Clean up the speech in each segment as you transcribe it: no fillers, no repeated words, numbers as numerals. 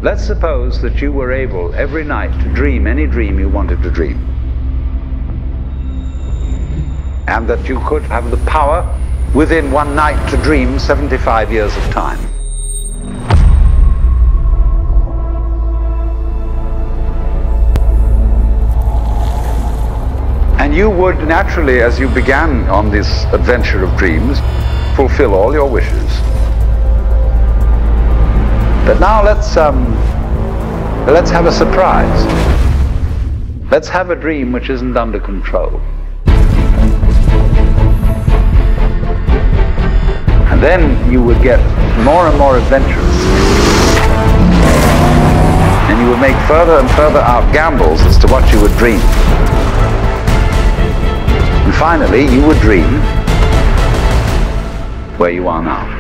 Let's suppose that you were able every night to dream any dream you wanted to dream. And that you could have the power within one night to dream 75 years of time. And you would naturally, as you began on this adventure of dreams, fulfill all your wishes. But now let's have a surprise. Let's have a dream which isn't under control. And then you would get more and more adventurous. And you would make further and further out gambles as to what you would dream. And finally, you would dream where you are now.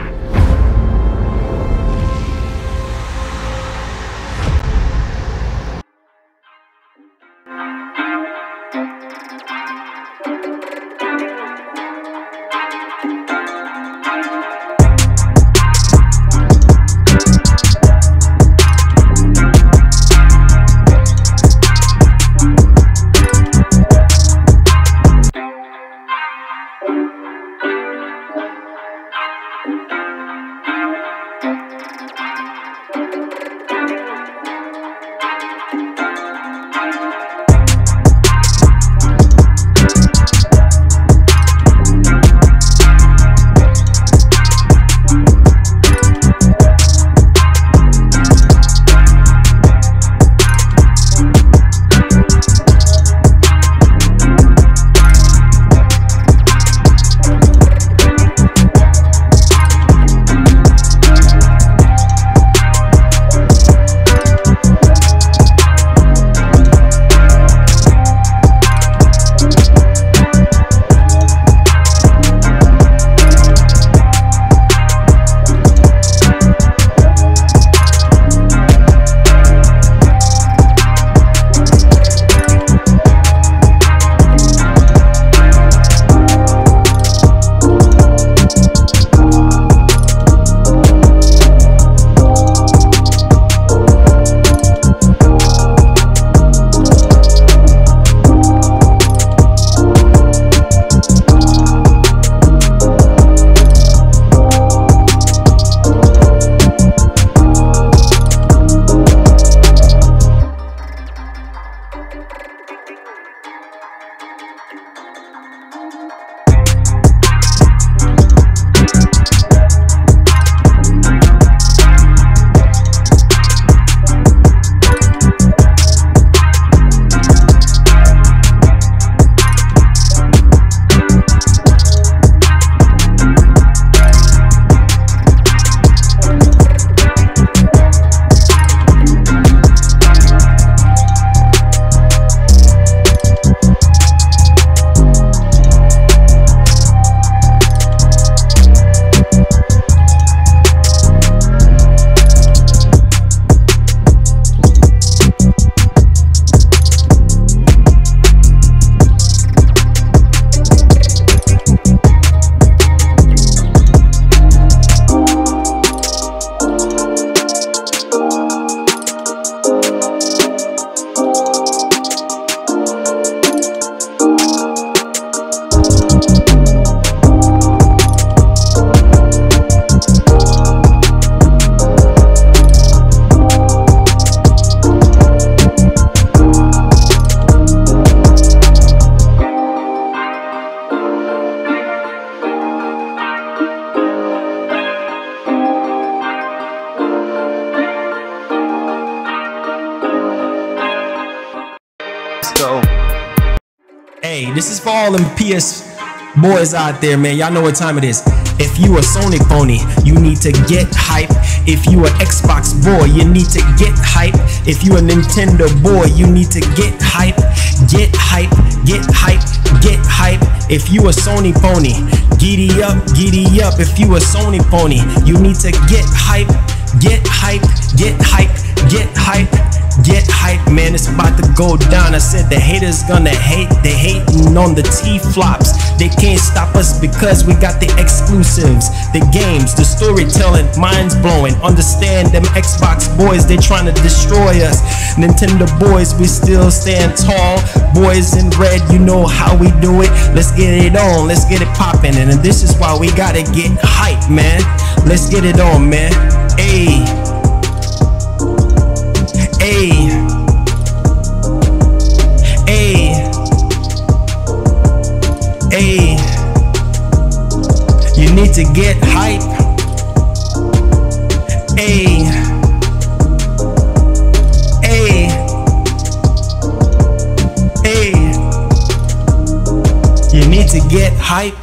So, hey, this is for all them PS boys out there, man. Y'all know what time it is. If you a Sony pony, you need to get hype. If you a Xbox boy, you need to get hype. If you a Nintendo boy, you need to get hype. Get hype, get hype, get hype. If you a Sony pony, giddy up, giddy up. If you a Sony pony, you need to get hype, get hype, get hype, get hype, get hype, man. It's about to go down. I said the haters gonna hate, they hating on the T-flops. They can't stop us because we got the exclusives, the games, the storytelling, minds blowing. Understand them Xbox boys, they trying to destroy us. Nintendo boys, we still stand tall. Boys in red, you know how we do it. Let's get it on, let's get it popping. And this is why we gotta get hype, man. Let's get it on, man. Ayy, ayy, ayy, ayy. You need to get hype. Ayy, ayy, ayy. You need to get hype.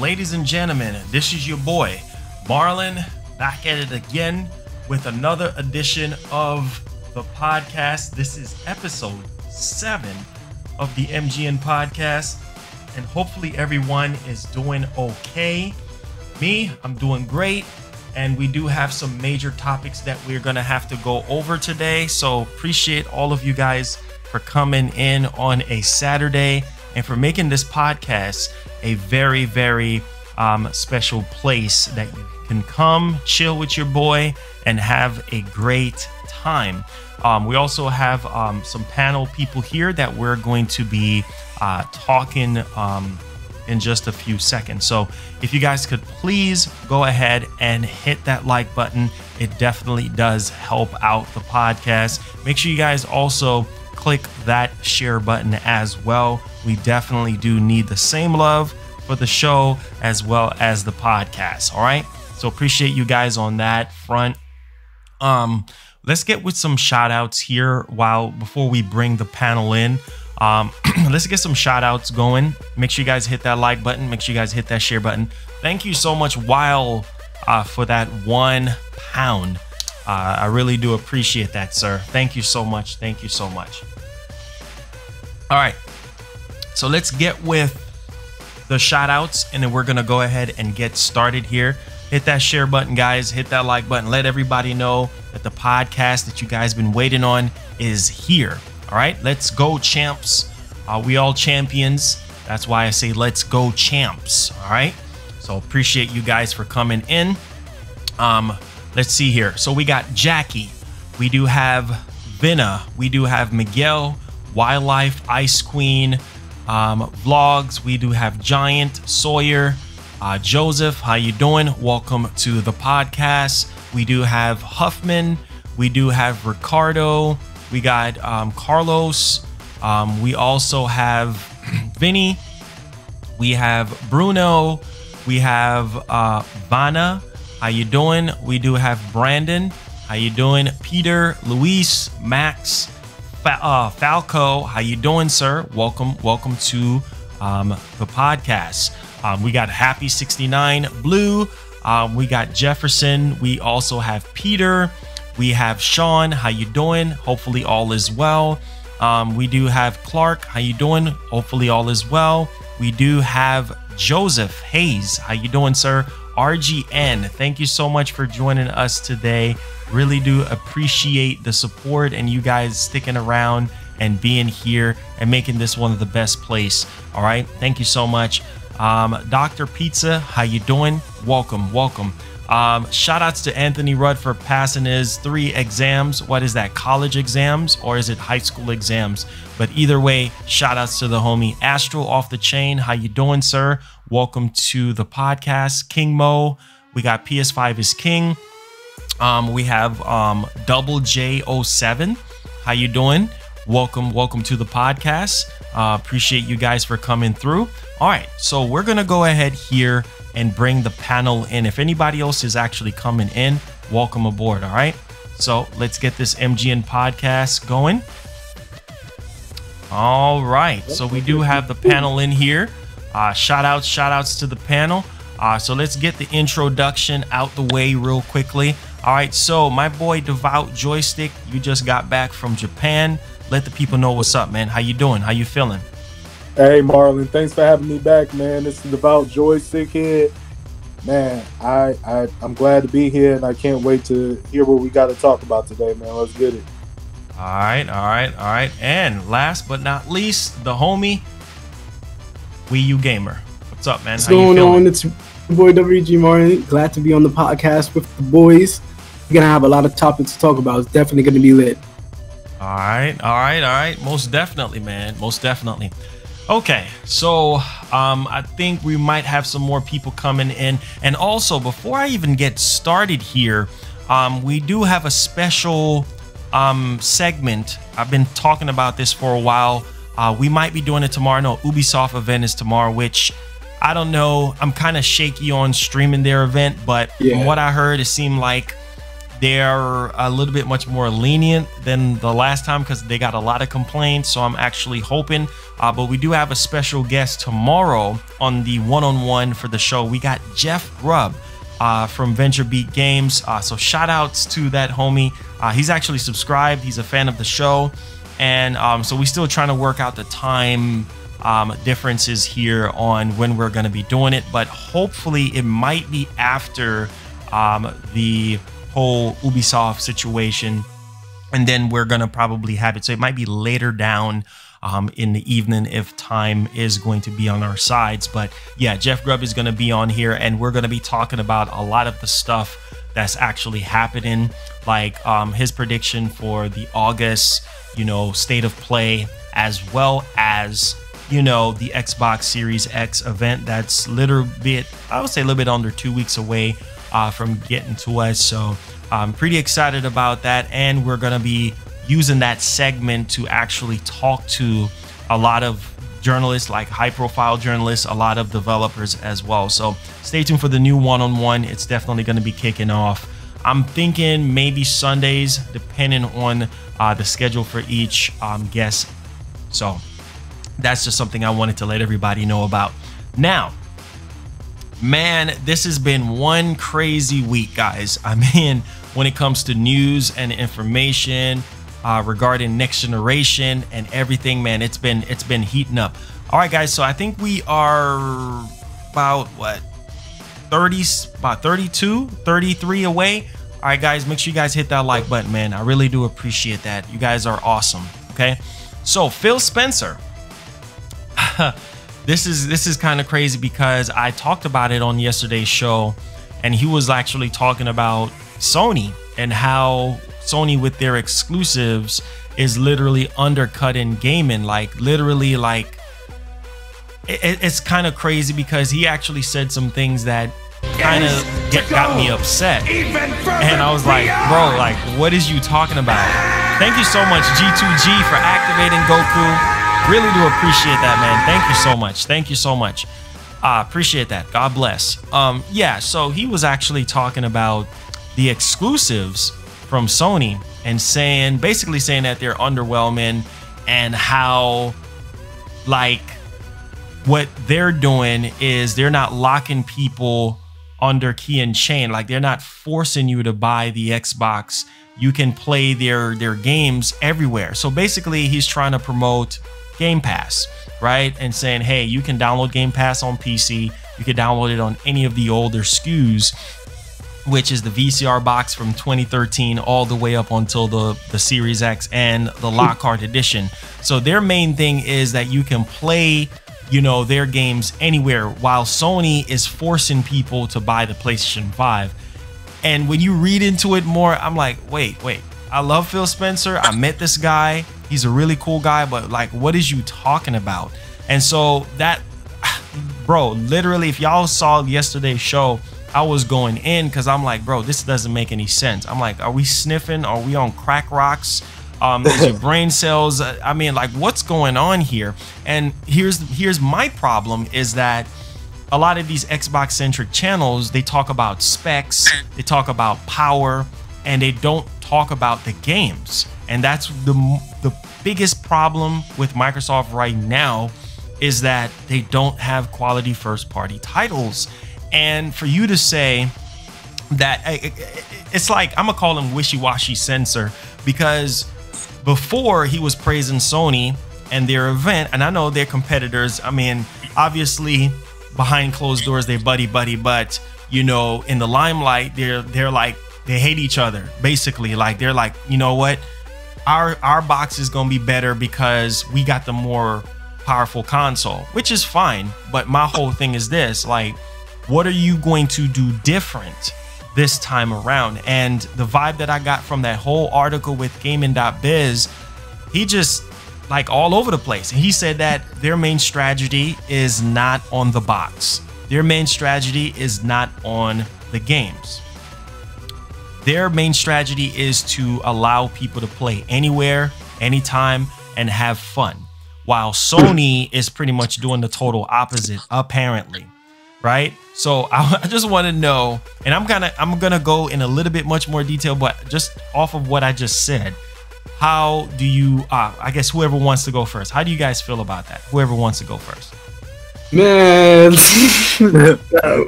ladies and gentlemen, this is your boy Marlon, back at it again with another edition of the podcast. This is episode 7 of the MGN podcast, and hopefully everyone is doing okay. Me, I'm doing great, and we do have some major topics that we're gonna have to go over today, so appreciate all of you guys for coming in on a Saturday and for making this podcast a very, very special place that you can come chill with your boy and have a great time. We also have some panel people here that we're going to be talking in just a few seconds. So if you guys could please go ahead and hit that like button, it definitely does help out the podcast. Make sure you guys also click that share button as well. We definitely do need the same love for the show as well as the podcast. All right, so appreciate you guys on that front. Let's get with some shout outs here before we bring the panel in. Let's get some shout outs going. Make sure you guys hit that like button. Make sure you guys hit that share button. Thank you so much, Weil, for that £1. I really do appreciate that, sir. Thank you so much. Thank you so much. All right, so let's get with the shout outs, and then we're gonna go ahead and get started here. Hit that share button, guys. Hit that like button. Let everybody know that the podcast that you guys been waiting on is here. All right, let's go, champs. We all champions. That's why I say let's go, champs. All right, so appreciate you guys for coming in. Let's see here. So we got Jackie. We do have Vinna. We do have Miguel, Wildlife, Ice Queen, Vlogs. We do have Giant, Sawyer, Joseph. How you doing? Welcome to the podcast. We do have Huffman. We do have Ricardo. We got Carlos. We also have Vinny. We have Bruno. We have Vanna. How you doing? We do have Brandon. How you doing? Peter, Luis, Max, Falco. How you doing, sir? Welcome to the podcast. We got Happy 69 Blue. We got Jefferson. We also have Peter. We have Sean. How you doing? Hopefully all is well. We do have Clark. How you doing? Hopefully all is well. We do have Joseph Hayes. How you doing, sir? RGN, thank you so much for joining us today. Really do appreciate the support and you guys sticking around and being here and making this one of the best place. All right, thank you so much. Dr. Pizza, how you doing? Welcome. Shout outs to Anthony Rudd for passing his 3 exams. What is that, college exams or is it high school exams? But either way, shout outs to the homie. Astral off the chain, how you doing, sir? Welcome to the podcast. King Mo, we got PS5 is King. We have Double J07. How you doing? Welcome to the podcast. Appreciate you guys for coming through. All right, so we're gonna go ahead here and bring the panel in. If anybody else is actually coming in, welcome aboard. All right, so let's get this MGN podcast going. All right, so we do have the panel in here. Shout outs to the panel. So let's get the introduction out the way real quickly. All right, so my boy Devout Joystick, you just got back from Japan. Let the people know what's up, man. How you doing? How you feeling? Hey, Marlon, thanks for having me back, man. This is Devout Joystick here. Man, I'm glad to be here, and I can't wait to hear what we got to talk about today, man. Let's get it. All right. And last but not least, the homie, Wii U Gamer. What's up, man? What's going on? It's your boy WG Martin. Glad to be on the podcast with the boys. We're going to have a lot of topics to talk about. It's definitely going to be lit. All right. Most definitely, man. Most definitely. Okay, so I think we might have some more people coming in. And also, before I even get started here, we do have a special segment. I've been talking about this for a while. We might be doing it tomorrow. No, Ubisoft event is tomorrow, which I don't know. I'm kind of shaky on streaming their event, but from what I heard, it seemed like they're a little bit much more lenient than the last time because they got a lot of complaints. So I'm actually hoping, but we do have a special guest tomorrow on the one-on-one for the show. We got Jeff Grubb from Venture Beat Games. So shout outs to that homie. He's actually subscribed. He's a fan of the show. And so we're still trying to work out the time differences here on when we're going to be doing it. But hopefully it might be after the whole Ubisoft situation. And then we're going to probably have it. So it might be later down in the evening if time is going to be on our sides. But yeah, Jeff Grubb is going to be on here, and we're going to be talking about a lot of the stuff that's actually happening, like his prediction for the August, state of play, as well as, the Xbox Series X event that's I would say a little bit under 2 weeks away from getting to us. So I'm pretty excited about that. And we're going to be using that segment to actually talk to a lot of journalists, like high profile journalists, a lot of developers as well. So stay tuned for the new one-on-one. It's definitely going to be kicking off. I'm thinking maybe Sundays, depending on the schedule for each guest. So that's just something I wanted to let everybody know about. Now, man, this has been one crazy week, guys. I mean, when it comes to news and information regarding next generation and everything, man, it's been heating up. All right, guys, so I think we are about 32, 33 away. All right, guys, make sure you guys hit that like button, man. I really do appreciate that. You guys are awesome. Okay, so Phil Spencer. This is kind of crazy because I talked about it on yesterday's show, and he was actually talking about Sony and how Sony with their exclusives is literally undercutting gaming. It's kind of crazy because he actually said some things that kind of got me upset, and I was like, bro, like, what is you talking about? Thank you so much, G2G, for activating Goku. Really do appreciate that, man. Thank you so much. Thank you so much. Appreciate that. God bless. Yeah, so he was actually talking about the exclusives from Sony and basically saying that they're underwhelming, and how, like, what they're doing is they're not locking people under key and chain. Like, they're not forcing you to buy the Xbox. You can play their games everywhere. So basically he's trying to promote Game Pass, right? And saying, hey, you can download Game Pass on PC. You can download it on any of the older SKUs, which is the VCR box from 2013 all the way up until the Series X and the Lockhart edition. So their main thing is that you can play, their games anywhere, while Sony is forcing people to buy the PlayStation 5. And when you read into it more, I'm like, wait. I love Phil Spencer. I met this guy. He's a really cool guy, but like, what is you talking about? And so that, bro, literally, if y'all saw yesterday's show, I was going in because I'm like, bro, this doesn't make any sense. I'm like, are we sniffing? Are we on crack rocks? Is your brain cells? I mean, like, what's going on here? And here's my problem is that a lot of these Xbox centric channels, they talk about specs, they talk about power, and they don't talk about the games. And that's the biggest problem with Microsoft right now, is that they don't have quality first party titles. And for you to say that, it's like, I'm gonna call him wishy-washy censor, because before he was praising Sony and their event, and I know they're competitors. I mean, obviously behind closed doors they're buddy, but in the limelight they're like, they hate each other basically. Like, they're like, you know what, our box is gonna be better because we got the more powerful console, which is fine. But my whole thing is this, like, what are you going to do different this time around? And the vibe that I got from that whole article with gaming.biz, he just, like, all over the place. And he said that their main strategy is not on the box. Their main strategy is not on the games. Their main strategy is to allow people to play anywhere, anytime, and have fun. While Sony is pretty much doing the total opposite, apparently. right? So I just want to know, and I'm gonna go in a little bit much more detail, but just off of what I just said, how do you? I guess whoever wants to go first. How do you guys feel about that? Whoever wants to go first. Man,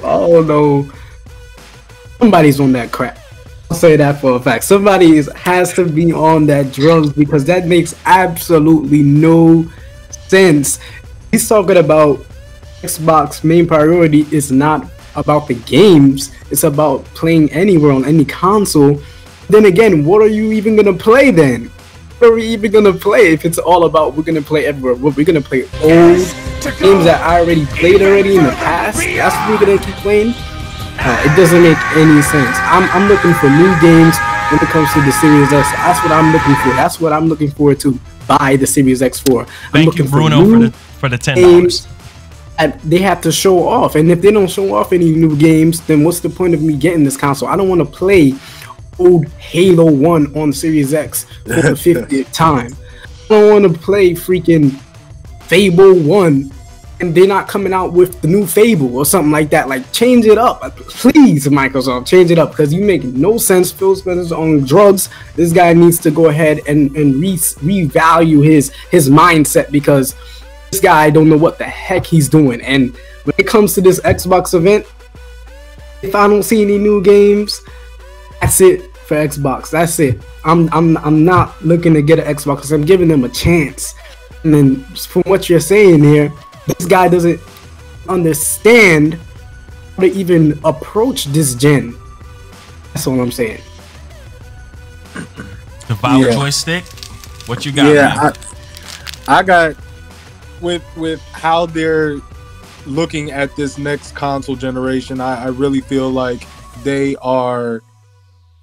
oh no, somebody's on that crap. I'll say that for a fact. Somebody has to be on that drugs, because that makes absolutely no sense. He's talking about Xbox main priority is not about the games, it's about playing anywhere on any console. Then again, what are you even gonna play then? What are we even gonna play if it's all about we're gonna play everywhere? We're gonna play old games that I already played already in the past? That's what we're gonna keep playing? It doesn't make any sense. I'm looking for new games when it comes to the Series X. That's what I'm looking for. That's what I'm looking forward to buy the Series X for. I'm looking you, Bruno, for the $10. They have to show off, and if they don't show off any new games, then what's the point of me getting this console? I don't want to play old Halo 1 on Series X for the 50th time. I don't want to play freaking Fable 1 and they're not coming out with the new Fable or something like that. Like, change it up, please, Microsoft, change it up, because you make no sense. Phil Spencer's on drugs. This guy needs to go ahead and revalue his mindset, because this guy don't know what the heck he's doing. And when it comes to this Xbox event, if I don't see any new games, that's it for Xbox. That's it. I'm not looking to get an Xbox, because I'm giving them a chance. And then from what you're saying here, this guy doesn't understand how to even approach this gen. That's all I'm saying. The Valve joystick? What you got? Yeah, I got with how they're looking at this next console generation. I really feel like they are.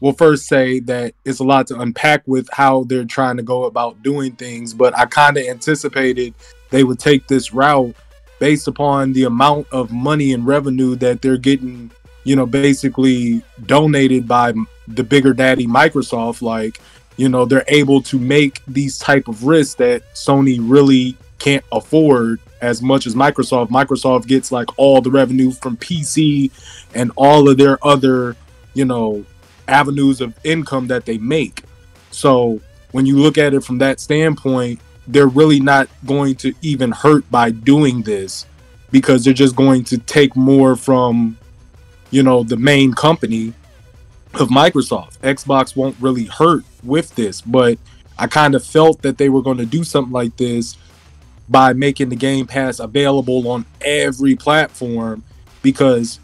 Well, first say that it's a lot to unpack with how they're trying to go about doing things, but I kind of anticipated they would take this route based upon the amount of money and revenue that they're getting, you know, basically donated by the bigger daddy Microsoft. Like, you know, they're able to make these type of risks that Sony really can't afford as much as Microsoft. Microsoft gets like all the revenue from PC and all of their other, you know, avenues of income that they make. So when you look at it from that standpoint, they're really not going to even hurt by doing this, because they're just going to take more from, you know, the main company of Microsoft. Xbox won't really hurt with this, but I kind of felt that they were going to do something like this by making the Game Pass available on every platform, because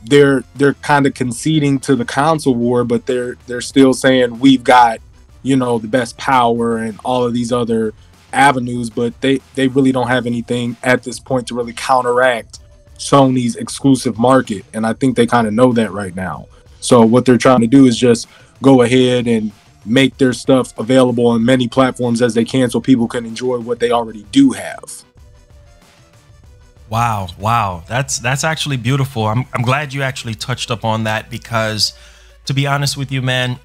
they're kind of conceding to the console war, but they're still saying we've got, you know, the best power and all of these other avenues, but they really don't have anything at this point to really counteract Sony's exclusive market, and I think they kind of know that right now. So what they're trying to do is just go ahead and make their stuff available on many platforms as they can, so people can enjoy what they already do have. Wow, that's actually beautiful. I'm glad you actually touched up on that, because to be honest with you, man,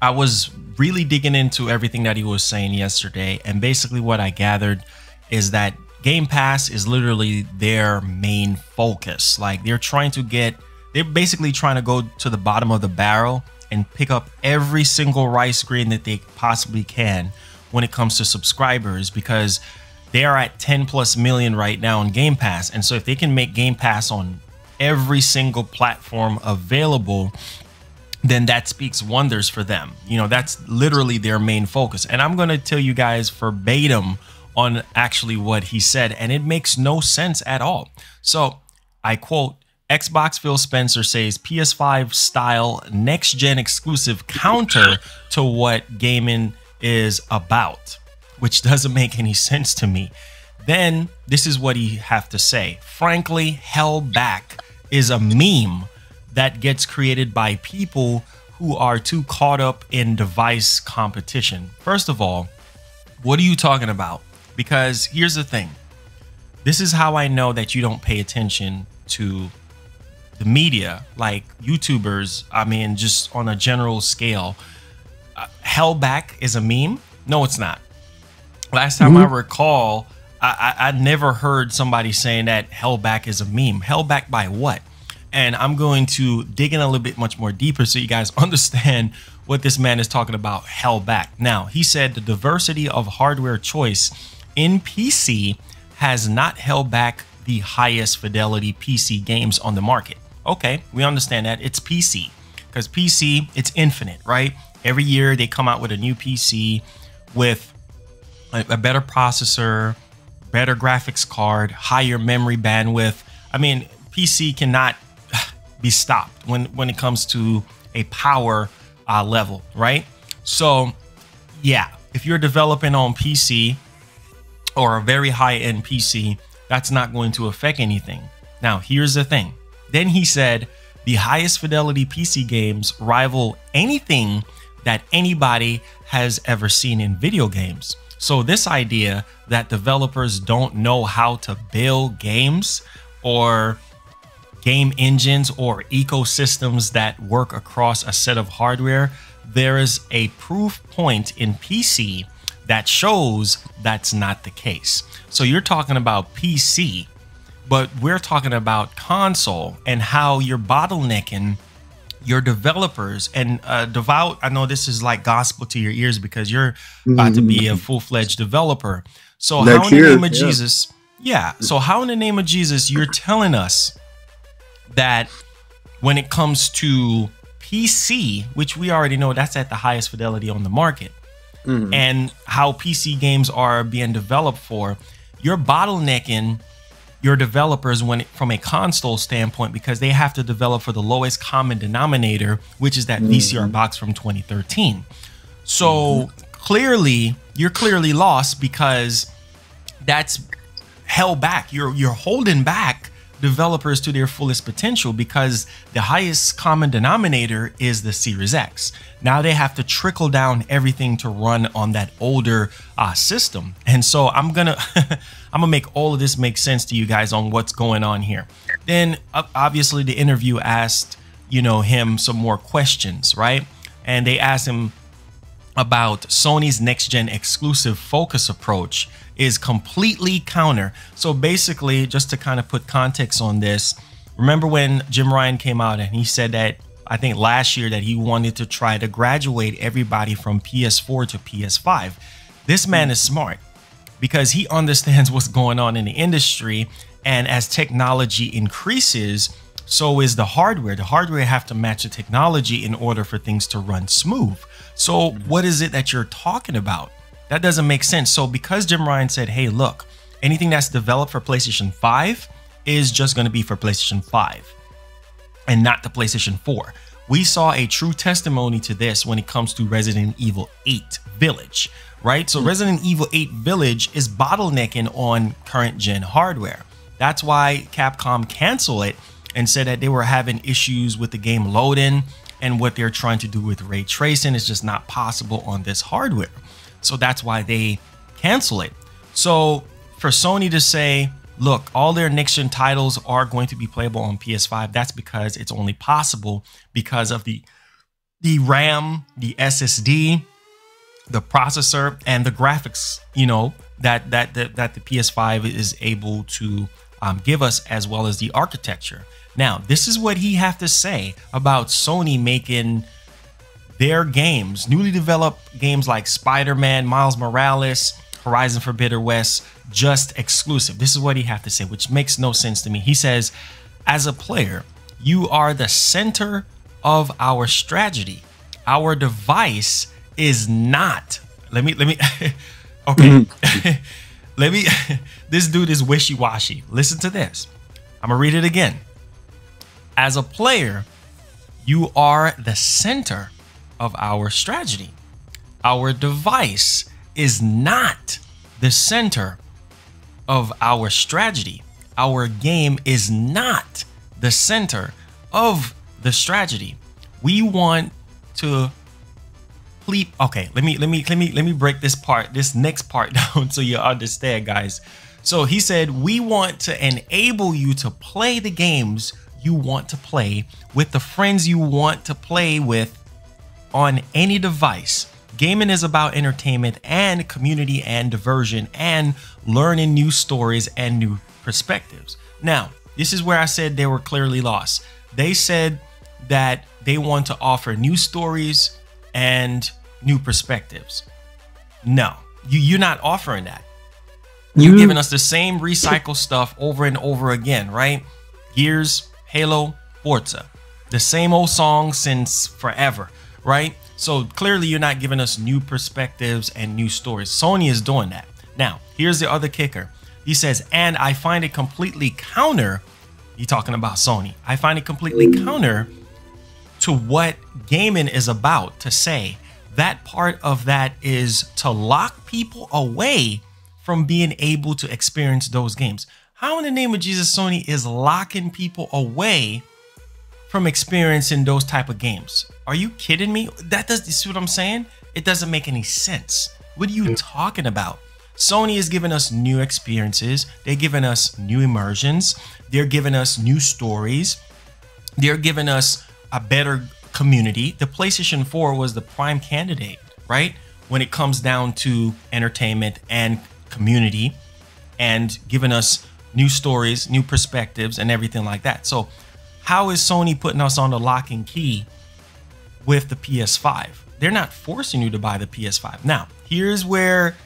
I was really digging into everything that he was saying yesterday, and basically what I gathered is that Game Pass is literally their main focus. Like, they're basically trying to go to the bottom of the barrel and pick up every single rice grain that they possibly can when it comes to subscribers, because they are at 10+ million right now on Game Pass. And so if they can make Game Pass on every single platform available, then that speaks wonders for them. You know, that's literally their main focus. And I'm going to tell you guys verbatim on actually what he said, and it makes no sense at all. So I quote, Xbox Phil Spencer says PS5 style next gen exclusive counter to what gaming is about, which doesn't make any sense to me. Then this is what he have to say. Frankly, Held Back is a meme that gets created by people who are too caught up in device competition. First of all, what are you talking about? Because here's the thing. This is how I know that you don't pay attention to the media, like YouTubers. I mean, just on a general scale. Held Back is a meme? No, it's not. Last time I recall, I never heard somebody saying that held back is a meme. Held back by what? And I'm going to dig in a little bit much more deeper so you guys understand what this man is talking about, held back. Now, he said the diversity of hardware choice in PC has not held back the highest fidelity PC games on the market. Okay, we understand that. It's PC, because PC, it's infinite, right? Every year they come out with a new PC with a better processor, better graphics card, higher memory bandwidth. I mean, PC cannot be stopped when it comes to a power level, right? So yeah, if you're developing on PC or a very high-end PC, that's not going to affect anything. Now, here's the thing. Then he said the highest fidelity PC games rival anything that anybody has ever seen in video games. So this idea that developers don't know how to build games or game engines or ecosystems that work across a set of hardware, there is a proof point in PC that shows that's not the case. So you're talking about PC, but we're talking about console and how you're bottlenecking your developers. And Devout, I know this is like gospel to your ears because you're about to be a full-fledged developer. So how in the name of Jesus, so how in the name of Jesus you're telling us that when it comes to PC, which we already know that's at the highest fidelity on the market, and how PC games are being developed for, you're bottlenecking your developers from a console standpoint because they have to develop for the lowest common denominator, which is that VCR box from 2013. So clearly, you're clearly lost because that's held back. You're holding back developers to their fullest potential because the highest common denominator is the Series X. Now they have to trickle down everything to run on that older system. And so I'm gonna make all of this make sense to you guys on what's going on here. Then obviously the interview asked, him some more questions, right? And they asked him about Sony's next-gen exclusive focus approach is completely counter. So basically, just to kind of put context on this, remember when Jim Ryan came out and he said that, I think last year, that he wanted to try to graduate everybody from PS4 to PS5. This man is smart because he understands what's going on in the industry. And as technology increases, so is the hardware. The hardware have to match the technology in order for things to run smooth. So what is it that you're talking about? That doesn't make sense. So because Jim Ryan said, hey, look, anything that's developed for PlayStation 5 is just going to be for PlayStation 5 and not the PlayStation 4. We saw a true testimony to this when it comes to Resident Evil 8 Village, right? So Resident Evil 8 Village is bottlenecking on current gen hardware. That's why Capcom canceled it and said that they were having issues with the game loading, and what they're trying to do with ray tracing is just not possible on this hardware. So that's why they cancel it. So for Sony to say, look, all their next-gen titles are going to be playable on PS5, that's because it's only possible because of the RAM, the SSD, the processor, and the graphics, that the PS5 is able to give us, as well as the architecture. Now, this is what he have to say about Sony making their games, newly developed games like Spider-Man, Miles Morales, Horizon Forbidden West, just exclusive. This is what he have to say, which makes no sense to me. He says, as a player, you are the center of our strategy. Our device is not, okay. This dude is wishy-washy. Listen to this. I'm gonna read it again. As a player, you are the center of our strategy. Our device is not the center of our strategy. Our game is not the center of the strategy. We want to okay, let me break this next part down so you understand, guys. So he said, we want to enable you to play the games you want to play with the friends you want to play with on any device. Gaming is about entertainment and community and diversion and learning new stories and new perspectives. Now, this is where I said they were clearly lost. They said that they want to offer new stories and new perspectives. No, you're not offering that. You're giving us the same recycled stuff over and over again, right? Gears, Halo, Forza. The same old song since forever, right? So clearly you're not giving us new perspectives and new stories. Sony is doing that. Now, here's the other kicker. He says, and I find it completely counter. You're talking about Sony. I find it completely counter to what gaming is about to say that part of that is to lock people away from being able to experience those games. How in the name of Jesus Sony is locking people away from experiencing those type of games? Are you kidding me? You see what I'm saying? It doesn't make any sense. What are you talking about? Sony is giving us new experiences. They're giving us new immersions. They're giving us new stories. They're giving us a better community. The PlayStation 4 was the prime candidate, right? When it comes down to entertainment and community and giving us new stories, new perspectives, and everything like that. So how is Sony putting us on the lock and key with the PS5? They're not forcing you to buy the PS5. Now, here's where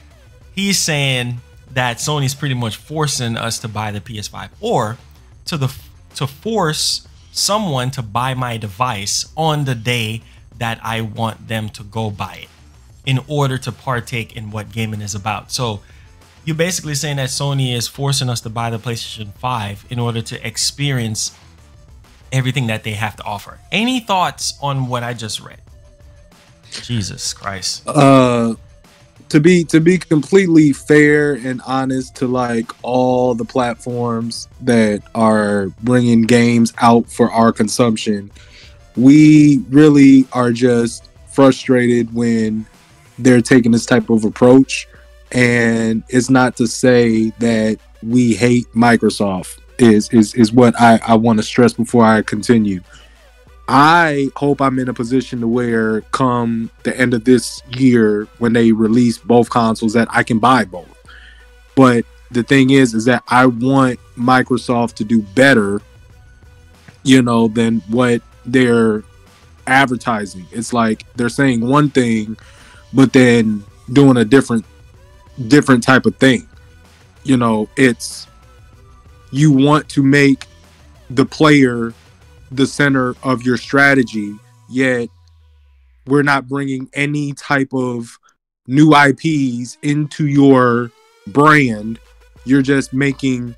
he's saying that Sony's pretty much forcing us to buy the PS5, or to force someone to buy my device on the day that I want them to go buy it in order to partake in what gaming is about. So you're basically saying that Sony is forcing us to buy the PlayStation 5 in order to experience everything that they have to offer. Any thoughts on what I just read? Jesus Christ. To be completely fair and honest to like all the platforms that are bringing games out for our consumption, we really are just frustrated when they're taking this type of approach. And it's not to say that we hate Microsoft is what I want to stress before I continue. I hope I'm in a position to where come the end of this year when they release both consoles that I can buy both. But the thing is that I want Microsoft to do better, than what they're advertising. It's like they're saying one thing, but then doing a different type of thing. It's, you want to make the player the center of your strategy, yet we're not bringing any type of new IPs into your brand. You're just making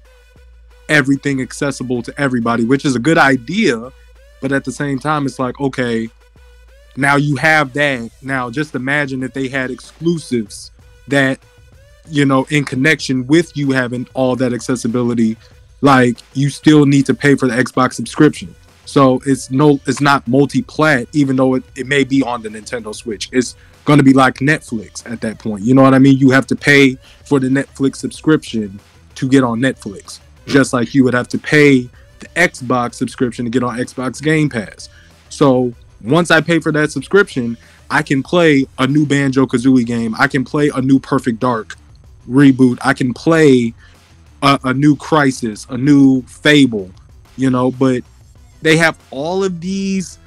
everything accessible to everybody, which is a good idea, but at the same time it's like, okay, now you have that. Now just imagine if they had exclusives that, in connection with you having all that accessibility. Like, you still need to pay for the Xbox subscription. So it's not multi-plat, even though it may be on the Nintendo Switch. It's going to be like Netflix at that point. You know what I mean? You have to pay for the Netflix subscription to get on Netflix. Just like you would have to pay the Xbox subscription to get on Xbox Game Pass. So once I pay for that subscription, I can play a new Banjo-Kazooie game. I can play a new Perfect Dark reboot. I can play a new Crysis, a new Fable, but they have all of these,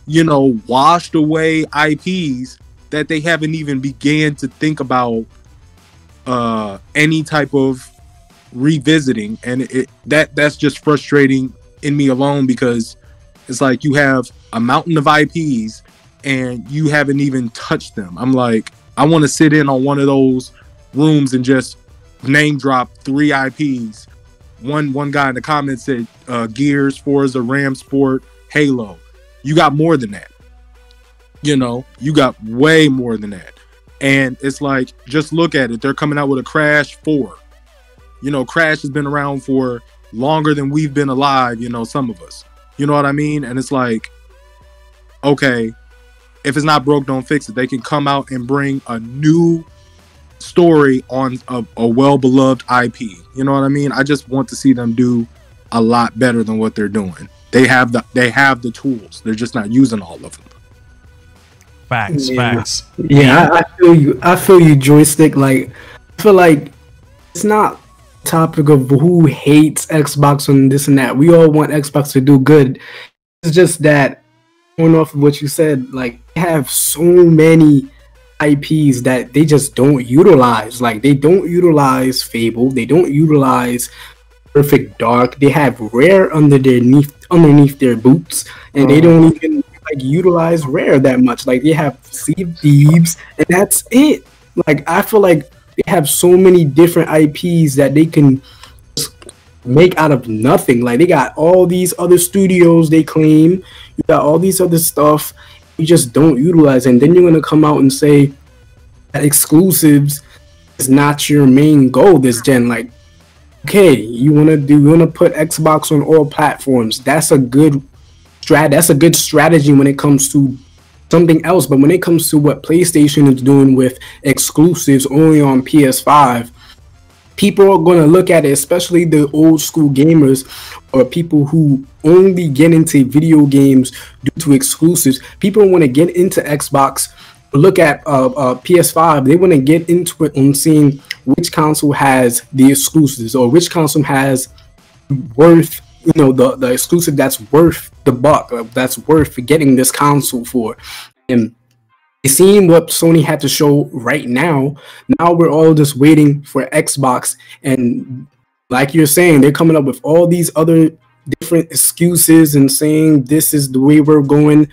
washed away IPs that they haven't even began to think about any type of revisiting. And that's just frustrating in me alone, because it's like you have a mountain of IPs and you haven't even touched them. I'm like, I want to sit in on one of those rooms and just name drop 3 IPs. One guy in the comments said Gears, Forza, Ram Sport, Halo. You got more than that. You got way more than that. And it's like, just look at it. They're coming out with a Crash 4. Crash has been around for longer than we've been alive, some of us. You know what I mean? And it's like, okay, if it's not broke, don't fix it. They can come out and bring a new story on a well-beloved IP. You know what I mean? I just want to see them do a lot better than what they're doing. They have the tools. They're just not using all of them. Facts, facts. Yeah, I feel you. I feel you, joystick. Like, I feel like it's not a topic of who hates Xbox and this and that. We all want Xbox to do good. It's just that, going off of what you said, like, they have so many IPs that they just don't utilize. Like, they don't utilize Fable. They don't utilize Perfect Dark. They have Rare underneath their boots, and they don't even like utilize Rare that much. Like, they have Sea of Thieves, and that's it. Like, I feel like they have so many different IPs that they can just make out of nothing. Like, they got all these other studios they claim. You got all these other stuff you just don't utilize, and then you're gonna come out and say that exclusives is not your main goal this gen. Like, okay, you wanna put Xbox on all platforms. That's a good strategy when it comes to something else. But when it comes to what PlayStation is doing with exclusives only on PS5, people are going to look at it, especially the old school gamers or people who only get into video games due to exclusives. People want to get into Xbox, look at PS5. They want to get into it on seeing which console has the exclusives or which console has worth, you know, the exclusive that's worth the buck, that's worth getting this console for. And seeing what Sony had to show right now we're all just waiting for Xbox. And like you're saying, they're coming up with all these other different excuses and saying this is the way we're going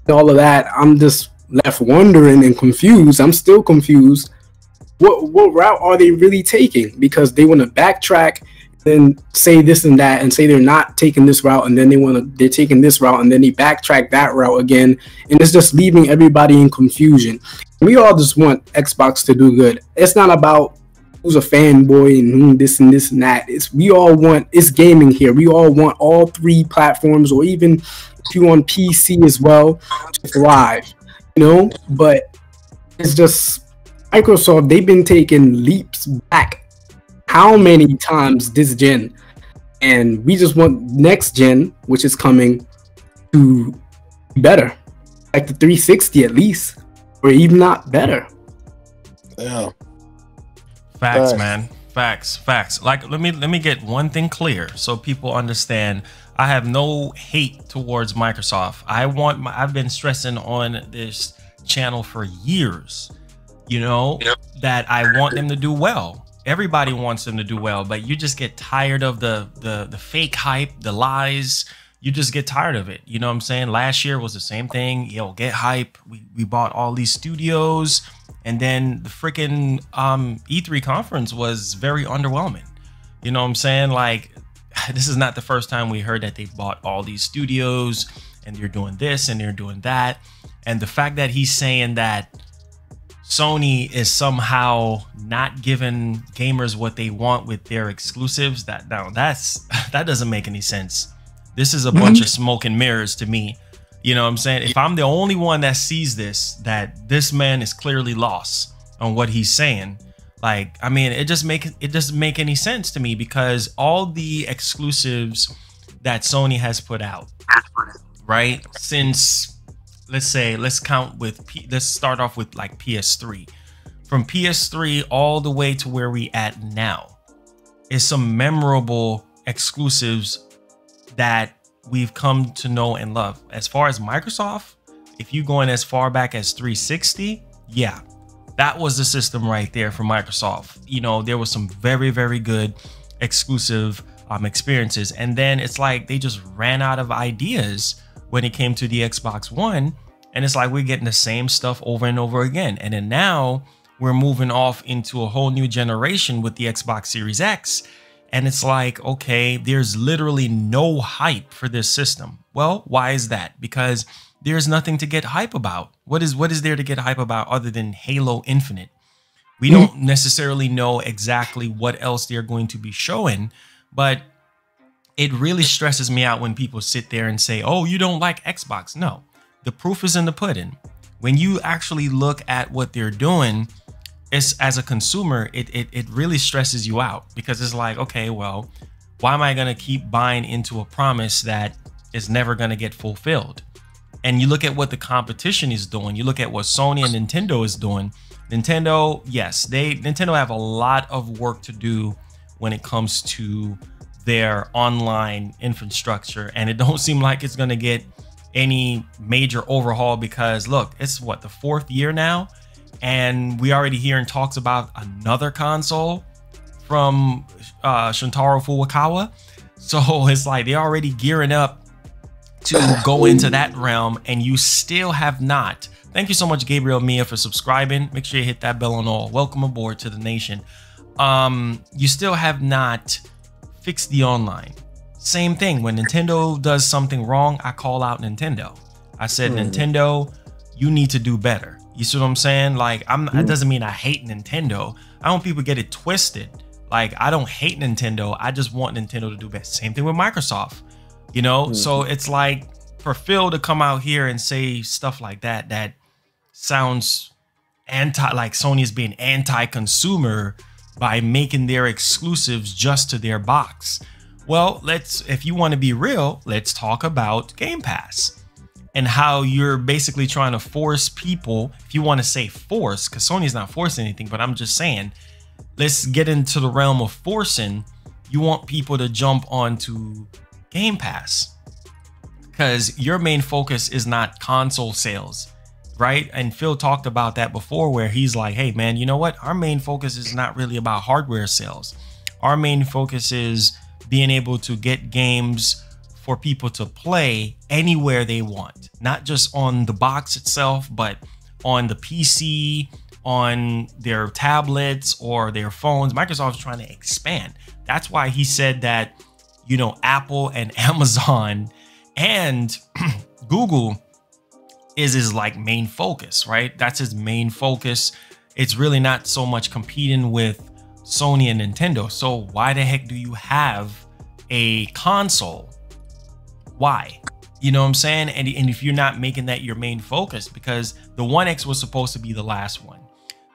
and all of that. I'm just left wondering and confused. I'm still confused. What route are they really taking? Because they want to backtrack, then say this and that, and say they're not taking this route, and then they're taking this route, and then they backtrack that route again, and it's just leaving everybody in confusion. We all just want Xbox to do good. It's not about who's a fanboy and who this and this and that. It's gaming here. We all want all three platforms, or even if you on PC as well, to thrive, you know. But it's just Microsoft, they've been taking leaps back how many times this gen, and we just want next gen, which is coming, to be better, like the 360 at least, or even not better. Yeah. Facts, man. Facts. Like, let me get one thing clear so people understand. I have no hate towards Microsoft. I've been stressing on this channel for years, you know, that I want them to do well. Everybody wants them to do well, but you just get tired of the fake hype, the lies. You just get tired of it. You know what I'm saying? Last year was the same thing. Yo, get hype. We bought all these studios, and then the freaking E3 conference was very underwhelming. You know what I'm saying? Like, this is not the first time we heard that they bought all these studios and they're doing this and they're doing that. And the fact that he's saying that Sony is somehow not giving gamers what they want with their exclusives, that doesn't make any sense. This is a bunch of smoke and mirrors to me. You know what I'm saying? If I'm the only one that sees this, that this man is clearly lost on what he's saying, like, I mean, it doesn't make any sense to me, because all the exclusives that Sony has put out, right, since, let's start off with like PS3. From PS3 all the way to where we at now is some memorable exclusives that we've come to know and love. As far as Microsoft, if you going as far back as 360, yeah, that was the system right there for Microsoft. You know, there was some very, very good exclusive experiences. And then it's like they just ran out of ideas when it came to the Xbox One. And it's like we're getting the same stuff over and over again. And then now we're moving off into a whole new generation with the Xbox Series X. And it's like, okay, there's literally no hype for this system. Well, why is that? Because there's nothing to get hype about. What is there to get hype about other than Halo Infinite? We don't necessarily know exactly what else they're going to be showing, but it really stresses me out when people sit there and say, oh, you don't like Xbox. No, the proof is in the pudding. When you actually look at what they're doing, it's, as a consumer, it really stresses you out, because it's like, okay, well, why am I going to keep buying into a promise that is never going to get fulfilled? and you look at what the competition is doing, you look at what Sony and Nintendo is doing. Nintendo, yes, Nintendo have a lot of work to do when it comes to their online infrastructure, and it don't seem like it's going to get any major overhaul, because look, it's what, the 4th year now, and we already hearing talks about another console from Shuntaro Furukawa. So it's like they're already gearing up to go into that realm, and you still have not. Thank you so much, Gabriel Mia, for subscribing. Make sure you hit that bell on all. Welcome aboard to the nation. You still have not fixed the online. Same thing, when Nintendo does something wrong, I call out Nintendo. I said, Nintendo, you need to do better. You see what I'm saying? Like, it doesn't mean I hate Nintendo. I don't want people get it twisted. Like, I don't hate Nintendo. I just want Nintendo to do better. Same thing with Microsoft, you know? So it's like, for Phil to come out here and say stuff like that, that sounds like Sony is being anti-consumer by making their exclusives just to their box. Well, if you want to be real, let's talk about Game Pass and how you're basically trying to force people, if you want to say force, because Sony's not forcing anything, but I'm just saying, let's get into the realm of forcing. You want people to jump onto Game Pass because your main focus is not console sales, right? And Phil talked about that before, where he's like, hey man, you know what? Our main focus is not really about hardware sales. Our main focus is being able to get games for people to play anywhere they want, not just on the box itself, but on the PC, on their tablets or their phones. Microsoft is trying to expand. That's why he said that, you know, Apple and Amazon and Google is his like main focus, right? That's his main focus. It's really not so much competing with Sony and Nintendo. So why the heck do you have a console? Why? You know what I'm saying? And if you're not making that your main focus, because the One X was supposed to be the last one.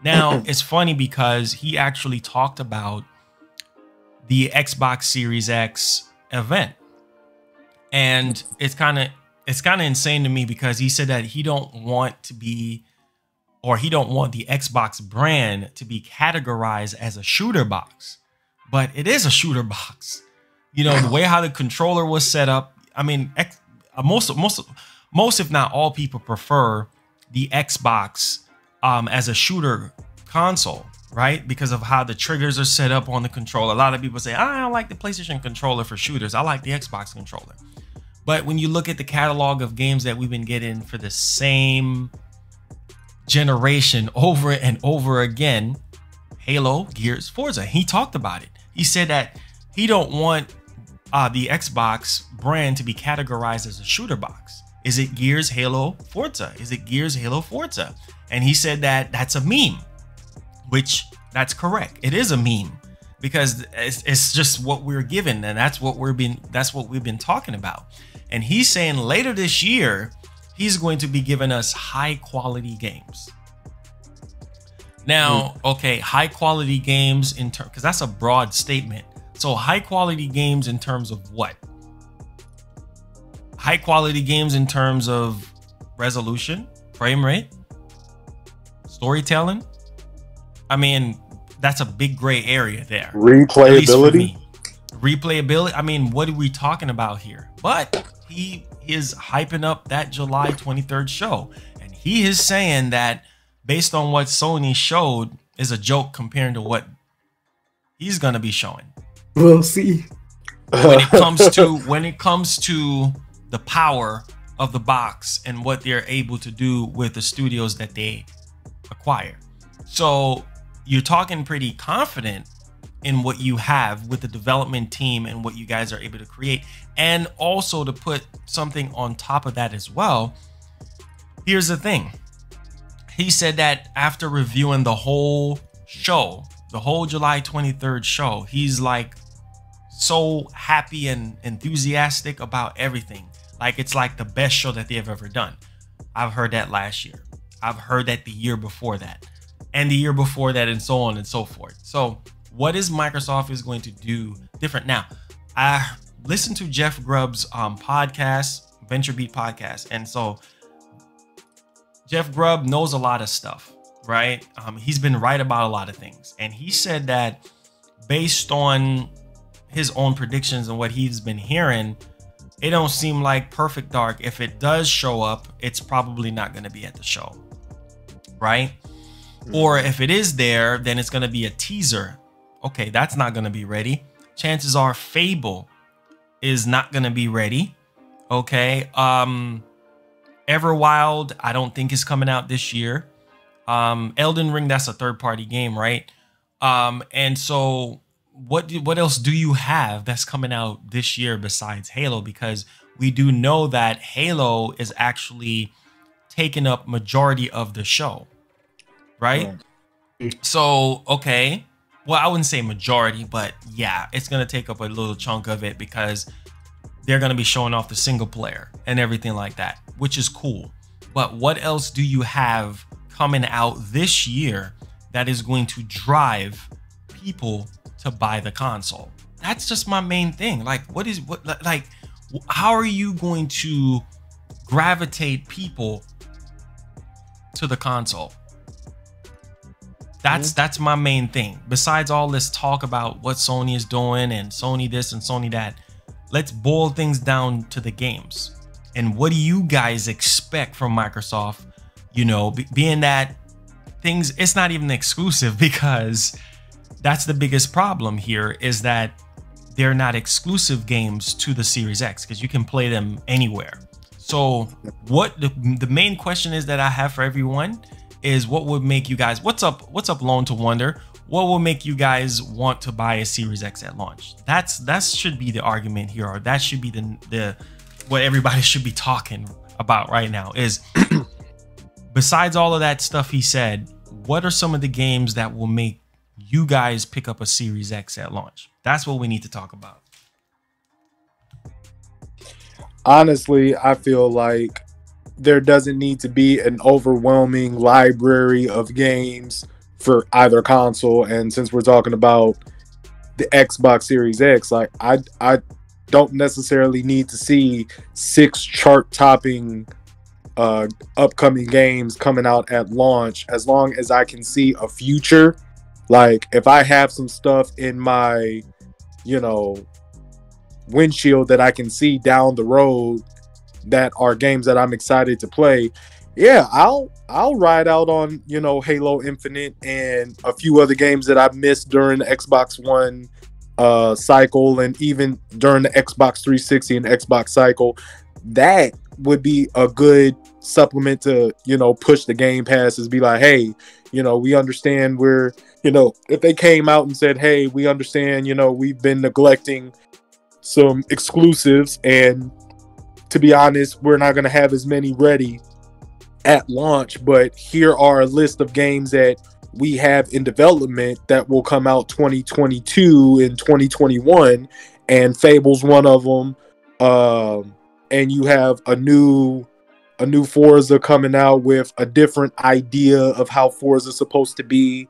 Now, it's funny because he actually talked about the Xbox Series X event. And it's kind of insane to me because he said that he don't want to be, or he don't want the Xbox brand to be categorized as a shooter box, but it is a shooter box. You know, the way how the controller was set up. I mean, most if not all people prefer the Xbox as a shooter console, right? Because of how the triggers are set up on the controller. A lot of people say, I don't like the PlayStation controller for shooters. I like the Xbox controller. But when you look at the catalog of games that we've been getting for the same generation over and over again, Halo, Gears, Forza, he talked about it. He said that he don't want the Xbox brand to be categorized as a shooter box. Is it Gears, Halo, Forza? Is it Gears, Halo, Forza? And he said that that's a meme, which that's correct. It is a meme because it's just what we're given, and that's what we've been talking about. And he's saying later this year, he's going to be giving us high quality games. Now, okay, high quality games in terms, because that's a broad statement. So high quality games in terms of what? High quality games in terms of resolution, frame rate, storytelling. I mean, that's a big gray area there. Replayability. Replayability. I mean, what are we talking about here? But he is hyping up that July 23rd show. And he is saying that based on what Sony showed is a joke compared to what he's going to be showing. We'll see. When it comes to the power of the box and what they're able to do with the studios that they acquire. So you're talking pretty confident in what you have with the development team and what you guys are able to create. And also to put something on top of that as well. Here's the thing. He said that after reviewing the whole show, the whole July 23rd show, he's like so happy and enthusiastic about everything. Like it's like the best show that they have ever done. I've heard that last year. I've heard that the year before that, and the year before that, and so on and so forth. So what is Microsoft is going to do different? Now, I listened to Jeff Grubb's podcast. Venture Beat podcast. And so Jeff Grubb knows a lot of stuff, right? He's been right about a lot of things. And he said that based on his own predictions and what he's been hearing, it don't seem like Perfect Dark, if it does show up, it's probably not going to be at the show, right? Or if it is there, then it's going to be a teaser. Okay, that's not going to be ready. Chances are Fable is not going to be ready. Okay. Everwild, I don't think is coming out this year. Elden Ring, that's a third-party game, right? And so what else do you have that's coming out this year besides Halo? Because we do know that Halo is actually taking up majority of the show, right? So, okay. Well, I wouldn't say majority, but yeah, it's going to take up a little chunk of it because they're going to be showing off the single player and everything like that, which is cool. But what else do you have coming out this year that is going to drive people to buy the console? That's just my main thing. Like, how are you going to gravitate people to the console? That's my main thing. Besides all this talk about what Sony is doing and Sony this and Sony that, let's boil things down to the games. And what do you guys expect from Microsoft? You know, being that things, it's not even exclusive, because that's the biggest problem here, is that they're not exclusive games to the Series X, because you can play them anywhere. So what the main question is that I have for everyone is, what would make you guys, what's up Lone to Wonder, what will make you guys want to buy a Series X at launch? That should be the argument here, or that should be the what everybody should be talking about right now, is besides all of that stuff he said, what are some of the games that will make you guys pick up a Series X at launch? That's what we need to talk about. Honestly, I feel like there doesn't need to be an overwhelming library of games for either console. And since we're talking about the Xbox Series X, like I don't necessarily need to see 6 chart-topping upcoming games coming out at launch, as long as I can see a future. Like, if I have some stuff in my, you know, windshield that I can see down the road that are games that I'm excited to play, yeah, I'll ride out on, you know, Halo Infinite and a few other games that I've missed during the Xbox One cycle, and even during the Xbox 360 and Xbox cycle. That would be a good supplement to, you know, push the Game Passes, be like, hey, you know, we understand we're, you know, if they came out and said, hey, we understand, you know, we've been neglecting some exclusives, and to be honest, we're not going to have as many ready at launch, but here are a list of games that we have in development that will come out 2022 and 2021, and Fable's one of them. And you have a new Forza coming out with a different idea of how Forza is supposed to be.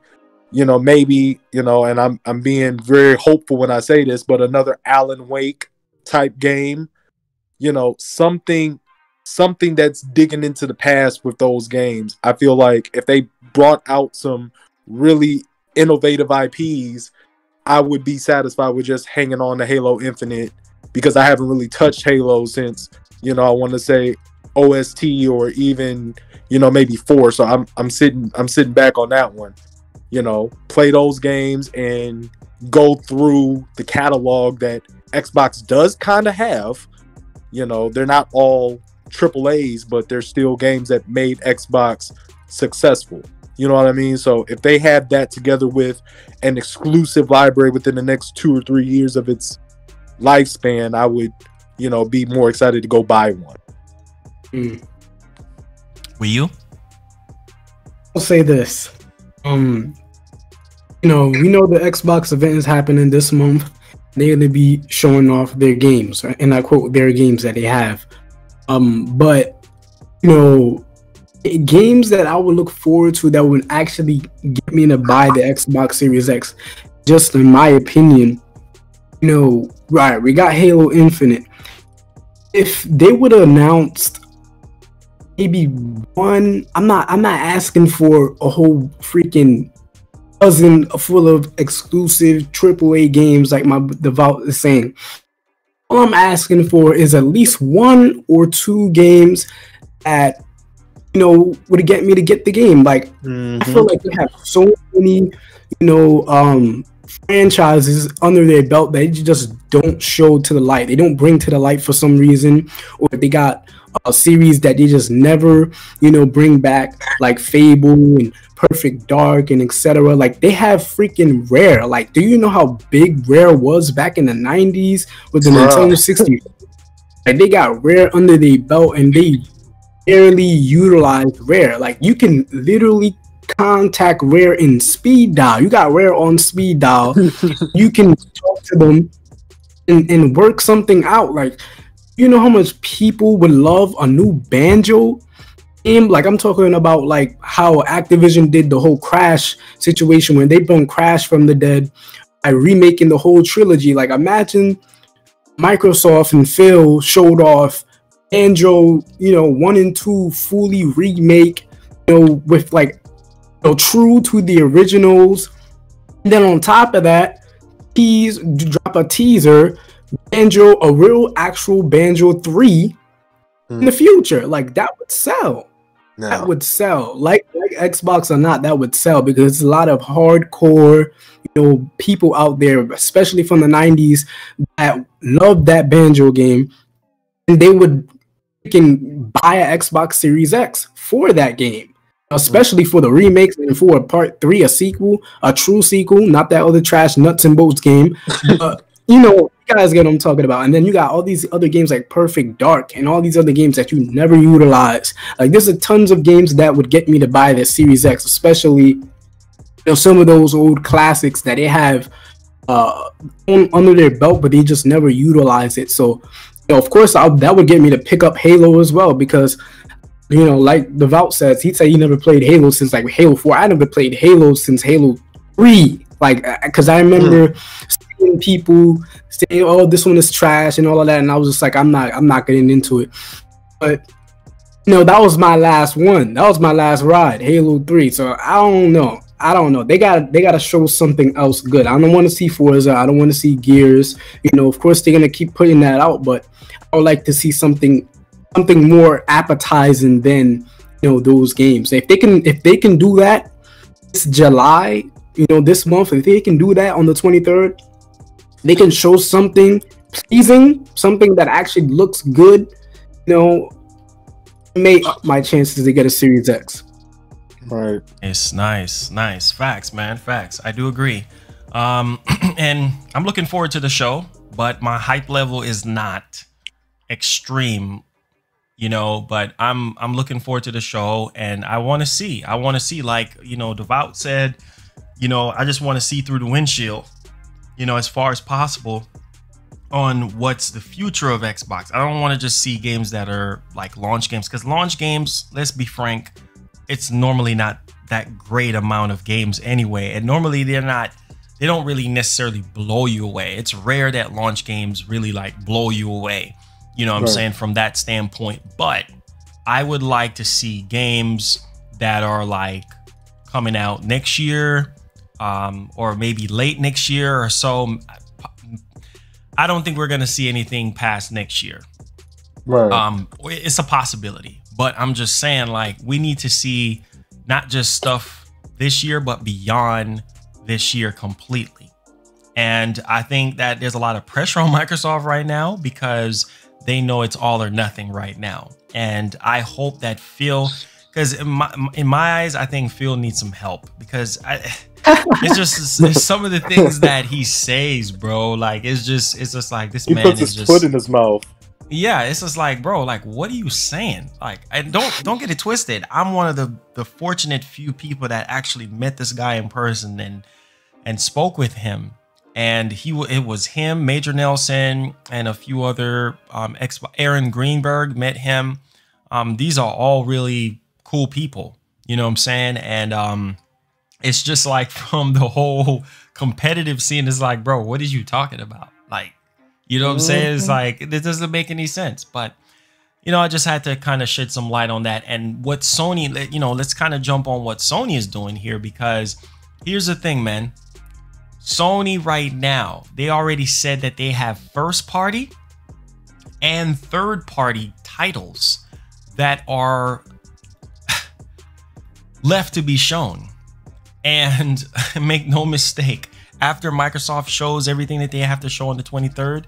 You know, maybe, you know, and I'm being very hopeful when I say this, but another Alan Wake type game. You know, something that's digging into the past with those games. I feel like if they brought out some really innovative IPs, I would be satisfied with just hanging on to Halo Infinite, because I haven't really touched Halo since, you know, I want to say OST, or even, you know, maybe 4. So I'm sitting back on that one. You know, play those games and go through the catalog that Xbox does kind of have. You know, they're not all AAAs, but they're still games that made Xbox successful. You know what I mean? So if they had that together with an exclusive library within the next 2 or 3 years of its lifespan, I would, you know, be more excited to go buy one. Will you? I'll say this. You know, we know the Xbox event is happening this month. They're going to be showing off their games, and I quote, their games that they have. But, you know, games that I would look forward to that would actually get me to buy the Xbox Series X, just in my opinion, you know, right, we got Halo Infinite. if they would have announced maybe one, I'm not asking for a whole freaking dozen full of exclusive AAA games like my devout is saying. All I'm asking for is at least 1 or 2 games that, you know, would get me to get the game. Like, I feel like they have so many, you know, franchises under their belt that they just don't show to the light. They don't bring to the light for some reason, or they got a series that they just never, you know, bring back, like Fable and Perfect Dark and etc. Like, they have freaking Rare. Like, do you know how big Rare was back in the 90s with the Nintendo 60? Like, they got Rare under their belt and they barely utilized Rare. Like, you can literally contact Rare in speed dial. You got Rare on speed dial. You can talk to them and work something out. Like, you know how much people would love a new Banjo game? Like, I'm talking about like how Activision did the whole Crash situation when they brought Crash from the dead by remaking the whole trilogy. Like, imagine Microsoft and Phil showed off Banjo, you know, 1 and 2 fully remake, you know, with like, you know, true to the originals. And then on top of that, drop a teaser, Banjo, a real actual Banjo 3 in the future. Like, that would sell. No. That would sell. Like Xbox or not, that would sell, because there's a lot of hardcore, you know, people out there, especially from the 90s, that love that Banjo game, and they would freaking buy an Xbox Series X for that game. Especially for the remakes and for a part 3, a sequel, a true sequel, not that other trash nuts and bolts game. You know, you guys get what I'm talking about. And then you got all these other games like Perfect Dark and all these other games that you never utilize. Like, there's tons of games that would get me to buy the Series X, especially, you know, some of those old classics that they have under their belt, but they just never utilize it. So, you know, of course, that would get me to pick up Halo as well, because, you know, like Devout says, he said he never played Halo since like Halo 4. I never played Halo since Halo 3. Like, because I remember seeing people saying, "Oh, this one is trash" and all of that, and I was just like, I'm not getting into it. But, you know, that was my last one. That was my last ride, Halo 3. So I don't know. They gotta show something else good. I don't want to see Forza. I don't want to see Gears. You know, of course they're gonna keep putting that out, but I would like to see something more appetizing than, you know, those games. If they can do that this July, you know, this month, if they can do that on the 23rd, they can show something pleasing, something that actually looks good, you know, may up my chances to get a Series X. Right. It's nice. Facts, man. Facts. I do agree. And I'm looking forward to the show, but my hype level is not extreme, you know, but I'm looking forward to the show, and I want to see, like, you know, Devout said, you know, I just want to see through the windshield, you know, as far as possible on what's the future of Xbox. I don't want to just see games that are like launch games, because launch games, let's be frank, it's normally not that great amount of games anyway, and normally they don't really necessarily blow you away. It's rare that launch games really like blow you away. You know what I'm saying, from that standpoint. But I would like to see games that are like coming out next year, or maybe late next year or so. I don't think we're going to see anything past next year. Right. It's a possibility, but I'm just saying, like, we need to see not just stuff this year, but beyond this year completely. And I think that there's a lot of pressure on Microsoft right now, because they know it's all or nothing right now. And I hope that Phil, because in my eyes, I think Phil needs some help, because it's just some of the things that he says, bro. Like, it's just like, this man puts his foot in his mouth. Yeah, it's just like, bro, like, what are you saying? Like, and don't get it twisted. I'm one of the fortunate few people that actually met this guy in person and spoke with him. And it was him, Major Nelson, and a few other Aaron Greenberg met him. These are all really cool people, you know what I'm saying? And it's just like, from the whole competitive scene, it's like, bro, what are you talking about? Like, You know what I'm saying? It's like, it doesn't make any sense. But, you know, I just had to kind of shed some light on that. And what Sony, you know, let's kind of jump on what Sony is doing here, because here's the thing, man. Sony right now, they already said that they have first party and third party titles that are left to be shown. And make no mistake, after Microsoft shows everything that they have to show on the 23rd,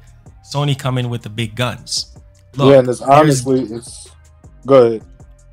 Sony come in with the big guns. Look, yeah, and it's honestly, it's go ahead.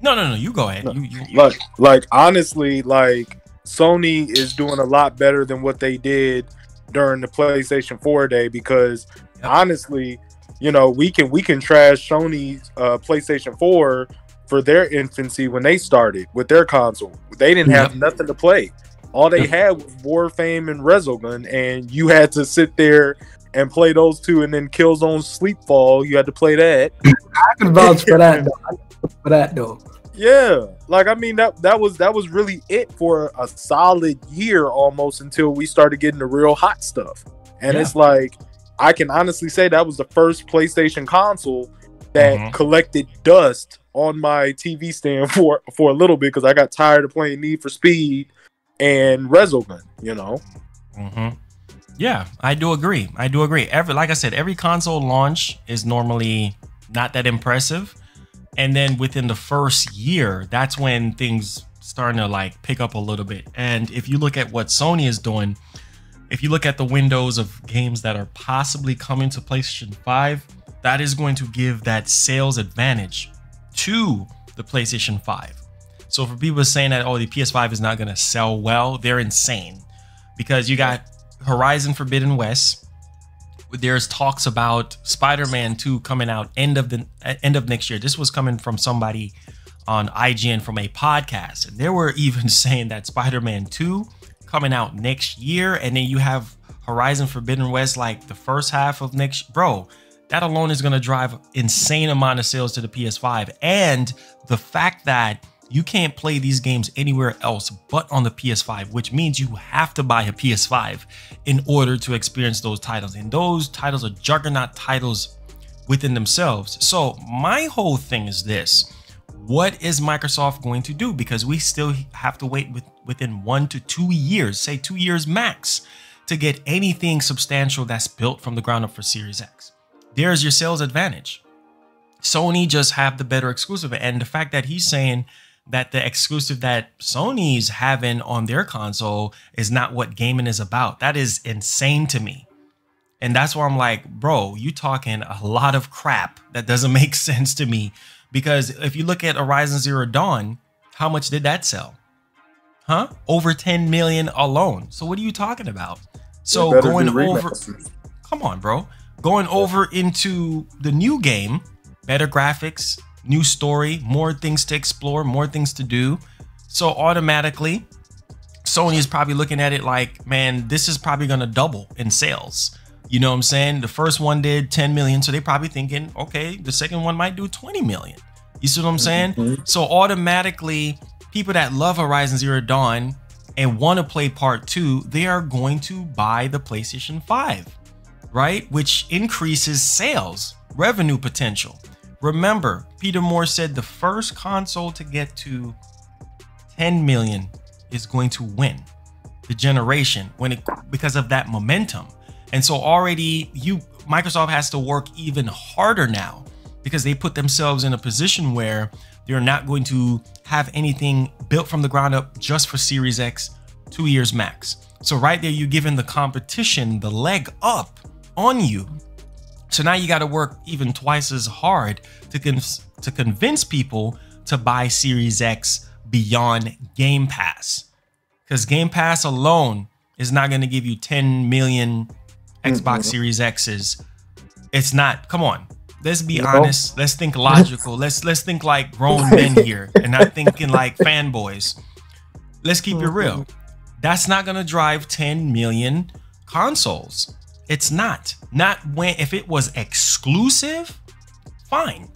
No, you go ahead. No. You. Like honestly, like Sony is doing a lot better than what they did during the PlayStation 4 day, because honestly, you know, we can trash Sony's PlayStation 4 for their infancy when they started with their console. They didn't have nothing to play. All they had was Warframe and Resogun, and you had to sit there and play those two, and then Killzone Sleepfall, you had to play that. I can vouch for that though. Yeah, like I mean that was really it for a solid year almost, until we started getting the real hot stuff. And it's like, I can honestly say that was the first PlayStation console that collected dust on my TV stand for a little bit, because I got tired of playing Need for Speed and Resogun, you know. Yeah, I do agree. Like I said, every console launch is normally not that impressive. And then within the first year, that's when things starting to like pick up a little bit. And if you look at what Sony is doing, if you look at the windows of games that are possibly coming to PlayStation 5, that is going to give that sales advantage to the PlayStation 5. So for people saying that, oh, the PS5 is not going to sell well, they're insane, because you got Horizon Forbidden West. There's talks about Spider-Man 2 coming out end of next year. This was coming from somebody on IGN from a podcast, and they were even saying that Spider-Man 2 coming out next year, and then you have Horizon Forbidden West like the first half of next. Bro, that alone is going to drive insane amount of sales to the PS5. And the fact that you can't play these games anywhere else but on the PS5, which means you have to buy a PS5 in order to experience those titles. And those titles are juggernaut titles within themselves. So my whole thing is this: what is Microsoft going to do? Because we still have to wait within 1 to 2 years, say 2 years max, to get anything substantial that's built from the ground up for Series X. There's your sales advantage. Sony just have the better exclusive. And the fact that he's saying that the exclusive that Sony's having on their console is not what gaming is about, that is insane to me. And that's why I'm like, bro, you talking a lot of crap that doesn't make sense to me. Because if you look at Horizon Zero Dawn, how much did that sell? Huh? Over 10 million alone. So what are you talking about? So going over, come on, bro. Going over into the new game, better graphics, new story, more things to explore, more things to do. So automatically, Sony is probably looking at it like, man, this is probably going to double in sales. You know what I'm saying? The first one did 10 million. So they're probably thinking, okay, the second one might do 20 million. You see what I'm saying? So automatically, people that love Horizon Zero Dawn and want to play part 2, they are going to buy the PlayStation 5, right? Which increases sales, revenue potential. Remember, Peter Moore said the first console to get to 10 million is going to win the generation because of that momentum. And so already Microsoft has to work even harder now, because they put themselves in a position where they're not going to have anything built from the ground up just for Series X, 2 years max. So right there, you're giving the competition the leg up on you. So now you got to work even twice as hard to convince people to buy Series X beyond Game Pass. Because Game Pass alone is not going to give you 10 million Xbox Series X's. It's not. Come on. Let's be honest. Let's think logical. Let's think like grown men here and not thinking like fanboys. Let's keep it real. That's not going to drive 10 million consoles. It's not. Not when, if it was exclusive, fine.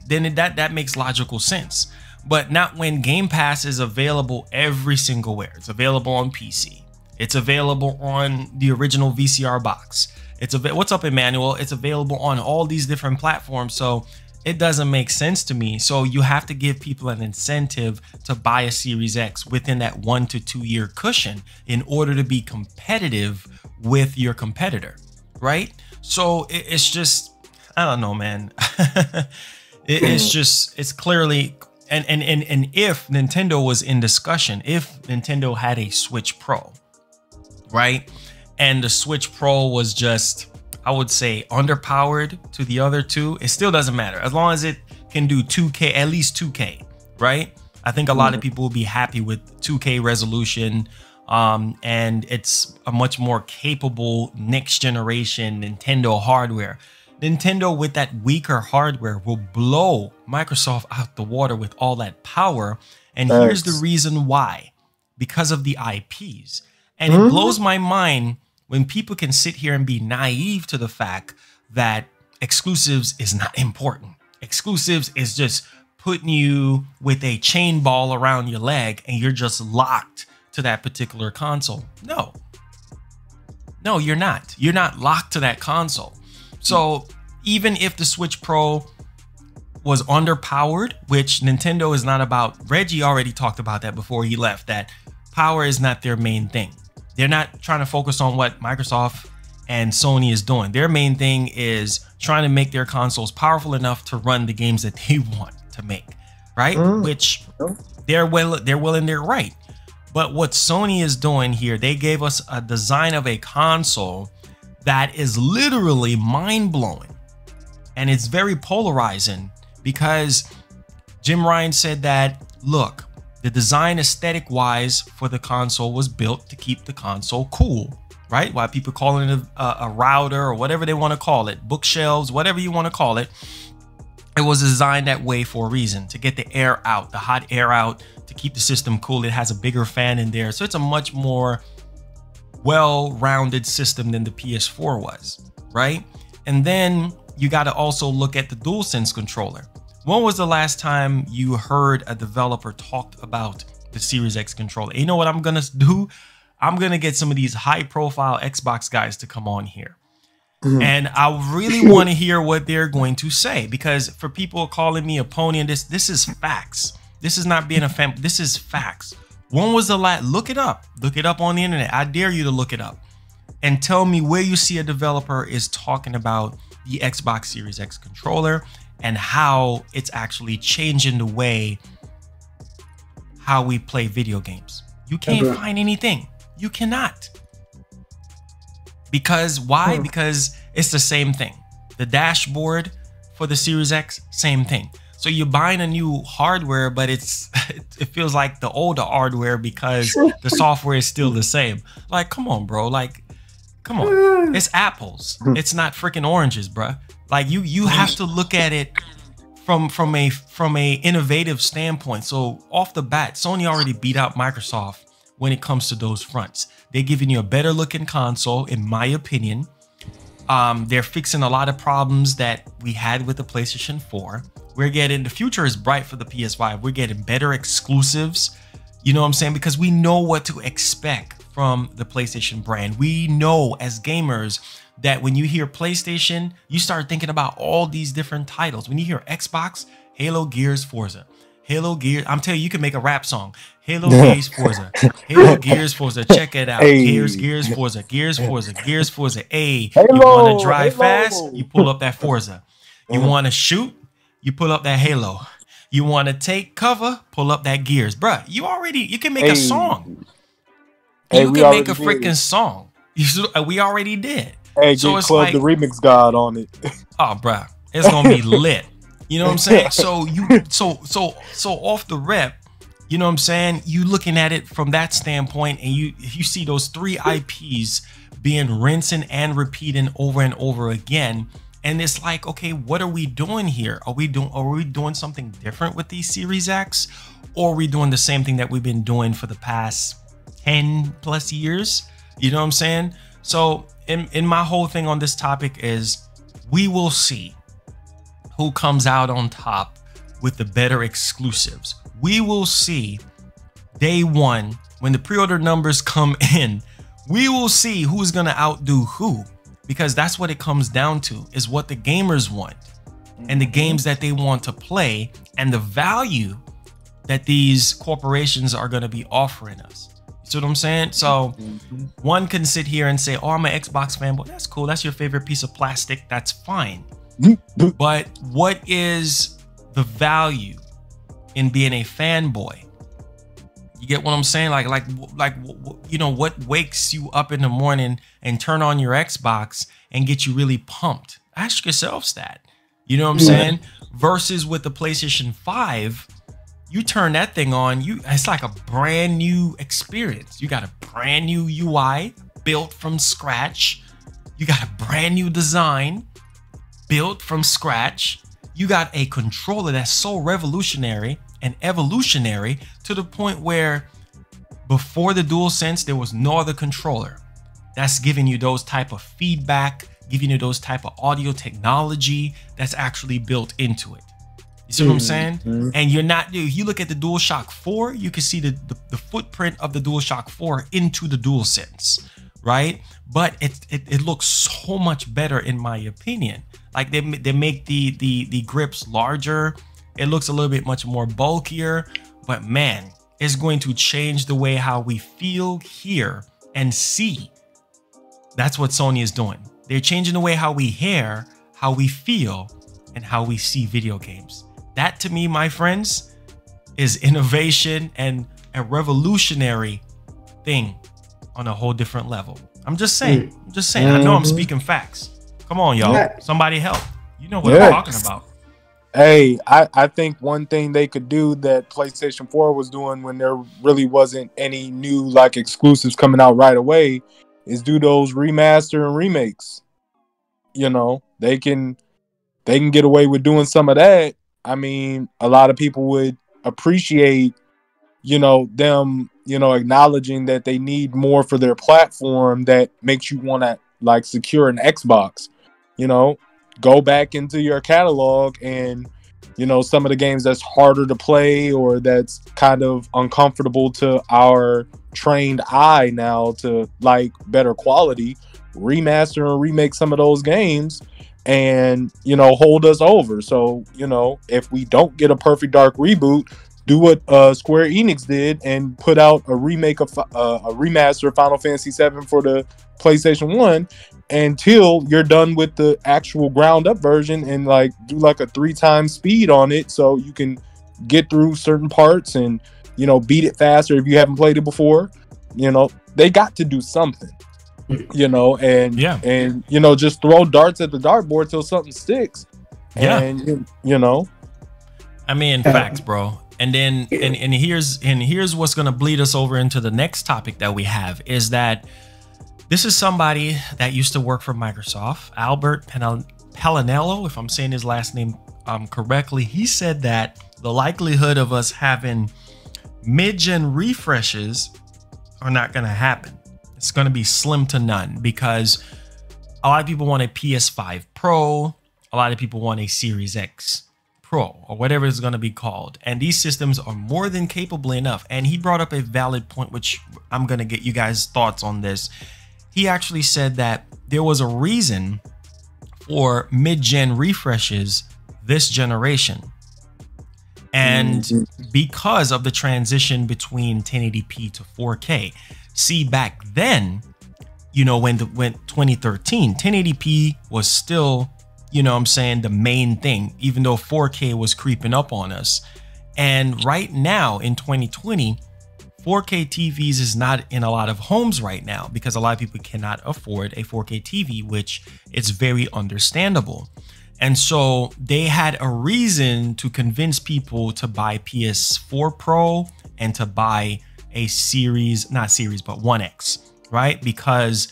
Then that makes logical sense. But not when Game Pass is available every single where. It's available on PC. It's available on the original VCR box. It's what's up, Emmanuel? It's available on all these different platforms. So it doesn't make sense to me. So you have to give people an incentive to buy a Series X within that 1 to 2 year cushion in order to be competitive with your competitor, right? So it's just, I don't know, man. It's clearly, and if Nintendo was in discussion, if Nintendo had a Switch Pro, right? And the Switch Pro was just, I would say, underpowered to the other two, it still doesn't matter. As long as it can do 2K, at least 2K, right? I think a lot of people will be happy with 2K resolution. And it's a much more capable next generation Nintendo hardware. Nintendo with that weaker hardware will blow Microsoft out the water with all that power. And here's the reason why. Because of the IPs. And it blows my mind when people can sit here and be naive to the fact that exclusives is not important. Exclusives is just putting you with a chain ball around your leg and you're just locked to that particular console. No, you're not. You're not locked to that console. So even if the Switch Pro was underpowered, which Nintendo is not about, Reggie already talked about that before he left, that power is not their main thing. They're not trying to focus on what Microsoft and Sony is doing. Their main thing is trying to make their consoles powerful enough to run the games that they want to make, right? Which they're well in their right. But what Sony is doing here, they gave us a design of a console that is literally mind-blowing. And it's very polarizing because Jim Ryan said that, look, the design aesthetic-wise for the console was built to keep the console cool, right? While people calling it a router or whatever they want to call it, bookshelves, whatever you want to call it, it was designed that way for a reason, to get the air out, the hot air out, to keep the system cool. It has a bigger fan in there. So it's a much more well-rounded system than the PS4 was, right? And then you got to also look at the DualSense controller. When was the last time you heard a developer talk about the Series X controller? You know what I'm going to do? I'm going to get some of these high-profile Xbox guys to come on here. And I really want to hear what they're going to say, because for people calling me a pony and this is facts. This is not being a fan. This is facts. When was the last? Look it up. Look it up on the internet. I dare you to look it up and tell me where you see a developer is talking about the Xbox Series X controller and how it's actually changing the way how we play video games. You can't find anything. You cannot. Because why? Because it's the same thing. The dashboard for the Series X, same thing. So you're buying a new hardware, but it feels like the older hardware because the software is still the same. Like, come on, bro. Like, come on. It's apples. It's not freaking oranges, bro. Like you have to look at it from a innovative standpoint. So off the bat, Sony already beat out Microsoft when it comes to those fronts. They're giving you a better looking console, in my opinion. They're fixing a lot of problems that we had with the PlayStation 4. We're getting, the future is bright for the PS5. We're getting better exclusives. You know what I'm saying? Because we know what to expect from the PlayStation brand. We know as gamers that when you hear PlayStation, you start thinking about all these different titles. When you hear Xbox, Halo, Gears, Forza. Halo, Gears, I'm telling you, you can make a rap song. Halo, Gears, Forza. Halo, Gears, Forza. Check it out. Hey. Gears, Forza. Gears, Forza. Gears, Forza. Hey, you want to drive fast? You pull up that Forza. You want to shoot? You pull up that Halo. You want to take cover? Pull up that Gears. Bruh, you can make a song. You can make a freaking song. We already did. Hey, so get it's Club like, the Remix God on it. Oh, bruh, it's gonna be lit. You know what I'm saying? So so off the rep, you know what I'm saying? You looking at it from that standpoint, and you see those 3 IPs being rinsing and repeating over and over again. And it's like, okay, what are we doing here? Are we doing something different with these Series X? Or are we doing the same thing that we've been doing for the past 10 plus years? You know what I'm saying? So in my whole thing on this topic is, we will see who comes out on top with the better exclusives. We will see day one, when the pre-order numbers come in, we will see who's gonna outdo who. because that's what it comes down to, is what the gamers want and the games that they want to play and the value that these corporations are going to be offering us. See what I'm saying? So one can sit here and say, oh, I'm an Xbox fanboy. That's cool. That's your favorite piece of plastic. That's fine. But what is the value in being a fanboy? You get what I'm saying? Like, you know, what wakes you up in the morning and turn on your Xbox and get you really pumped? Ask yourselves that. You know what I'm saying? Versus with the PlayStation 5, you turn that thing on, it's like a brand new experience. You got a brand new UI built from scratch. You got a brand new design built from scratch. You got a controller that's so revolutionary and evolutionary to the point where before the DualSense, there was no other controller that's giving you those type of feedback, giving you those type of audio technology that's actually built into it. You see what I'm saying? And you're not, if you look at the DualShock 4, you can see the footprint of the DualShock 4 into the DualSense, right? But it looks so much better in my opinion. Like they make the grips larger. It looks a little bit much more bulkier, but man, it's going to change the way how we feel, hear, and see. That's what Sony is doing. They're changing the way how we hear, how we feel, and how we see video games. That to me, my friends, is innovation and a revolutionary thing on a whole different level. I'm just saying. I'm just saying. I know I'm speaking facts. Come on, y'all. Somebody help. You know what I'm talking about. Hey, I think one thing they could do that PlayStation 4 was doing when there really wasn't any new like exclusives coming out right away is do those remaster and remakes. You know, they can get away with doing some of that. I mean, a lot of people would appreciate, you know, them, you know, acknowledging that they need more for their platform that makes you want to like secure an Xbox. You know, go back into your catalog and, you know, some of the games that's harder to play or that's kind of uncomfortable to our trained eye now to like better quality, remaster and remake some of those games and, you know, hold us over. So, you know, if we don't get a Perfect Dark reboot, do what Square Enix did and put out a remake of a remaster of Final Fantasy VII for the PlayStation 1 until you're done with the actual ground up version and like do like a 3x speed on it so you can get through certain parts and, you know, beat it faster if you haven't played it before. You know, they got to do something. You know, and you know, just throw darts at the dartboard till something sticks. And you know, I mean, facts, bro. And then and here's what's gonna bleed us over into the next topic that we have is that this is somebody that used to work for Microsoft, Albert Palinello, if I'm saying his last name correctly. He said that the likelihood of us having mid-gen refreshes are not gonna happen. It's going to be slim to none because a lot of people want a PS5 Pro. A lot of people want a Series X Pro or whatever it's going to be called. And these systems are more than capable enough. And he brought up a valid point, which I'm going to get you guys' thoughts on this. He actually said that there was a reason for mid-gen refreshes this generation. And because of the transition between 1080p to 4K. See, back then, you know, when 2013, 1080p was still, you know what I'm saying, the main thing, even though 4K was creeping up on us. And right now in 2020, 4K TVs is not in a lot of homes right now because a lot of people cannot afford a 4K TV, which is very understandable. And so they had a reason to convince people to buy PS4 Pro and to buy a not series, but 1X, right? Because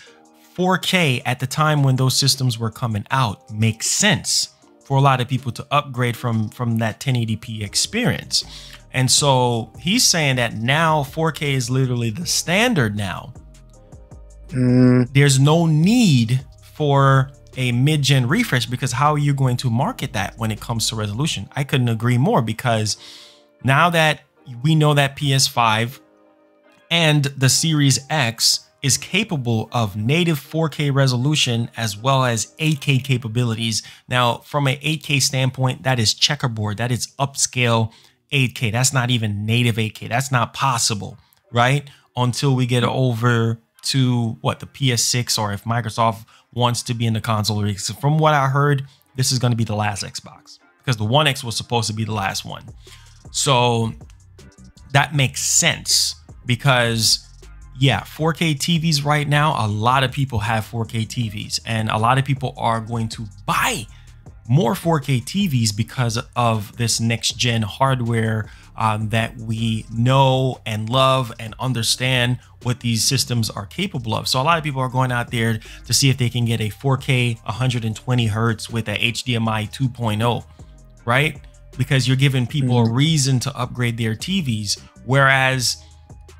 4K at the time when those systems were coming out makes sense for a lot of people to upgrade from that 1080p experience. And so he's saying that now 4K is literally the standard now. There's no need for a mid-gen refresh because how are you going to market that when it comes to resolution? I couldn't agree more because now that we know that PS5 and the Series X is capable of native 4K resolution as well as 8K capabilities. Now, from an 8K standpoint, that is checkerboard. That is upscale 8K. That's not even native 8K. That's not possible, right? Until we get over to what, the PS6, or if Microsoft wants to be in the console race. So from what I heard, this is going to be the last Xbox, because the One X was supposed to be the last one. So that makes sense, because yeah, 4K TVs right now, a lot of people have 4K TVs, and a lot of people are going to buy more 4K TVs because of this next gen hardware that we know and love and understand what these systems are capable of. So a lot of people are going out there to see if they can get a 4K 120 hertz with a HDMI 2.0, right? Because you're giving people a reason to upgrade their TVs. Whereas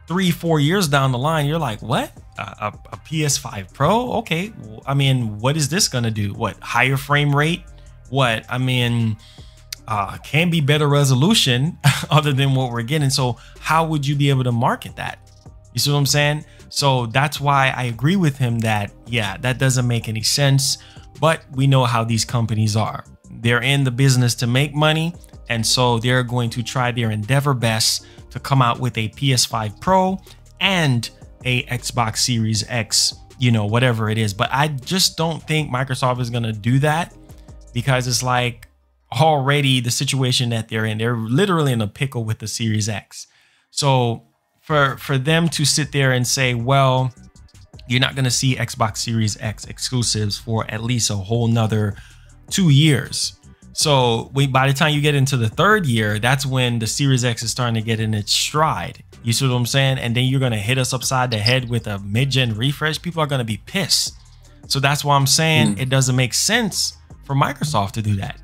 3-4 years down the line, you're like, what? A PS5 Pro? Okay. I mean, what is this going to do? What, higher frame rate? What? I mean, can be better resolution other than what we're getting. So how would you be able to market that? You see what I'm saying? So that's why I agree with him that, yeah, that doesn't make any sense. But we know how these companies are. They're in the business to make money. And so they're going to try their endeavor best to come out with a PS5 Pro and a Xbox Series X, you know, whatever it is. But I just don't think Microsoft is going to do that, because it's like already the situation that they're in. They're literally in a pickle with the Series X. So for them to sit there and say, well, you're not going to see Xbox Series X exclusives for at least a whole nother 2 years. So by the time you get into the third year, that's when the Series X is starting to get in its stride. You see what I'm saying? And then you're going to hit us upside the head with a mid-gen refresh. People are going to be pissed. So that's why I'm saying it doesn't make sense for Microsoft to do that.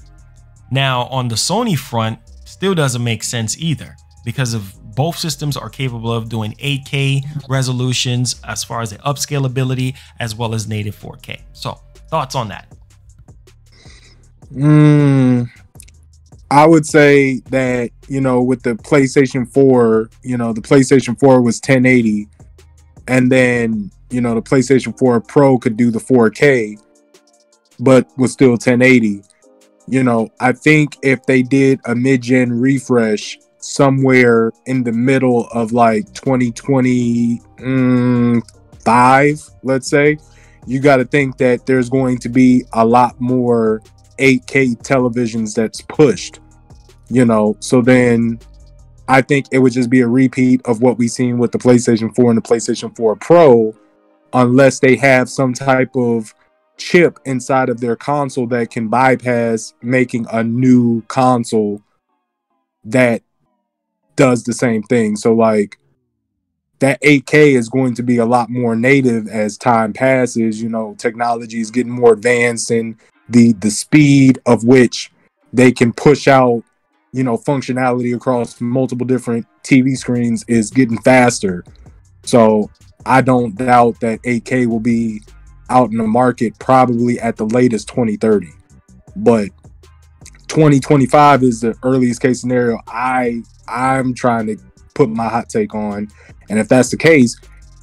Now, on the Sony front, still doesn't make sense either, because of both systems are capable of doing 8K resolutions as far as the upscalability, as well as native 4K. So thoughts on that? I would say that, you know, with the PlayStation 4, you know, the PlayStation 4 was 1080, and then, you know, the PlayStation 4 Pro could do the 4K, but was still 1080. You know, I think if they did a mid-gen refresh somewhere in the middle of like 2025, let's say, you got to think that there's going to be a lot more 8K televisions that's pushed, you know. So then I think it would just be a repeat of what we've seen with the PlayStation 4 and the PlayStation 4 Pro, unless they have some type of chip inside of their console that can bypass making a new console that does the same thing. So like that 8K is going to be a lot more native as time passes. You know, technology is getting more advanced, and the speed of which they can push out, you know, functionality across multiple different TV screens is getting faster. So I don't doubt that 8K will be out in the market probably at the latest 2030, but 2025 is the earliest case scenario I'm trying to put my hot take on. And if that's the case,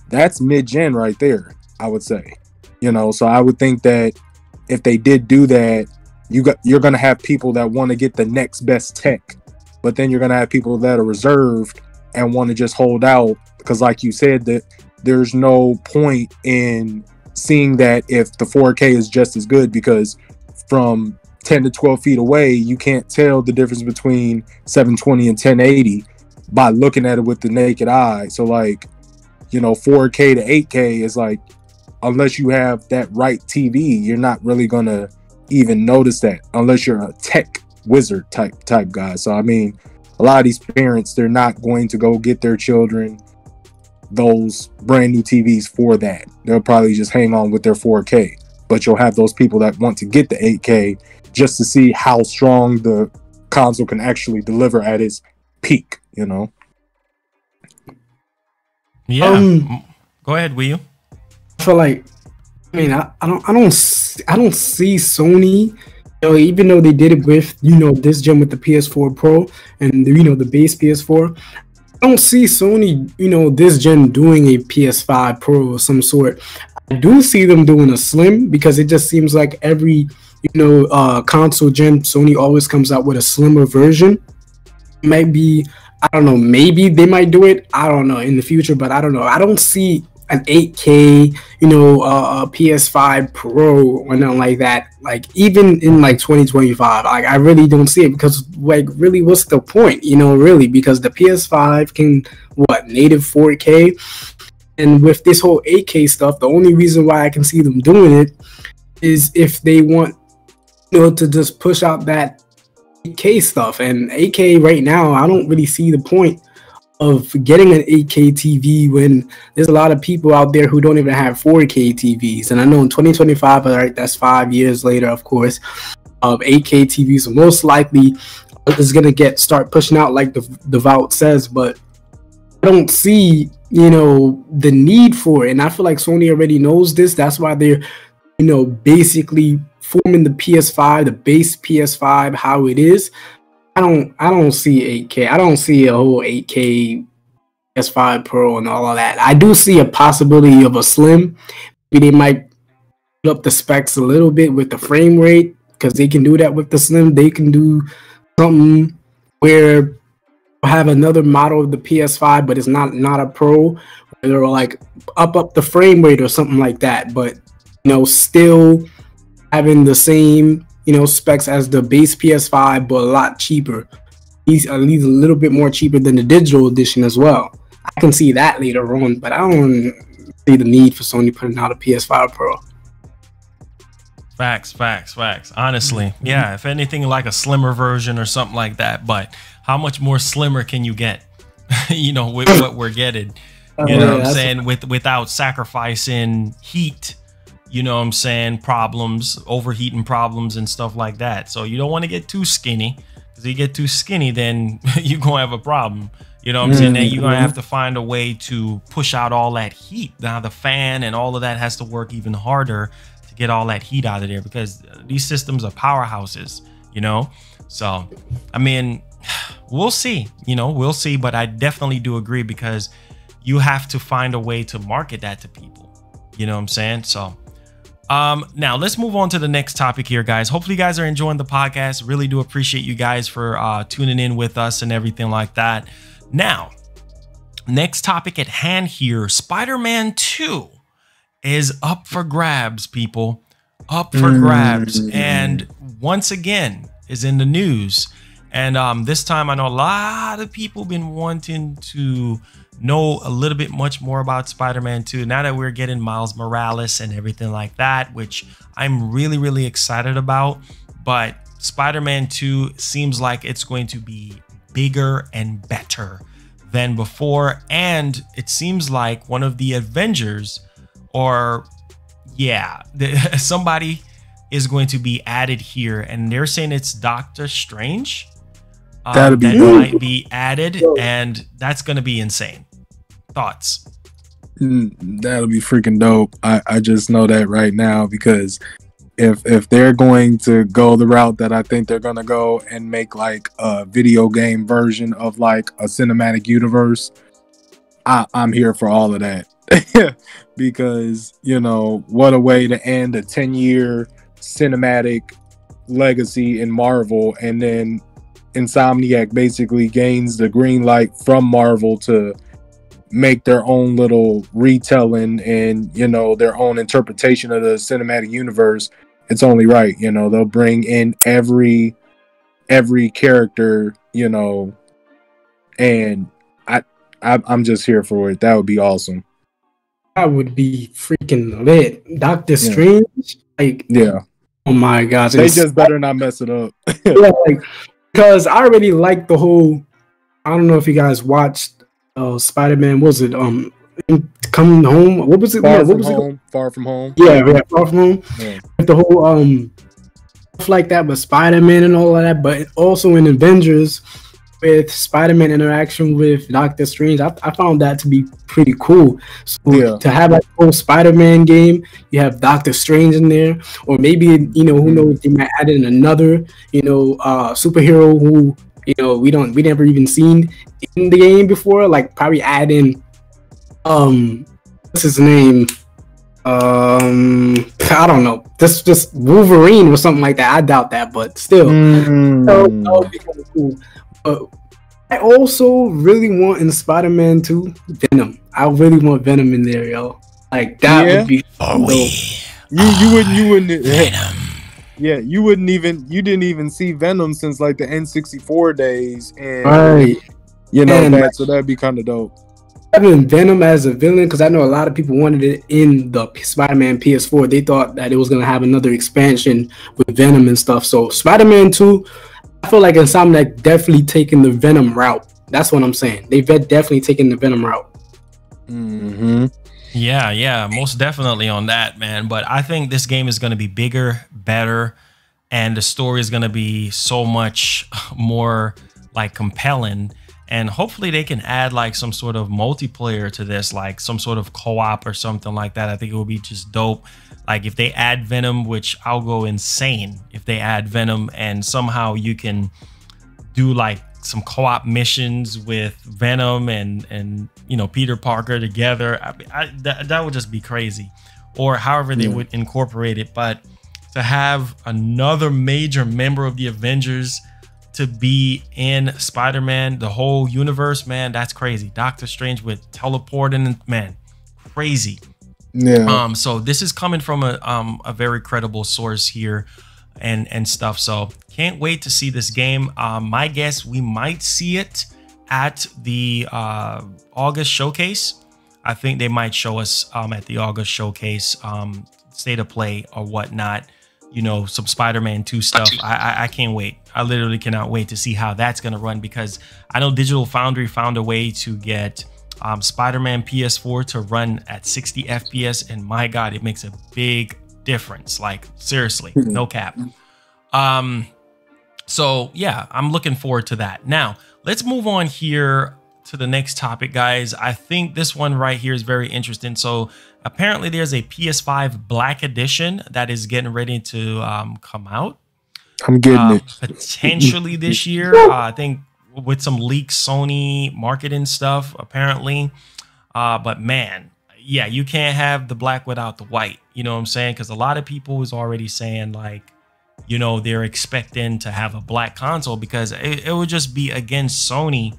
that's mid-gen right there, I would say. You know, so I would think that if they did do that, you're going to have people that want to get the next best tech, but then you're going to have people that are reserved and want to just hold out, because like you said, that there's no point in seeing that if the 4K is just as good, because from 10 to 12 feet away, you can't tell the difference between 720 and 1080 by looking at it with the naked eye. So like, you know, 4K to 8K is like, unless you have that right TV, you're not really going to even notice that unless you're a tech wizard type guy. So, I mean, a lot of these parents, they're not going to go get their children those brand new TVs for that. They'll probably just hang on with their 4K. But you'll have those people that want to get the 8K just to see how strong the console can actually deliver at its peak, you know? Yeah. Go ahead, will you? I feel like, I mean, I don't see Sony, you know, even though they did it with, you know, this gen with the PS4 Pro and, you know, the base PS4. I don't see Sony, this gen doing a PS5 Pro of some sort. I do see them doing a Slim because it just seems like every, console gen, Sony always comes out with a slimmer version. It might be, I don't know, maybe they might do it, I don't know, in the future, but I don't know. I don't see an 8K, a PS5 Pro or nothing like that. Like even in like 2025, like I really don't see it because like really, what's the point? Really, because the PS5 can native 4K, and with this whole 8K stuff, the only reason why I can see them doing it is if they want, to just push out that 8K stuff. And 8K right now, I don't really see the point of getting an 8K TV when there's a lot of people out there who don't even have 4K TVs. And I know in 2025, all right, that's 5 years later, of course, 8K TVs are most likely is going to start pushing out like the Vault says, but I don't see, the need for it. And I feel like Sony already knows this. That's why they're, basically forming the PS5, the base PS5, how it is. I don't see 8K. I don't see a whole 8K PS5 Pro and all of that. I do see a possibility of a Slim. Maybe they might put up the specs a little bit with the frame rate because they can do that with the Slim. They can do something where we'll have another model of the PS5, but it's not a Pro. Where they'll like up the frame rate or something like that. But still having the same specs as the base PS5, but a lot cheaper. He's at least a little bit more cheaper than the digital edition as well. I can see that later on, but I don't see the need for Sony putting out a PS5 Pro. Facts. Honestly, yeah, if anything, like a slimmer version or something like that. But how much more slimmer can you get? With what we're getting. What I'm saying? Without sacrificing heat. Problems, overheating problems and stuff like that. So you don't want to get too skinny, because you get too skinny, then you're going to have a problem. I'm saying? Then you're going to have to find a way to push out all that heat. Now the fan and all of that has to work even harder to get all that heat out of there, because these systems are powerhouses, So, I mean, we'll see, we'll see. But I definitely do agree, because you have to find a way to market that to people. You know what I'm saying? So, now let's move on to the next topic here, guys. Hopefully you guys are enjoying the podcast. Really do appreciate you guys for tuning in with us and everything like that. Now, next topic at hand here, Spider-Man 2 is up for grabs, people. Up for grabs. And once again is in the news. And this time I know a lot of people been wanting to know a little bit much more about Spider-Man 2 now that we're getting Miles Morales and everything like that, which I'm really, really excited about. But Spider-Man 2 seems like it's going to be bigger and better than before. And it seems like one of the Avengers, or somebody is going to be added here, and they're saying it's Doctor Strange. That might be added, and that's going to be insane. Thoughts? That'll be freaking dope. I just know that right now, because if they're going to go the route that I think they're going to go and make like a video game version of like a cinematic universe, I'm here for all of that. Because, what a way to end a 10-year cinematic legacy in Marvel, and then Insomniac basically gains the green light from Marvel to make their own little retelling and their own interpretation of the cinematic universe. It's only right, they'll bring in every character, and I'm just here for it. That would be awesome. That would be freaking lit. Doctor Strange, oh my gosh, they just better not mess it up. Because I already like the whole, I don't know if you guys watched Spider-Man, was it Coming Home? What was it? Far From Home. Yeah, Far From Home. Yeah. The whole stuff like that with Spider-Man and all of that, but also in Avengers with Spider-Man interaction with Doctor Strange, I found that to be pretty cool. So to have like a whole Spider-Man game, you have Doctor Strange in there, or maybe who knows, they might add in another superhero who you know, we never even seen in the game before. Like probably add in what's his name? I don't know. Just Wolverine or something like that. I doubt that, but still, that would be kind of cool. But I also really want in Spider-Man 2 Venom. I really want Venom in there, yo. Like that would be dope. You wouldn't Venom. Yeah, you didn't even see Venom since like the N64 days, and you know that, so that'd be kind of dope. Having Venom as a villain, because I know a lot of people wanted it in the Spider-Man PS4. They thought that it was gonna have another expansion with Venom and stuff. So Spider-Man 2, I feel like Insomniac definitely taking the Venom route. That's what I'm saying. They've definitely taken the Venom route. Yeah, most definitely on that, man. But I think this game is going to be bigger, better, and the story is going to be so much more like compelling. And hopefully they can add like some sort of multiplayer to this, like some sort of co-op or something like that. I think it will be just dope. Like if they add Venom, which I'll go insane if they add Venom, and somehow you can do like some co-op missions with Venom and you know, Peter Parker together. That would just be crazy. Or however they would incorporate it. But to have another major member of the Avengers to be in Spider-Man, the whole universe, man, that's crazy. Doctor Strange with teleporting, man, crazy. Yeah. So this is coming from a very credible source here and stuff. So can't wait to see this game. My guess, we might see it at the August showcase. I think they might show us at the August showcase, state of play or whatnot. You know, some Spider-Man 2 stuff. I can't wait. I literally cannot wait to see how that's going to run, because I know Digital Foundry found a way to get Spider-Man PS4 to run at 60 FPS. And my God, it makes a big difference. Like seriously, no cap. So yeah, I'm looking forward to that. Now, let's move on here to the next topic, guys. I think this one right here is very interesting. So apparently there's a PS5 Black Edition that is getting ready to come out. I'm getting it. Potentially this year. I think with some leaked Sony marketing stuff, apparently. But man, yeah, you can't have the black without the white. You know what I'm saying? Because a lot of people was already saying like, you know, they're expecting to have a black console, because it would just be against Sony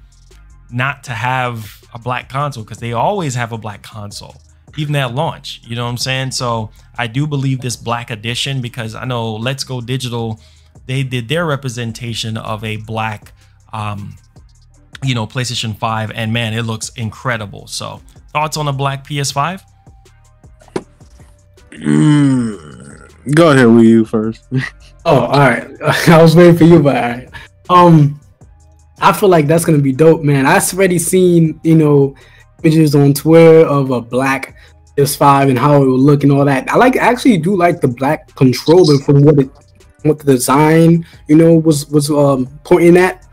not to have a black console, because they always have a black console, even at launch. You know what I'm saying? So I do believe this Black Edition, because I know Let's Go Digital, they did their representation of a black, you know, PlayStation 5, and man, it looks incredible. So thoughts on a black PS5? Go ahead with you first. Oh, all right. I was waiting for you, but all right. I feel like that's gonna be dope, man. I've already seen, you know, images on Twitter of a black PS5 and how it would look and all that. I actually do like the black controller from what the design, you know, was pointing at.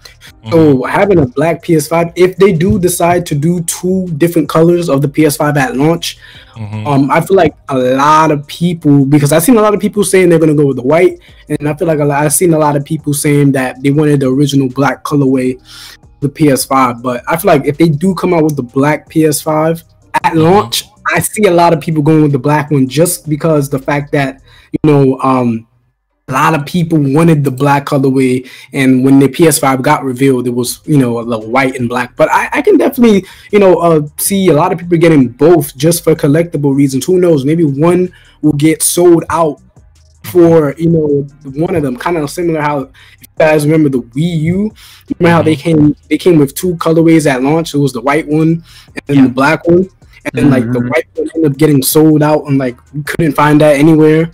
So having a black PS5, if they do decide to do 2 different colors of the PS5 at launch, I feel like a lot of people, because I've seen a lot of people saying they're gonna go with the white, and I feel like I've seen a lot of people saying that they wanted the original black colorway of the PS5. But I feel like if they do come out with the black PS5 at launch, I see a lot of people going with the black one, just because the fact that, you know, a lot of people wanted the black colorway, and when the PS5 got revealed, it was, you know, the white and black. But I can definitely, you know, see a lot of people getting both just for collectible reasons. Who knows? Maybe one will get sold out for, you know, one of them. Kind of similar how, if you guys remember the Wii U, remember how they came with 2 colorways at launch. It was the white one and then the black one, and then like the white one ended up getting sold out, and like you couldn't find that anywhere,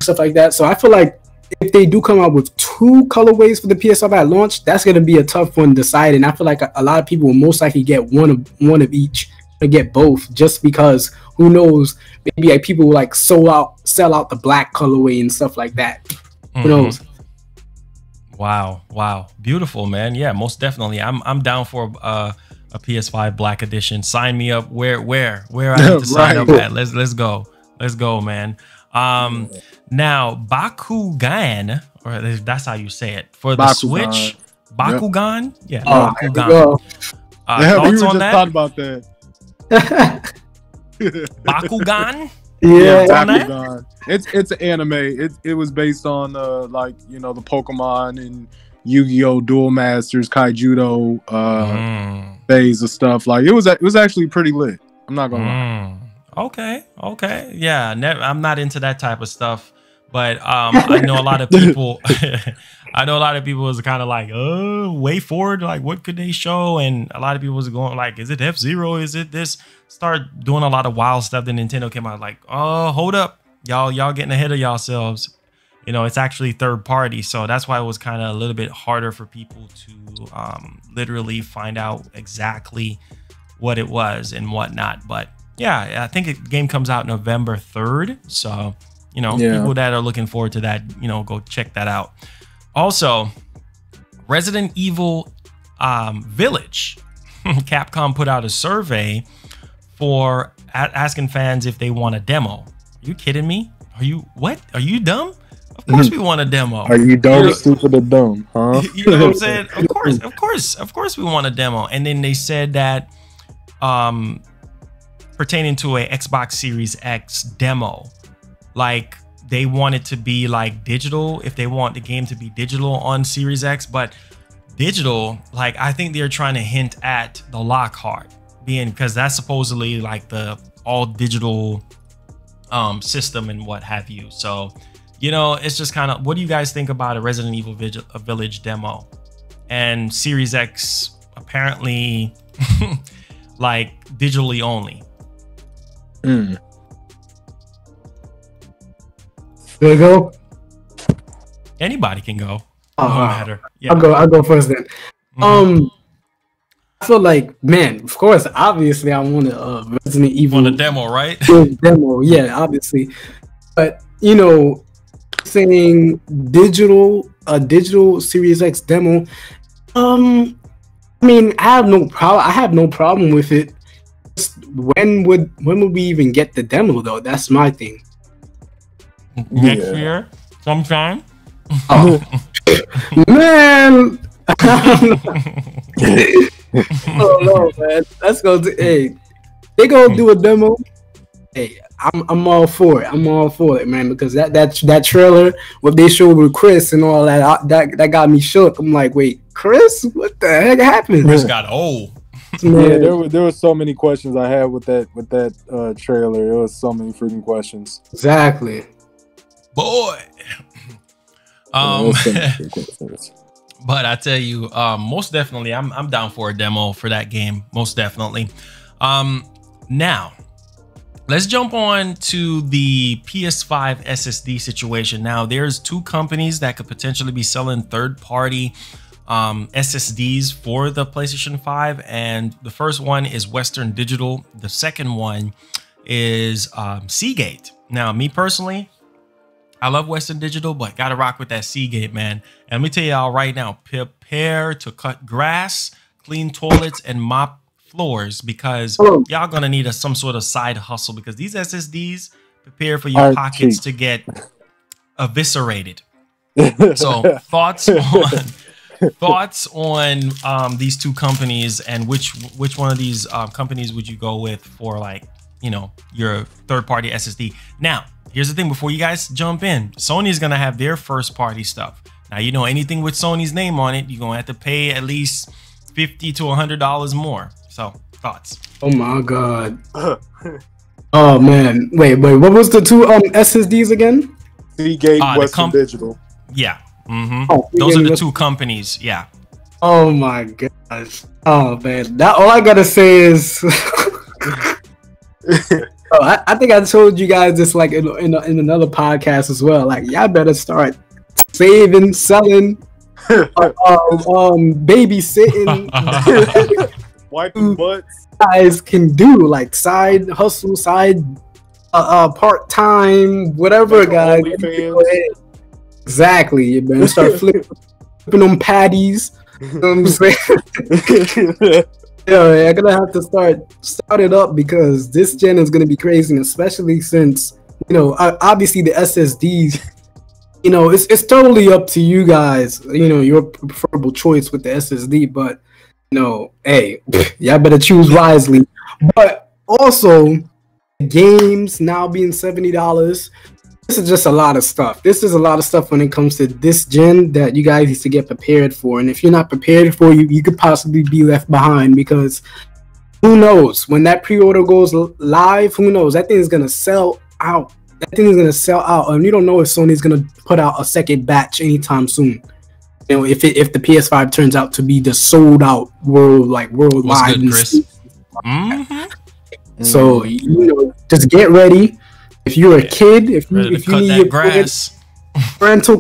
stuff like that. So I feel like if they do come out with 2 colorways for the PS5 at launch, that's going to be a tough one to decide. And I feel like a lot of people will most likely get one of each, or get both, just because who knows, maybe like people will like sell out the black colorway and stuff like that. Who knows? Wow, beautiful, man. Yeah, most definitely. I'm down for a PS5 Black Edition. Sign me up. Where I need to sign up at? Let's go, man. Now Bakugan, or that's how you say it, for the Bakugan. Switch. Bakugan? Yeah, Oh, Bakugan. Yeah, we were Thoughts on just that? talking about that. Bakugan? Yeah. on that? Bakugan. It's an anime. It was based on like the Pokemon and Yu-Gi-Oh! Duel Masters, Kaijudo phase of stuff. Like it was actually pretty lit. I'm not gonna lie. Okay. Yeah, I'm not into that type of stuff, but I know a lot of people. I know a lot of people was kind of like, Wayforward, like what could they show? And a lot of people was going like, is it F-Zero? Is it this? Start doing a lot of wild stuff. Then Nintendo came out like, oh, hold up, y'all getting ahead of yourselves. It's actually third party, so that's why it was kind of a little bit harder for people to literally find out exactly what it was and whatnot. But yeah, I think the game comes out November 3rd, so people that are looking forward to that, go check that out. Also, Resident Evil Village, Capcom put out a survey for asking fans if they want a demo. Are you kidding me? Are you dumb? Of course we want a demo. Are you dumb, stupid, or dumb? Huh? You know what I'm saying? Of course we want a demo. And then they said that pertaining to a Xbox Series X demo, like they want it to be like digital, if they want the game to be digital on Series X, but digital, like I think they're trying to hint at the Lockhart being, because that's supposedly like the all digital system and what have you. So it's just kind of, what do you guys think about a Resident Evil Village demo? And Series X apparently like digitally only. Do I go? Anybody can go. No matter. Yeah. I'll go first then. I feel like, man, of course, obviously I want a Resident Evil. Want a demo, right? Demo, yeah, obviously. But saying a digital Series X demo, I mean, I have no problem with it. Just when would we even get the demo though? That's my thing. Next year, sometime. Oh. Man. Oh no, man. Let's go. Hey, they gonna do a demo. Hey, I'm all for it. I'm all for it, man. Because that trailer, what they showed with Chris and all that, that got me shook. I'm like, wait, Chris, what the heck happened? Chris got old. Yeah, there were so many questions I had with that trailer. There was so many freaking questions. Exactly. Boy. But I tell you, most definitely, I'm down for a demo for that game. Most definitely. Now, let's jump on to the PS5 SSD situation. Now, there's two companies that could potentially be selling third-party SSDs for the PlayStation 5, and the first one is Western Digital. The second one is Seagate. Now, me personally, I love Western Digital, but gotta rock with that Seagate, man. And let me tell y'all right now, prepare to cut grass, clean toilets, and mop floors, because y'all gonna need some sort of side hustle, because these SSDs prepare for your pockets to get eviscerated. So thoughts on these two companies, and which one of these companies would you go with for, like, your third-party SSD? Now, here's the thing, before you guys jump in, Sony is gonna have their first-party stuff. Now, anything with Sony's name on it, you're gonna have to pay at least $50 to $100 more. So, thoughts? Oh my god. Oh man, wait, what was the two SSDs again? Seagate, Western Digital. Yeah. Those are the two companies. Yeah. Oh my gosh. Oh man, all I gotta say is, I think I told you guys this like in another podcast as well. Like, y'all better start saving, selling, babysitting, wiping butts. Guys can do like side hustle, side part time, whatever, like guys. Exactly, you better start flipping them patties. You know what I'm saying? Yeah, I'm gonna have to start it up, because this gen is gonna be crazy, especially since obviously the SSDs you know, it's totally up to you guys. You know, your preferable choice with the SSD, but you know, hey, y'all better choose wisely. But also, games now being $70. This is just a lot of stuff. This is a lot of stuff when it comes to this gen that you guys need to get prepared for. And if you're not prepared for it, you could possibly be left behind, because who knows when that pre-order goes live? Who knows? That thing is gonna sell out. That thing is gonna sell out, and you don't know if Sony's gonna put out a second batch anytime soon. You know, if the PS5 turns out to be the sold out worldwide. What's good, Chris? So you know, just get ready. If you're a kid, if you need that grass, parental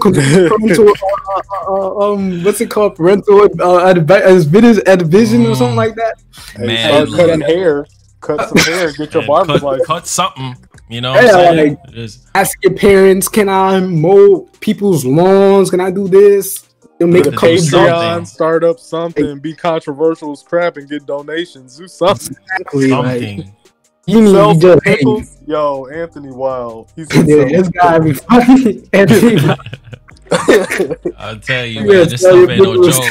what's it called? Parental advision or something like that. Man, start cutting hair, cut some hair, get your barber's license. Cut something. You know what I'm saying? Like, ask your parents, can I mow people's lawns? Can I do this? They'll make a Patreon, start up something, be controversial as crap, and get donations. Do something. Exactly. Something. Like, you need to just, pickles? Yo, Anthony Wild. He's this guy be funny. I'll tell you, man, this stuff ain't no joke.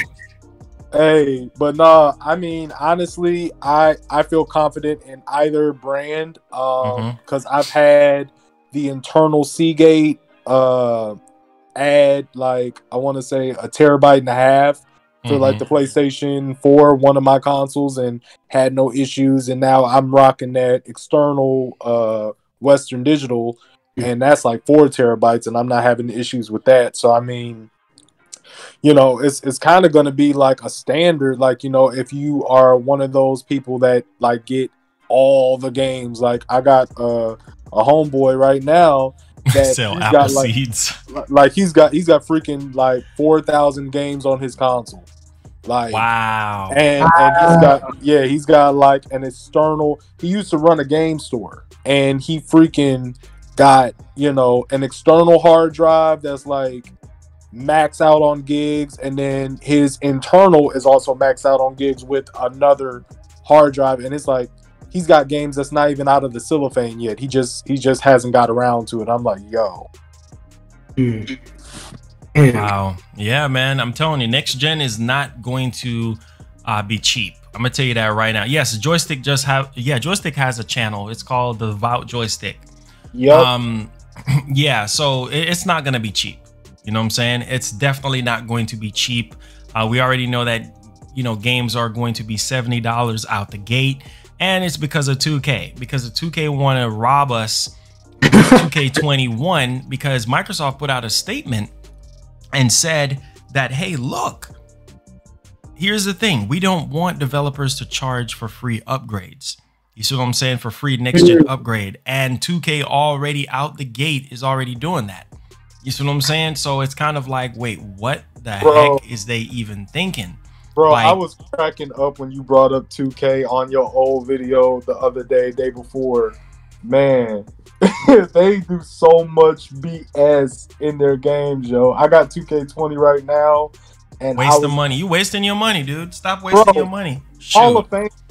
Hey, but nah, I mean, honestly, I feel confident in either brand, because I've had the internal Seagate add, like, I want to say 1.5 terabytes for like the PlayStation 4, one of my consoles, and had no issues. And now I'm rocking that external Western Digital, and that's like 4 terabytes, and I'm not having issues with that. So I mean, you know, it's kind of going to be like a standard. Like, you know, if you are one of those people that like get all the games, like I got a homeboy right now that sell he's apple got, like, seeds. Like he's got freaking like 4,000 games on his console. Like, wow. And he's got like an external. He used to run a game store, and he freaking got, you know, an external hard drive that's like max out on gigs, and then his internal is also maxed out on gigs with another hard drive, and it's like he's got games that's not even out of the cellophane yet. He just hasn't got around to it. I'm like, yo. Wow. Yeah, man. I'm telling you, next gen is not going to be cheap. I'm gonna tell you that right now. Yes, Joystick Joystick has a channel. It's called the Vout Joystick. Yep. Yeah, so it's not gonna be cheap. You know what I'm saying? It's definitely not going to be cheap. We already know that, you know, games are going to be $70 out the gate, and it's because of 2K. Because of 2K want to rob us with 2K21, because Microsoft put out a statement and said that, hey, look, here's the thing. We don't want developers to charge for free upgrades. You see what I'm saying? For free next gen upgrade. And 2K already out the gate is already doing that. You see what I'm saying? So it's kind of like, wait, what the heck is they even thinking? Bro, like, I was cracking up when you brought up 2K on your old video the other day before. Man, they do so much BS in their games, yo. I got 2K20 right now, and wasting money. You wasting your money, dude. Stop wasting your money. Shoot.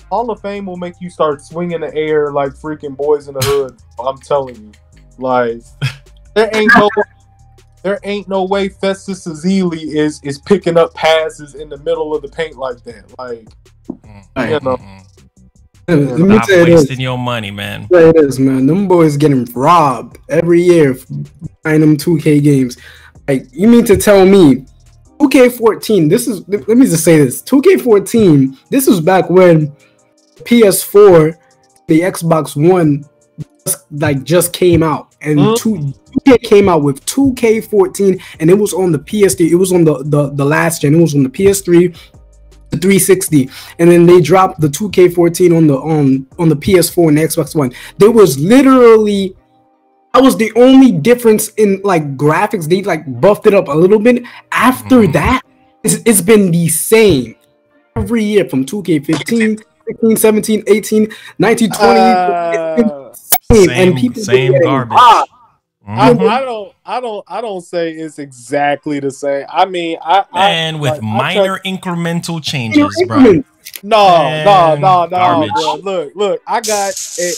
Hall of Fame will make you start swinging the air like freaking Boys in the Hood. I'm telling you, like there ain't no way Festus Ezeli is picking up passes in the middle of the paint like that. Like, you know. Stop wasting your money, man. Yeah, it is, man. Them boys getting robbed every year buying them 2K games. Like, you mean to tell me 2K14, this is, let me just say this. 2K14, this was back when PS4, the Xbox One just came out, and 2K came out with 2K14, and it was on the PS3. It was on the last gen. It was on the PS3, the 360, and then they dropped the 2K14 on the PS4 and the Xbox One. There was literally, that was the only difference in like graphics. They like buffed it up a little bit. After that, it's been the same every year from 2K15, 16, 17, 18, 19, 20. And people same garbage. I don't say it's exactly the same. I mean, with minor incremental changes, bro. No, garbage. bro. Look, I got,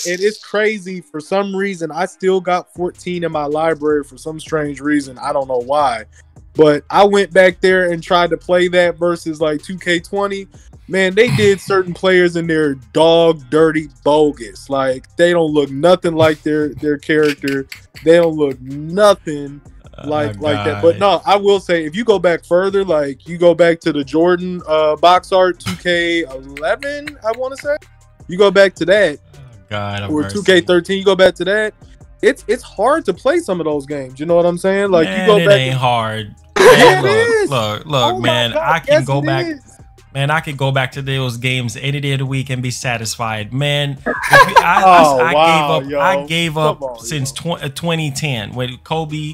and it's crazy. For some reason, I still got 14 in my library for some strange reason. I don't know why. But I went back there and tried to play that versus like 2K20. Man, they did certain players in there dog dirty bogus. Like, they don't look nothing like their character. They don't look nothing like that. But no, I will say, if you go back further, like you go back to the Jordan box art 2K11, I want to say, you go back to that, or 2K13, you go back to that. It's hard to play some of those games. You know what I'm saying? Like, man, you go back. It ain't hard. Yeah, Look, oh man. God, I can go back. Is. Man, I could go back to those games any day of the week and be satisfied. Man, I gave up since 2010 when Kobe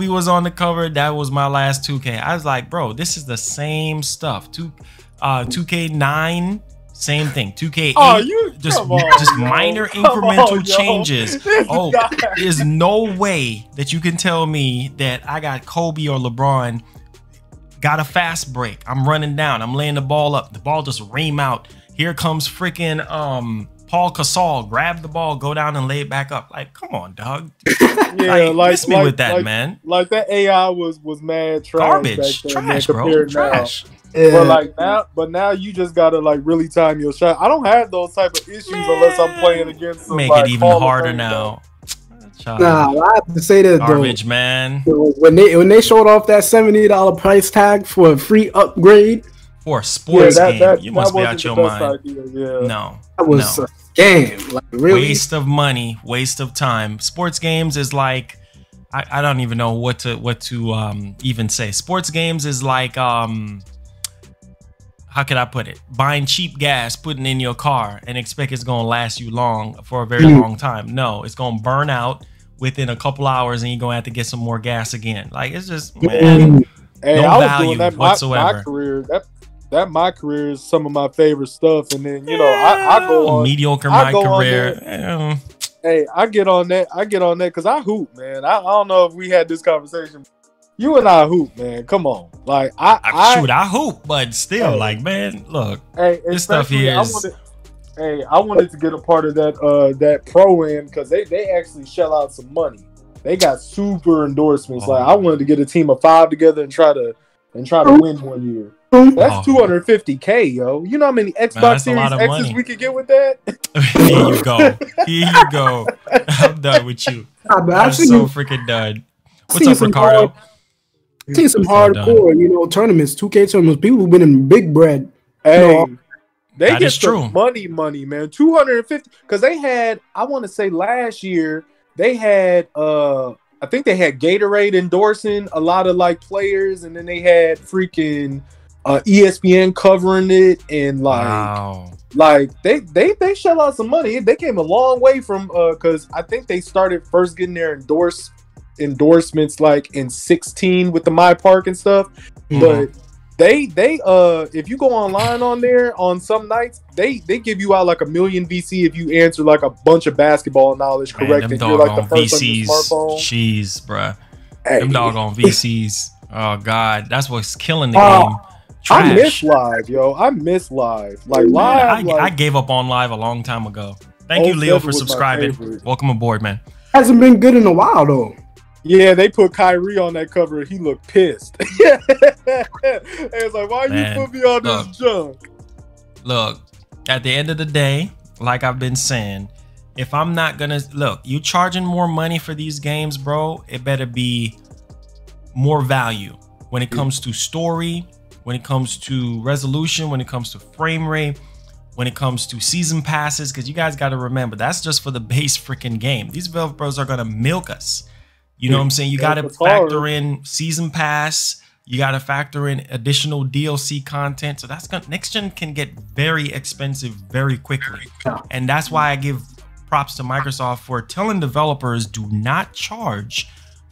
was on the cover. That was my last 2K. I was like, bro, this is the same stuff. 2K9, same thing. 2K8, just minor incremental changes. There's no way that you can tell me that I got Kobe or LeBron. Got a fast break. I'm running down. I'm laying the ball up. The ball just ream out. Here comes freaking Paul Gasol. Grab the ball, go down and lay it back up. Like, come on, dog. Yeah, miss me with that, man. Like that AI was mad trash. Garbage, trash, bro. Trash. Yeah. But now you just gotta like really time your shot. I don't have those type of issues unless I'm playing against some, make like, it even harder now. Nah, I have to say that garbage, though, man. When they showed off that $70 price tag for a free upgrade for a sports game, you must be out your mind. No, that was a scam. Like, really? Waste of money, waste of time. Sports games is like, I don't even know what to even say. Sports games is like how could I put it? Buying cheap gas, putting in your car, and expect it's gonna last you for a very long time. No, it's gonna burn out within a couple hours, and you're gonna have to get some more gas again. Like, it's just, man, hey, no I was value doing that whatsoever. My career, my career is some of my favorite stuff, and then I go on mediocre my career. Hey, I get on that because I hoop, man. I don't know if we had this conversation. You and I hoop, man. Come on, like I hoop, but still, like, man, look, hey, this stuff here is. I wanted to get a part of that pro-am because they actually shell out some money. They got super endorsements. Like, I wanted to get a team of 5 together and try to win one year. That's $250K, yo. You know how many Xbox Series X's we could get with that? Here you go. Here you go. I'm done with you. I'm so freaking done. What's up, Ricardo? I've seen some hardcore, tournaments, 2K tournaments. People who've been in big bread. Hey, they get some money, man. 250, because they had, I want to say last year, they had, I think they had Gatorade endorsing a lot of like players, and then they had freaking ESPN covering it, and like they shell out some money. They came a long way from because I think they started first getting their endorsements like in 16 with the My Park and stuff, but they if you go online on there on some nights, they give you out like 1 million VC if you answer like a bunch of basketball knowledge correct, and you're like the first on your smartphone. Jeez, bruh. Hey. Them doggone VCs. Oh God, that's what's killing the game. Trash. I miss live, yo. I miss live. Like, live. I gave up on live a long time ago. Thank you, Leo, for subscribing. Welcome aboard, man. Hasn't been good in a while though. Yeah, they put Kyrie on that cover. He looked pissed. It's like, why you put me on this junk? Look, at the end of the day, like I've been saying, if I'm not gonna you charging more money for these games, bro, it better be more value when it comes to story, when it comes to resolution, when it comes to frame rate, when it comes to season passes, because you guys got to remember, that's just for the base freaking game. These developers are gonna milk us. You know what I'm saying? You got to factor in season pass. You got to factor in additional DLC content. So that's next gen can get very expensive very quickly. And that's why I give props to Microsoft for telling developers do not charge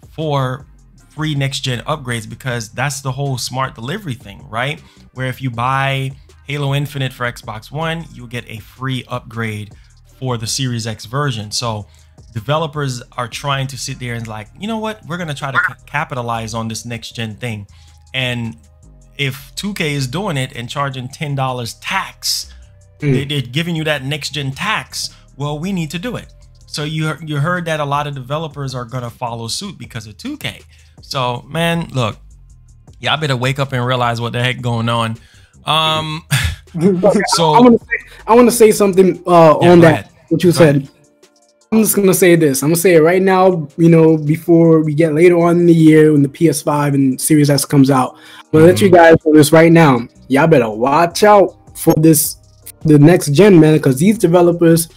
for free next gen upgrades, because that's the whole smart delivery thing, right? Where if you buy Halo Infinite for Xbox One, you'll get a free upgrade for the Series X version. So developers are trying to sit there and like, you know what, we're going to try to capitalize on this next gen thing. And if 2K is doing it and charging $10 tax, they're giving you that next gen tax. Well, we need to do it. So you heard that a lot of developers are gonna follow suit because of 2K. So man, look, y'all better wake up and realize what the heck going on. So I want to say something on that. What you said. I'm just gonna say this. I'm gonna say it right now. You know, before we get later on in the year when the PS5 and Series S comes out, I'm gonna let you guys know this right now. Y'all better watch out for this, the next gen, man, because these developers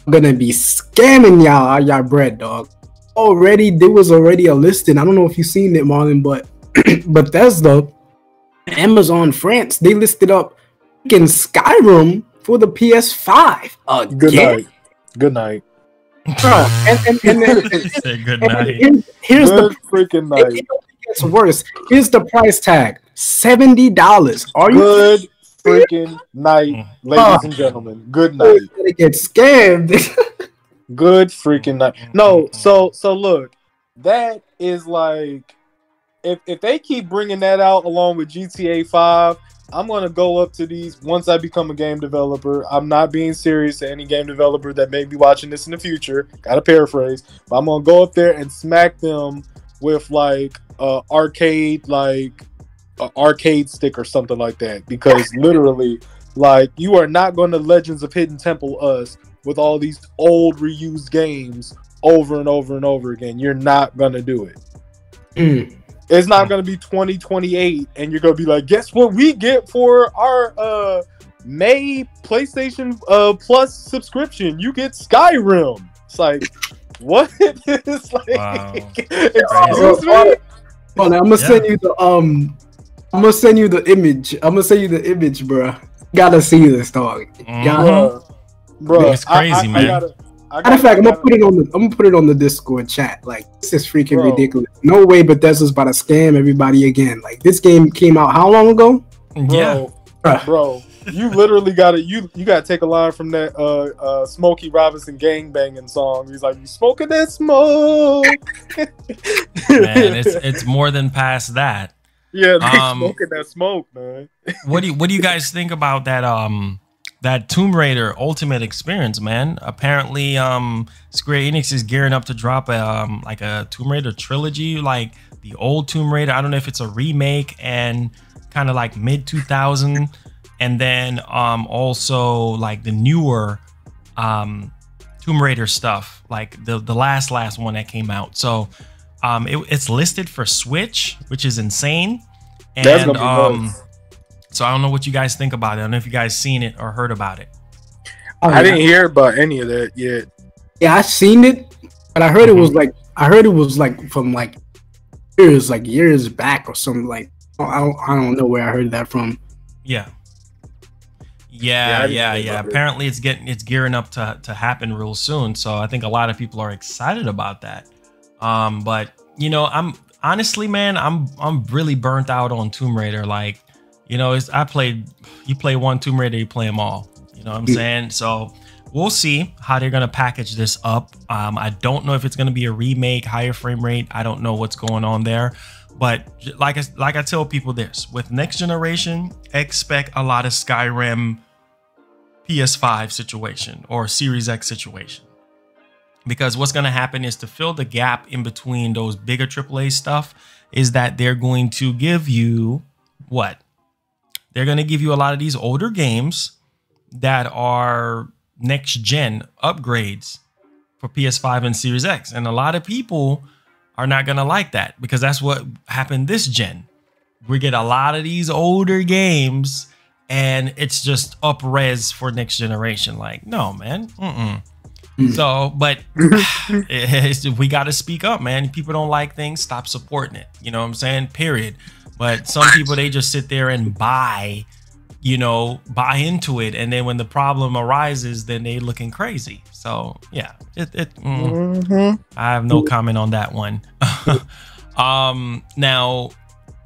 are gonna be scamming y'all bread, dog. There was already a listing. I don't know if you've seen it, Marlon, but Bethesda, Amazon France, they listed up in Skyrim for the PS5. Good night. Good night. Bro, and say good night. Here's good the freaking night. It gets worse. Here's the price tag: $70. Are you good freaking night, ladies and gentlemen? Good night. Gonna get scammed. Good freaking night. No, so look, that is like, if they keep bringing that out along with GTA 5. I'm going to go up to these once I become a game developer. I'm not being serious to any game developer that may be watching this in the future. Got to paraphrase. But I'm going to go up there and smack them with like arcade stick or something like that. Because literally, like, you are not going to Legends of Hidden Temple us with all these old reused games over and over and over again. You're not going to do it. It's not going to be 2028 and you're going to be like, guess what we get for our May PlayStation Plus subscription? You get Skyrim. It's like, what? It's like, wow. Excuse me? Well, I'm gonna send you the I'm gonna send you the image. I'm gonna send you the image, bro. Gotta see this, dog. Bro, it's crazy, man. Matter of fact, I'm gonna put it on the Discord chat. Like, this is freaking ridiculous. No way Bethesda's about to scam everybody again. Like, this game came out how long ago? Bro, you literally gotta gotta take a line from that Smokey Robinson gangbanging song. He's like, you smoking that smoke? Man, it's more than past that. Yeah, they smoking that smoke, man. What do you guys think about that Tomb Raider Ultimate experience, man? Apparently, Square Enix is gearing up to drop a Tomb Raider trilogy, like the old Tomb Raider. I don't know if it's a remake and kind of like mid 2000, and then also like the newer Tomb Raider stuff, like the last one that came out. So it's listed for Switch, which is insane. And that's gonna be nice. So I don't know what you guys think about it. I don't know if you guys seen it or heard about it. I didn't hear about any of that yet. Yeah, I seen it, but I heard it was like from like years back or something. Like, I don't know where I heard that from. Yeah. Apparently it's gearing up to happen real soon. So I think a lot of people are excited about that. But you know, I'm honestly, man, I'm really burnt out on Tomb Raider. Like, you know, you play one Tomb Raider, you play them all. You know what I'm saying? So we'll see how they're gonna package this up. I don't know if it's gonna be a remake, higher frame rate. I don't know what's going on there. But like I tell people this, with next generation, expect a lot of Skyrim PS5 situation or Series X situation. Because what's gonna happen is, to fill the gap in between those bigger AAA stuff, is that they're going to give you what? They're going to give you a lot of these older games that are next gen upgrades for PS5 and Series X. And a lot of people are not going to like that, because that's what happened this gen. We get a lot of these older games and it's just up res for next generation. Like, no, man. So, but we got to speak up, man. People don't like things, stop supporting it. You know what I'm saying? Period. But some people, they just sit there and buy into it, and then when the problem arises, then they looking crazy. So yeah, I have no comment on that one. Now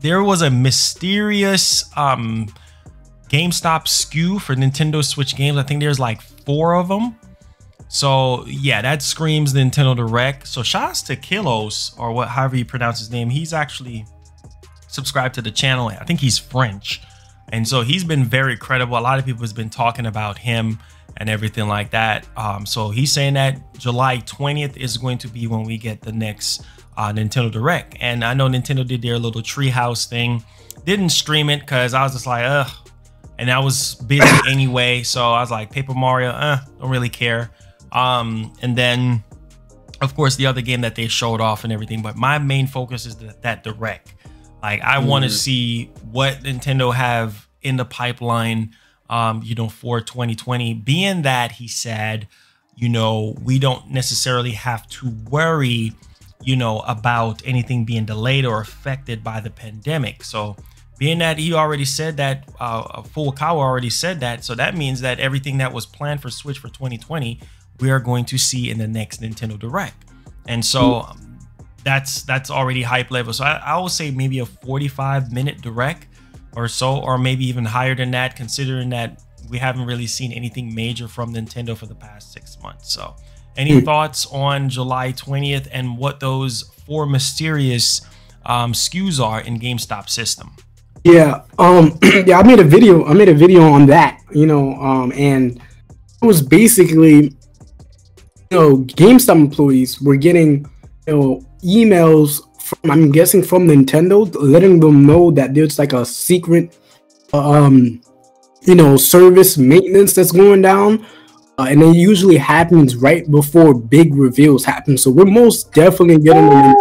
there was a mysterious GameStop SKU for Nintendo Switch games. I think there's like 4 of them. So yeah, that screams Nintendo Direct. So shouts to Kilos, or however you pronounce his name. He's actually subscribe to the channel. I think he's French, and so he's been very credible. A lot of people has been talking about him and everything like that. So he's saying that July 20th is going to be when we get the next Nintendo Direct. And I know Nintendo did their little treehouse thing, didn't stream it because I was just like, ugh. And I was busy anyway, so I was like, Paper Mario, don't really care. And then, of course, the other game that they showed off and everything. But my main focus is that Direct. Like, I want to see what Nintendo have in the pipeline, you know, for 2020. Being that he said, you know, we don't necessarily have to worry, you know, about anything being delayed or affected by the pandemic. So being that he already said that, Furukawa already said that, so that means that everything that was planned for Switch for 2020, we are going to see in the next Nintendo Direct. And so that's already hype level. So I will say maybe a 45-minute Direct or so, or maybe even higher than that, considering that we haven't really seen anything major from Nintendo for the past 6 months. So any thoughts on July 20th and what those 4 mysterious SKUs are in GameStop system? Yeah, yeah, I made a video on that, you know, and it was basically, you know, GameStop employees were getting, you know, emails from, I'm guessing from Nintendo, letting them know that there's like a secret, you know, service maintenance that's going down, and it usually happens right before big reveals happen. So we're most definitely getting the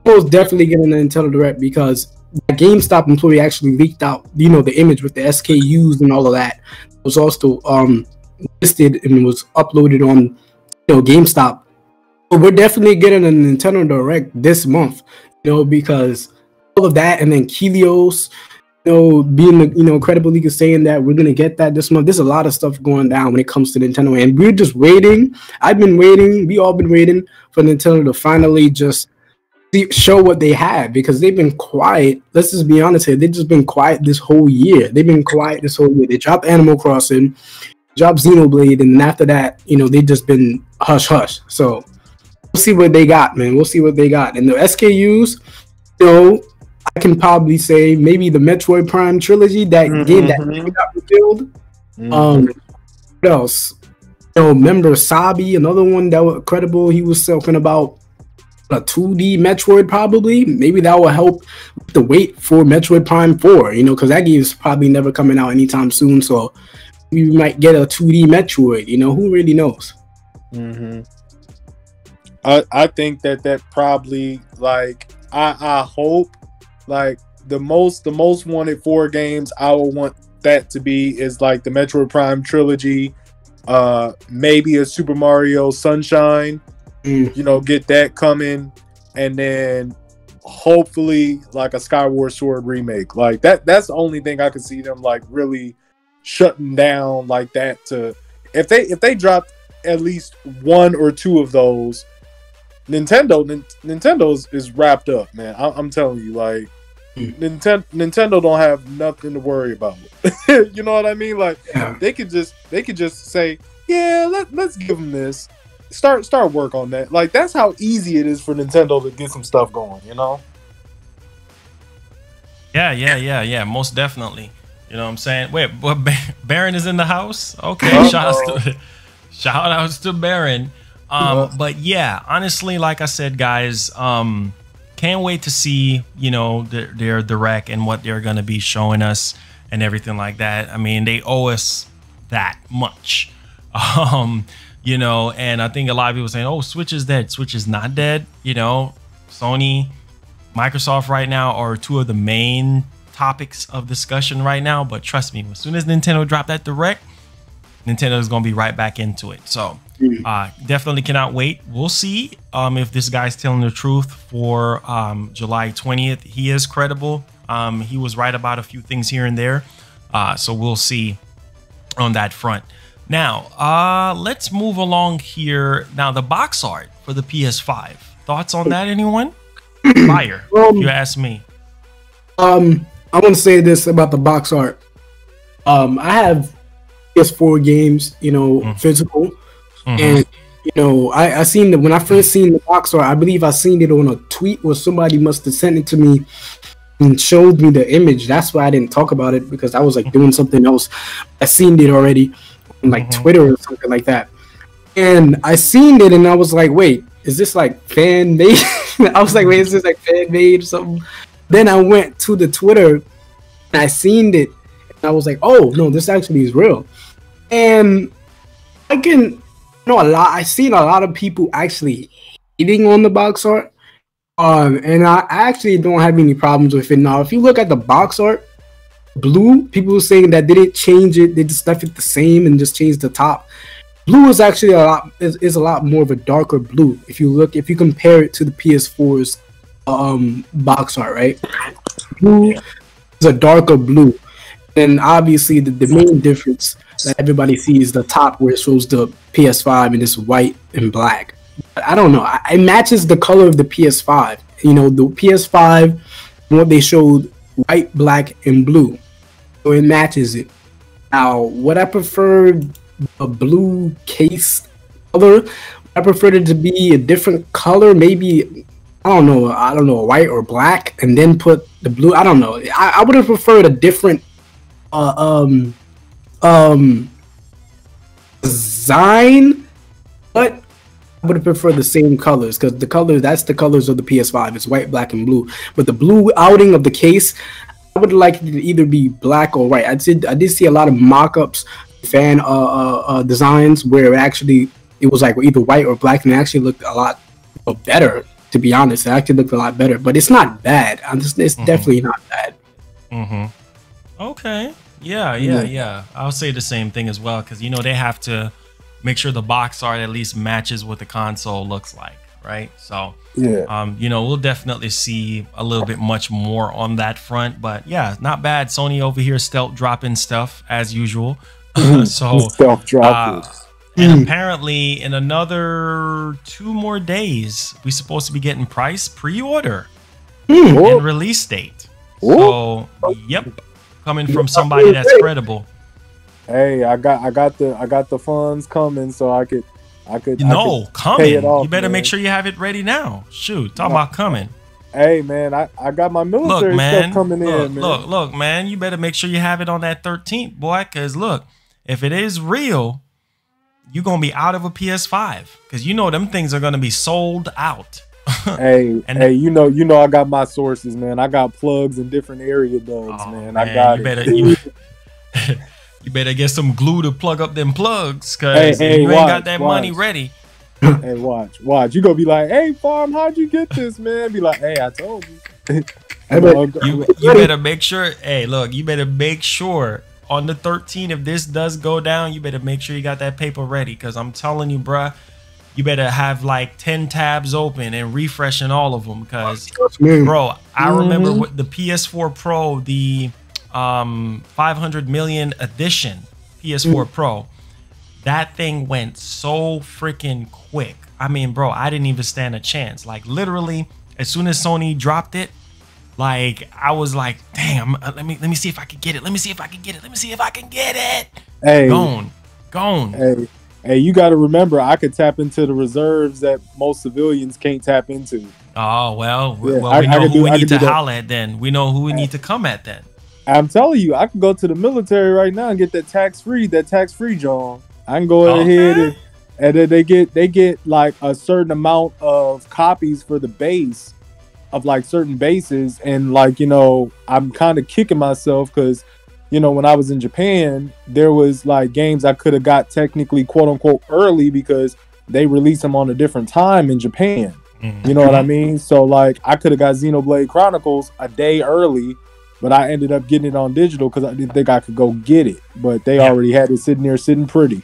Nintendo Direct, because the GameStop employee actually leaked out, you know, the image with the SKUs and all of that. It was also listed and was uploaded on, you know, GameStop. But we're definitely getting a Nintendo Direct this month, you know, because all of that, and then Kilios, you know, being the, you know, credible league is saying that we're gonna get that this month. There's a lot of stuff going down when it comes to Nintendo, and we're just waiting. I've been waiting. We all been waiting for Nintendo to finally just show what they have, because they've been quiet. Let's just be honest here. They've just been quiet this whole year. They've been quiet this whole year. They dropped Animal Crossing, dropped Xenoblade, and after that, you know, they've just been hush hush. So we'll see what they got, man. We'll see what they got. And the SKUs, you know, I can probably say maybe the Metroid Prime trilogy, that game that got revealed. What else? You know, remember Sabi, another one that was credible. He was talking about a 2D Metroid, probably. Maybe that will help the wait for Metroid Prime 4, you know, because that game is probably never coming out anytime soon. So we might get a 2D Metroid, you know, who really knows? I think that probably, like, I hope, like, the most wanted 4 games I will want that to be is like the Metroid Prime trilogy, maybe a Super Mario Sunshine. You know, get that coming, and then hopefully like a Skyward Sword remake. Like that's the only thing I could see them like really shutting down like that. To if they dropped at least 1 or 2 of those, Nintendo is wrapped up, man. I'm telling you, like Nintendo don't have nothing to worry about. You know what I mean? Like they could just say, yeah, let's give them this. Start work on that. Like that's how easy it is for Nintendo to get some stuff going, you know? Yeah, most definitely. You know what I'm saying? Wait, what, Baron is in the house? Okay, shout outs to Baron. But yeah, honestly, like I said, guys, can't wait to see, you know, their Direct and what they're gonna be showing us and everything like that. I mean, they owe us that much. You know, and I think a lot of people saying, oh, Switch is dead. Switch is not dead. You know, Sony, Microsoft right now are 2 of the main topics of discussion right now. But trust me, as soon as Nintendo drop that Direct, Nintendo is going to be right back into it. So definitely cannot wait. We'll see if this guy's telling the truth for July 20th. He is credible. He was right about a few things here and there. So we'll see on that front. Now, let's move along here. Now, the box art for the PS5. Thoughts on that, anyone? Fire, you ask me. I want to say this about the box art. I have PS4 games, you know, physical. And, you know, I seen that when I first seen the box art, I believe I seen it on a tweet, or somebody must have sent it to me. and showed me the image. That's why I didn't talk about it, because I was like doing something else. I seen it already on like Twitter or something like that. And I seen it and I was like, wait, is this like fan made? I was like, wait, is this like fan made or something? Then I went to the Twitter and I seen it and I was like, oh no, this actually is real. And I can know a lot. I seen a lot of people actually hating on the box art. And I actually don't have any problems with it. Now, if you look at the box art, blue, people were saying that they didn't change it, they just left it the same and just changed the top. Blue is actually a lot more of a darker blue. If you compare it to the PS4's box art, right? Blue is a darker blue. And obviously the main difference that everybody sees is the top, where it shows the PS5 and it's white and black. But I don't know. It matches the color of the PS5. You know, the PS5, what they showed, white, black, and blue. So it matches it. Now, would I prefer a blue case color? I prefer it to be a different color, maybe I don't know, white or black, and then put the blue. I don't know. I would have preferred a different design, but I would have preferred the same colors, because that's the colors of the PS5. It's white, black, and blue. But the blue outing of the case, I would like it to either be black or white. I did see a lot of mock-ups, fan designs where it was like either white or black, and it actually looked a lot better. To be honest, it actually looked a lot better, but it's not bad. It's definitely not bad. Okay. Yeah. I'll say the same thing as well, because they have to make sure the box art at least matches what the console looks like, right? So we'll definitely see a little bit much more on that front. But yeah, not bad. Sony over here stealth dropping stuff as usual. So stealth dropping. And apparently in another 2 more days, we're supposed to be getting price pre-order and release date. So yep, coming from somebody that's credible. Hey, I got the funds coming, so I could coming. Pay it off, you better man. make sure you have it ready now. Shoot, talk about coming. Hey man, I got my military stuff coming in, man. Look, man, you better make sure you have it on that 13th, boy, because look, if it is real, you're gonna be out of a PS5, because them things are gonna be sold out. hey, you know I got my sources, man. I got plugs in different area dogs, man. I got you better get some glue to plug up them plugs, because you ain't got that money ready. Hey, watch. You gonna be like, hey, Farm, how'd you get this, man? Be like, hey, I told you. You better make sure. Hey, look, you better make sure on the 13th, if this does go down, you better make sure you got that paper ready, because I'm telling you, bruh, you better have like 10 tabs open and refreshing all of them, because, bro, I remember with the PS4 Pro, the 500 million edition PS4 Pro, that thing went so freaking quick. I mean, bro, I didn't even stand a chance. Like, literally, as soon as Sony dropped it, like, I was like, damn, let me see if I can get it. Let me see if I can get it. Hey, gone. Hey, you got to remember, I could tap into the reserves that most civilians can't tap into. Oh, well, we know who we need to holler at then. We know who we need to come at then. I'm telling you, I can go to the military right now and get that tax-free, John. I can go ahead and then they get like a certain amount of copies for the base of like certain bases, and like, I'm kind of kicking myself because, when I was in Japan, there was like games I could have got technically quote unquote early because they release them on a different time in Japan. You know what I mean? So like I could have got Xenoblade Chronicles a day early, but I ended up getting it on digital because I didn't think I could go get it. But they already had it sitting there, sitting pretty.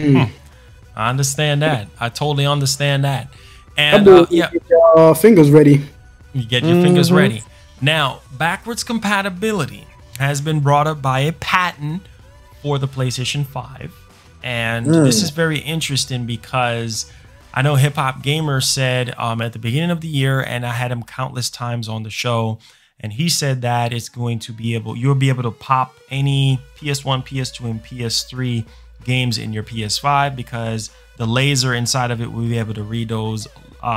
I understand that. I totally understand that. And get your fingers ready. You get your fingers ready. Now, backwards compatibility has been brought up by a patent for the PlayStation 5. And this is very interesting because I know Hip Hop Gamer said at the beginning of the year, and I had him countless times on the show, and he said that it's going to be you'll be able to pop any PS1, PS2, and PS3 games in your PS5 because the laser inside of it will be able to read those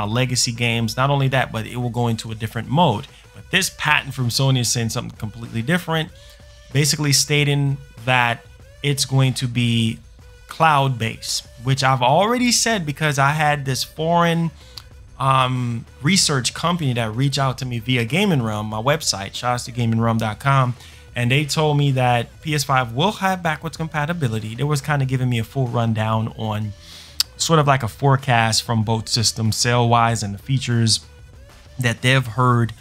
legacy games. Not only that, but it will go into a different mode. But this patent from Sony is saying something completely different, basically stating that it's going to be cloud-based, which I've already said because I had this foreign research company that reached out to me via Gaming Realm, my website, shoutouts to gamingrealm.com, and they told me that PS5 will have backwards compatibility. They was kind of giving me a full rundown on sort of like a forecast from both systems, sale-wise, and the features that they've heard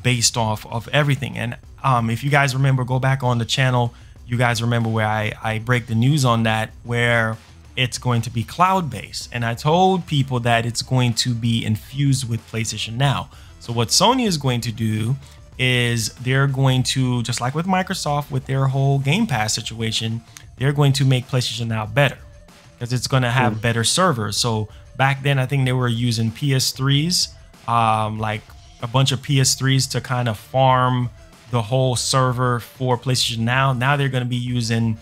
based off of everything. And if you guys remember, go back on the channel, you guys remember where I break the news on that, where it's going to be cloud-based. And I told people that it's going to be infused with PlayStation Now. So what Sony is going to do is they're going to, just like with Microsoft with their whole Game Pass situation, they're going to make PlayStation Now better because it's going to have better servers. So back then, I think they were using PS3s, like a bunch of PS3s to kind of farm the whole server for PlayStation Now. Now they're going to be using,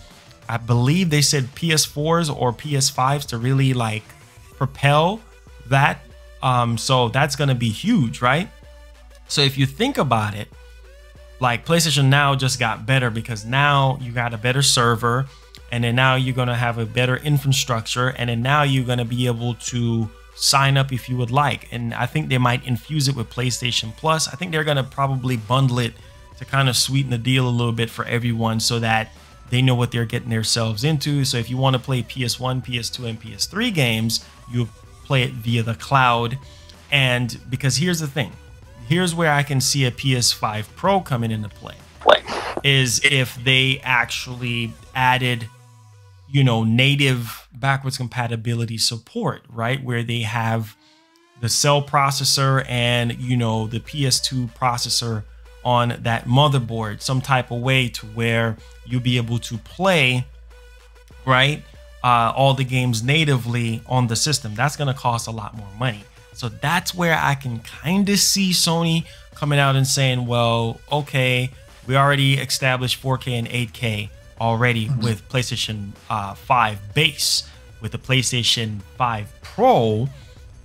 I believe they said PS4s or PS5s to really like propel that. So that's going to be huge, right? So if you think about it, like PlayStation Now just got better because now you got a better server, and then now you're going to have a better infrastructure, and then now you're going to be able to sign up if you would like. And I think they might infuse it with PlayStation Plus. I think they're going to probably bundle it to kind of sweeten the deal a little bit for everyone so that they know what they're getting themselves into. So if you want to play PS1, PS2, and PS3 games, you play it via the cloud. And because here's the thing, here's where I can see a PS5 Pro coming into play, is if they actually added, you know, native backwards compatibility support, right? Where they have the cell processor and, you know, the PS2 processor on that motherboard, some type of way to where you'll be able to play, right, all the games natively on the system. That's going to cost a lot more money. So that's where I can kind of see Sony coming out and saying, well, okay, we already established 4K and 8K already with PlayStation 5 base. With the PlayStation 5 Pro,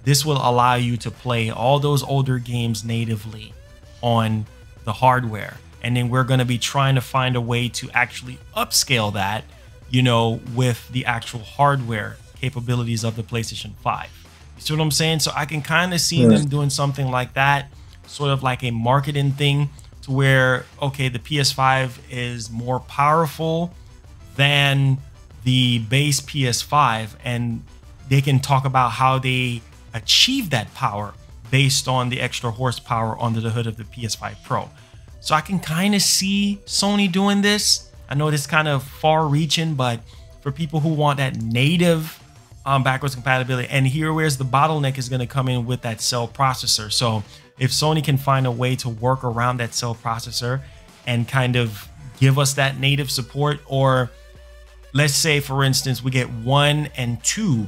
this will allow you to play all those older games natively on the hardware. And then we're going to be trying to find a way to actually upscale that, you know, with the actual hardware capabilities of the PlayStation 5. You see what I'm saying? So I can kind of see them doing something like that, sort of like a marketing thing, to where, okay, the PS5 is more powerful than the base PS5, and they can talk about how they achieve that power based on the extra horsepower under the hood of the PS5 Pro. So I can kind of see Sony doing this. I know this is kind of far reaching, but for people who want that native backwards compatibility, and here where's the bottleneck is going to come in with that cell processor. So if Sony can find a way to work around that cell processor and kind of give us that native support, or let's say, for instance, we get 1 and 2,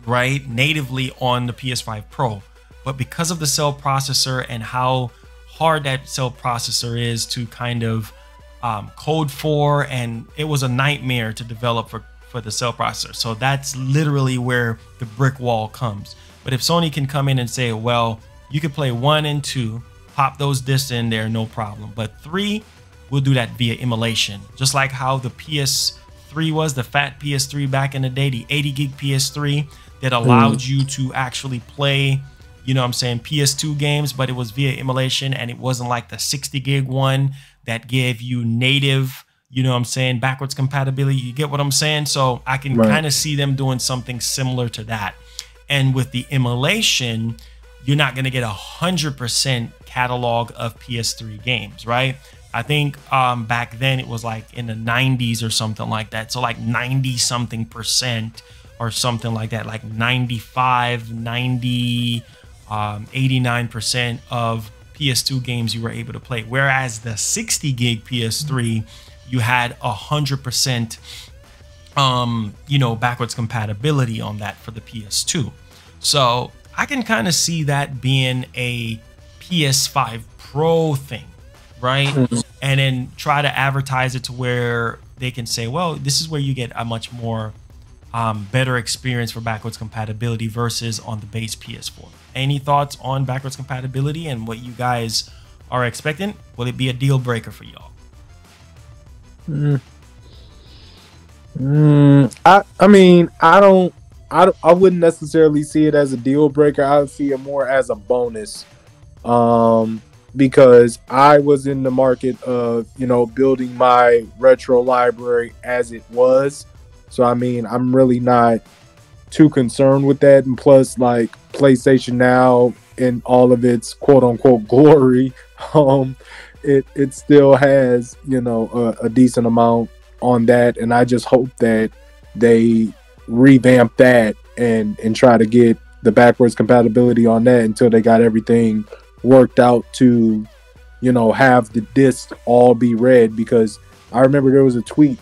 right, natively on the PS5 Pro, but because of the cell processor and how hard that cell processor is to kind of code for, and it was a nightmare to develop for the cell processor. So that's literally where the brick wall comes. But if Sony can come in and say, well, you can play 1 and 2, pop those discs in there, no problem. But 3, we'll do that via emulation. Just like how the PS3 was, the fat PS3 back in the day, the 80 gig PS3 that allowed you to actually play, you know what I'm saying, PS2 games, but it was via emulation, and it wasn't like the 60 gig one that gave you native, you know what I'm saying, backwards compatibility. You get what I'm saying? So I can kind of see them doing something similar to that. And with the emulation, you're not going to get 100% catalog of PS3 games, right? I think back then it was like in the 90s or something like that. So like 90 something percent or something like that, like 95, 90, 89% of PS2 games you were able to play. Whereas the 60 gig PS3, you had 100%, you know, backwards compatibility on that for the PS2. So I can kind of see that being a PS5 Pro thing, right? And then try to advertise it to where they can say, well, this is where you get a much more better experience for backwards compatibility versus on the base PS4. Any thoughts on backwards compatibility and what you guys are expecting, will it be a deal breaker for y'all? I mean, I wouldn't necessarily see it as a deal breaker. I would see it more as a bonus. Because I was in the market of, building my retro library as it was. So, I mean, I'm really not too concerned with that. And plus, like, PlayStation Now in all of its quote unquote glory, it still has, a decent amount on that. And I just hope that they revamp that and try to get the backwards compatibility on that until they got everything worked out to, have the disc all be read. Because I remember there was a tweet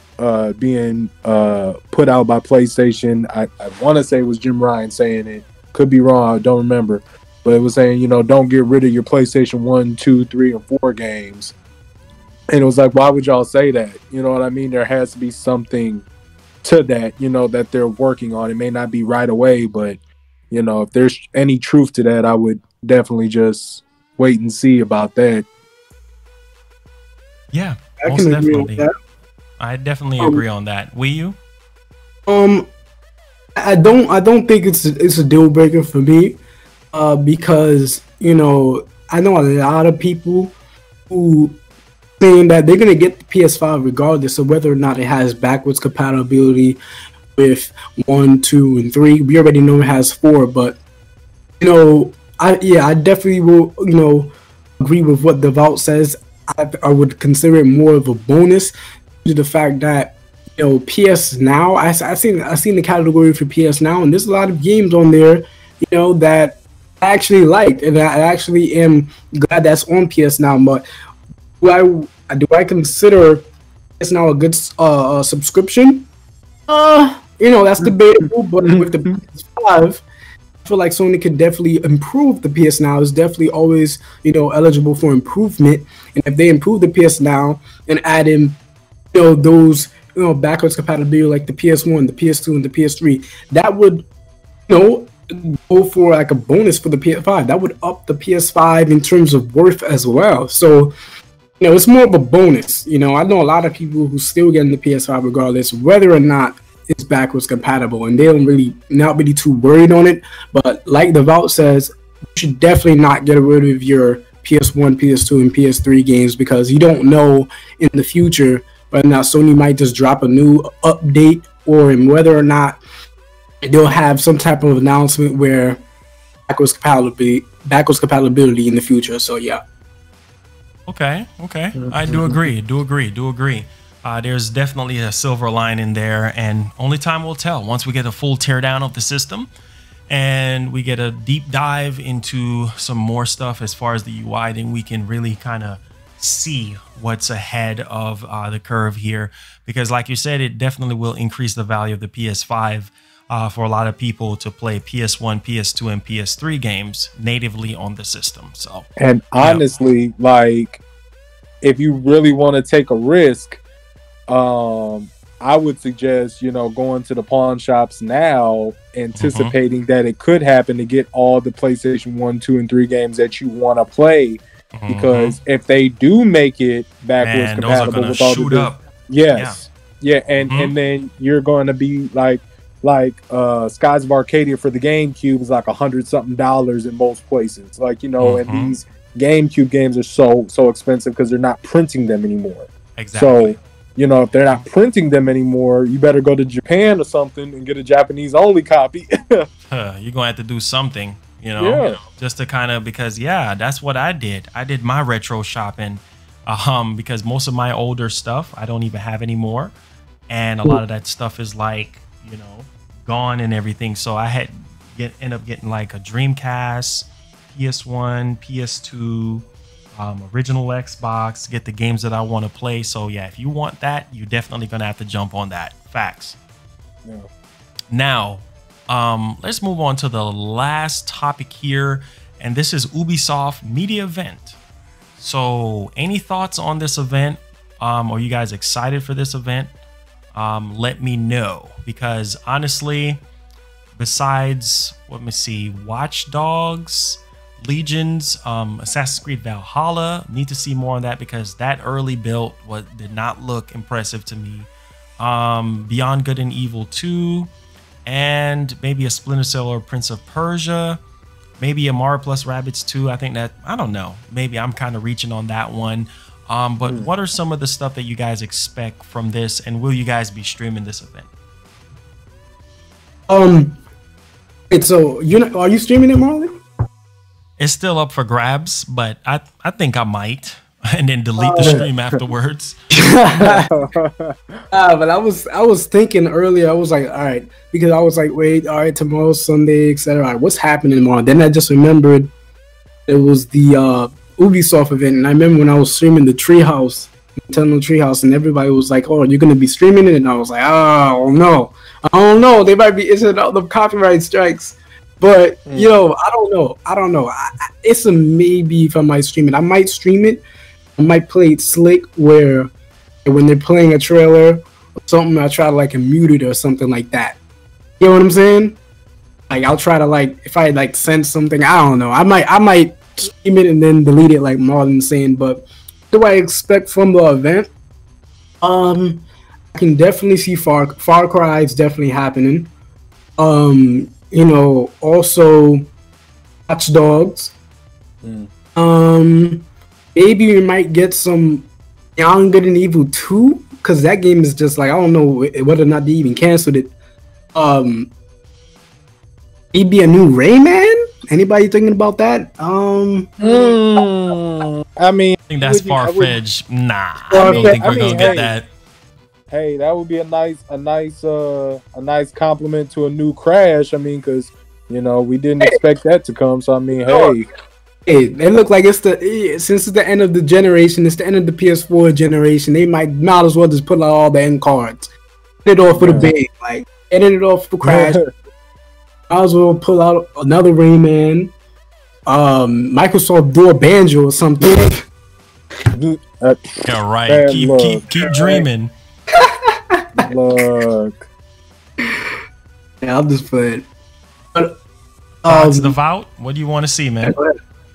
being put out by PlayStation. I want to say it was Jim Ryan saying it. Could be wrong. I don't remember. But it was saying, don't get rid of your PlayStation 1, 2, 3, and 4 games. And it was like, why would y'all say that? You know what I mean? There has to be something to that, that they're working on. It may not be right away, but, if there's any truth to that, I would definitely just wait and see about that. Yeah, I most can agree definitely. with that. I definitely agree on that. Will you? I don't think it's a deal breaker for me, because I know a lot of people who saying that they're gonna get the PS5 regardless of whether or not it has backwards compatibility with 1, 2, and 3. We already know it has 4, but I definitely will agree with what Devout says. I would consider it more of a bonus to the fact that PS Now. I seen the category for PS Now, and there's a lot of games on there that I actually liked, and I actually am glad that's on PS Now. But do I consider PS Now a good subscription? That's debatable. But with the PS5, I feel like Sony could definitely improve the PS Now. It's definitely always, eligible for improvement. And if they improve the PS Now and add in, those, backwards compatibility like the PS1, the PS2, and the PS3, that would, go for like a bonus for the PS5. That would up the PS5 in terms of worth as well. So, it's more of a bonus. I know a lot of people who still get in the PS5 regardless, whether or not it's backwards compatible, and they not really too worried on it. But like Devout says, you should definitely not get rid of your PS1, PS2, and PS3 games, because you don't know in the future whether or not Sony might just drop a new update, or in whether or not they'll have some type of announcement where backwards compatibility in the future. So yeah. Okay. I do agree. There's definitely a silver lining there, and only time will tell. Once we get a full teardown of the system and we get a deep dive into some more stuff as far as the UI, then we can really kind of see what's ahead of the curve here. Because like you said, it definitely will increase the value of the PS5 for a lot of people to play PS1, PS2, and PS3 games natively on the system. So, and honestly, like, if you really want to take a risk, I would suggest, going to the pawn shops now, anticipating that it could happen, to get all the PlayStation 1, 2, and 3 games that you want to play. Because if they do make it backwards compatible with all the and then you're going to be like Skies of Arcadia for the GameCube is like $100-something in most places. Like, and these GameCube games are so expensive because they're not printing them anymore. Exactly. So, if they're not printing them anymore, you better go to Japan or something and get a Japanese only copy. You're gonna have to do something, just to kind of, because that's what I did. I did my retro shopping, because most of my older stuff I don't even have anymore, and a lot of that stuff is like, gone and everything. So I end up getting like a Dreamcast, PS1, PS2, original Xbox, get the games that I want to play. So yeah, if you want that, you're definitely gonna have to jump on that. Facts. Yeah. Now, let's move on to the last topic here, and this is Ubisoft media event. So any thoughts on this event? Are you guys excited for this event? Let me know, because honestly, besides, let me see, Watch Dogs, Legions, Assassin's Creed Valhalla. Need to see more on that because that early build did not look impressive to me. Beyond Good and Evil 2, and maybe a Splinter Cell or Prince of Persia, maybe a Mario plus Rabbids 2. I think that, I don't know, maybe I'm kind of reaching on that one. But what are some of the stuff that you guys expect from this, and will you guys be streaming this event? So are you streaming it, Marlon? It's still up for grabs, but I think I might, and then delete the stream afterwards. But I was thinking earlier. I was like, all right, because I was like, wait, all right, tomorrow's Sunday, etc. All right, what's happening tomorrow? Then I just remembered it was the Ubisoft event, and I remember when I was streaming the Treehouse, Nintendo Treehouse, and everybody was like, "Oh, you're gonna be streaming it?" And I was like, "Oh no, I don't know. They might be issuing out the copyright strikes." But you know, I don't know. It's a maybe if I might stream it. I might stream it. I might play it slick where when they're playing a trailer or something, I try to like mute it or something like that. You know what I'm saying? Like I'll try to like if I like send something. I don't know. I might stream it and then delete it like Marlon's saying. But what do I expect from the event? I can definitely see Far Cry is definitely happening. You know, also Watch Dogs. Maybe we might get some Beyond Good and Evil 2 because that game is just like I don't know whether or not they even canceled it. Maybe a new Rayman. Anybody thinking about that? I mean, I think that's far-fetched. Nah, I don't think we're gonna get that. Hey, that would be a nice compliment to a new Crash. I mean, because you know we didn't expect that to come. So I mean, hey, it look like since it's the end of the generation, it's the end of the PS4 generation. They might as well just put out all the end cards, get it off for the big, like edit it off for Crash. Might as well pull out another Rayman. Microsoft do a Banjo or something. Yeah, right. Keep dreaming. Look. Yeah, I'll just play it. But Odds Devout, what do you want to see, man?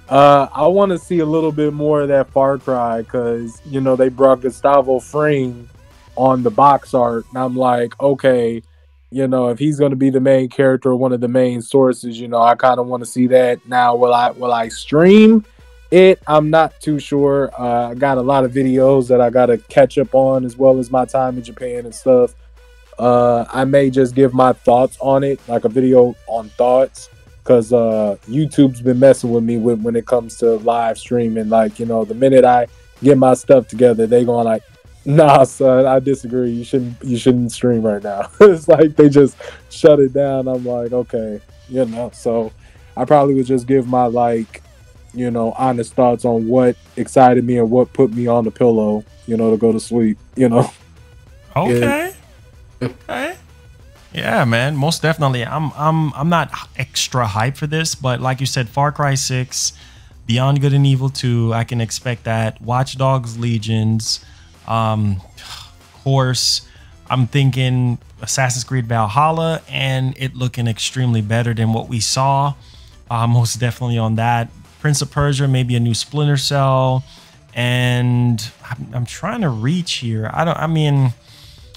I want to see a little bit more of that Far Cry because you know they brought Gustavo Fring on the box art, and I'm like, okay, you know, if he's going to be the main character or one of the main sources, you know, I kind of want to see that. Now, will I stream it? I'm not too sure. I got a lot of videos that I got to catch up on, as well as my time in Japan and stuff. I may just give my thoughts on it, like a video on thoughts, because YouTube's been messing with me when it comes to live streaming. Like, you know, the minute I get my stuff together, they going like, nah, son, I disagree. You shouldn't stream right now. It's like they just shut it down. I'm like, okay, you know. So I probably would just give my like, you know, honest thoughts on what excited me and what put me on the pillow, you know, to go to sleep, you know. Okay. Okay. Yeah, man. Most definitely. I'm not extra hyped for this, but like you said, Far Cry 6, Beyond Good and Evil 2, I can expect that. Watch Dogs Legions. Of course, I'm thinking Assassin's Creed Valhalla and it looking extremely better than what we saw. Most definitely on that. Prince of Persia, maybe a new Splinter Cell, and I'm trying to reach here. I mean,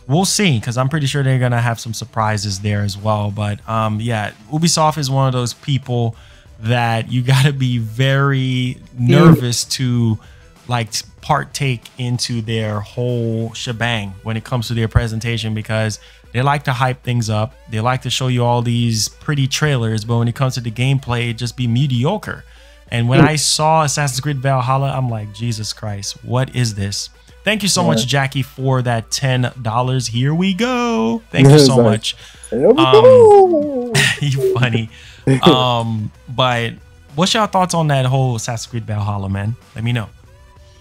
we'll see, because I'm pretty sure they're gonna have some surprises there as well. But yeah, Ubisoft is one of those people that you gotta be very nervous to like partake into their whole shebang when it comes to their presentation, because they like to hype things up. They like to show you all these pretty trailers, but when it comes to the gameplay, it just be mediocre. And when I saw Assassin's Creed Valhalla, I'm like, Jesus Christ, what is this? Thank you so much, Jackie, for that $10. Here we go. Thank you so much. You funny. But what's your thoughts on that whole Assassin's Creed Valhalla, man? Let me know.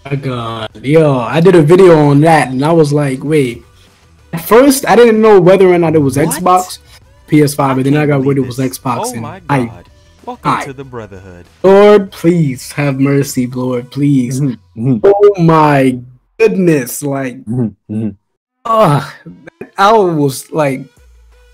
My God, yo, I did a video on that, and I was like, wait. At first, I didn't know whether or not it was Xbox, PS5, but then I got word it was Xbox. Oh my God. Welcome to the Brotherhood. Lord, please have mercy, Lord, please. Oh my goodness, like, I was like,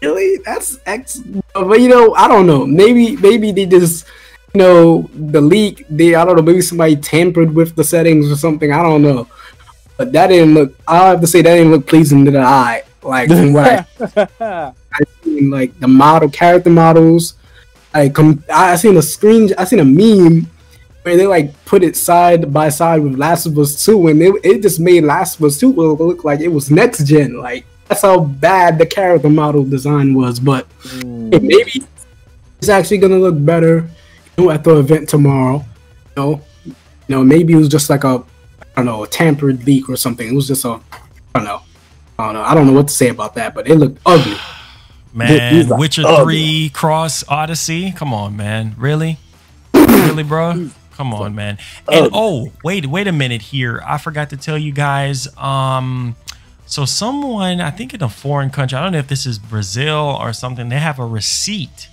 really? That's X? But you know, I don't know. Maybe they just the leak, I don't know, maybe somebody tampered with the settings or something. I don't know. But that didn't look, I have to say, that didn't look pleasing to the eye. Like, from what I seen, like, the character models, I seen a meme where they, like, put it side by side with Last of Us 2, and it just made Last of Us 2 look like it was next gen. Like, that's how bad the character model design was. But maybe it's actually gonna look better, at the event tomorrow. Maybe it was just like a tampered leak or something. It was just I don't know. I don't know what to say about that, but it looked ugly. Man, Witcher 3 Cross Odyssey. Come on, man. Really, bro? Come on, man. And wait a minute here. I forgot to tell you guys. So someone, I think in a foreign country, I don't know if this is Brazil or something, they have a receipt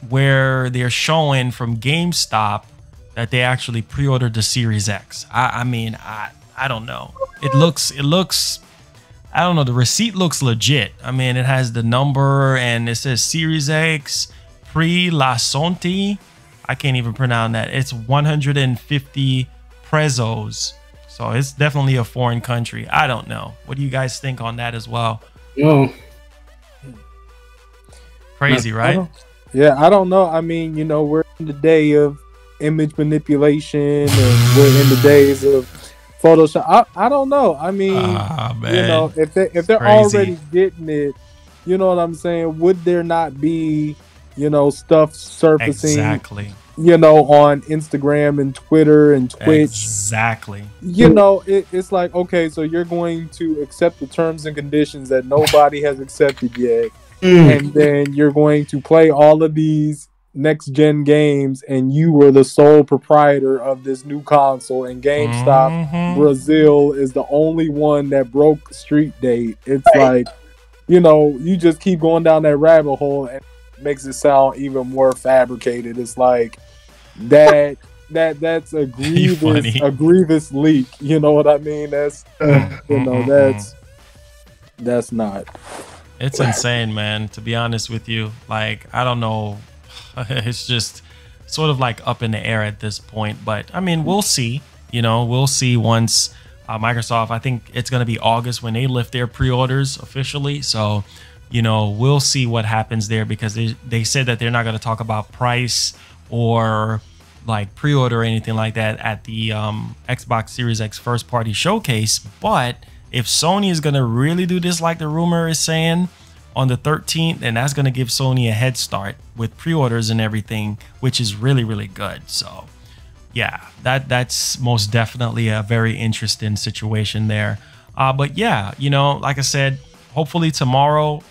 where they're showing from GameStop that they actually pre-ordered the Series X. I mean, I don't know. It looks, I don't know. The receipt looks legit. I mean, it has the number and it says Series X pre-La Sonti. I can't even pronounce that. It's 150 pesos. So it's definitely a foreign country. I don't know. What do you guys think on that as well? No. Crazy, right? I don't know. I mean, we're in the day of image manipulation and we're in the days of Photoshop. I don't know. I mean, if they're crazy. Already getting it, you know what I'm saying? Would there not be, stuff surfacing? Exactly. On Instagram and Twitter and Twitch. Exactly. It's like, okay, so you're going to accept the terms and conditions that nobody has accepted yet. And then you're going to play all of these next gen games and you were the sole proprietor of this new console, and GameStop Brazil is the only one that broke street date. It's like, you just keep going down that rabbit hole and it makes it sound even more fabricated. It's like that's a grievous leak. You know what I mean? That's that's not. It's insane, man. To be honest with you, like, I don't know. It's just sort of like up in the air at this point. But I mean, we'll see. We'll see once Microsoft. I think it's going to be August when they lift their pre-orders officially. So, we'll see what happens there, because they said that they're not going to talk about price or like pre-order or anything like that at the Xbox Series X first party showcase. But if Sony is going to really do this like the rumor is saying on the 13th, then that's going to give Sony a head start with pre-orders and everything, which is really, really good. So yeah, that's most definitely a very interesting situation there. But yeah, like I said, hopefully tomorrow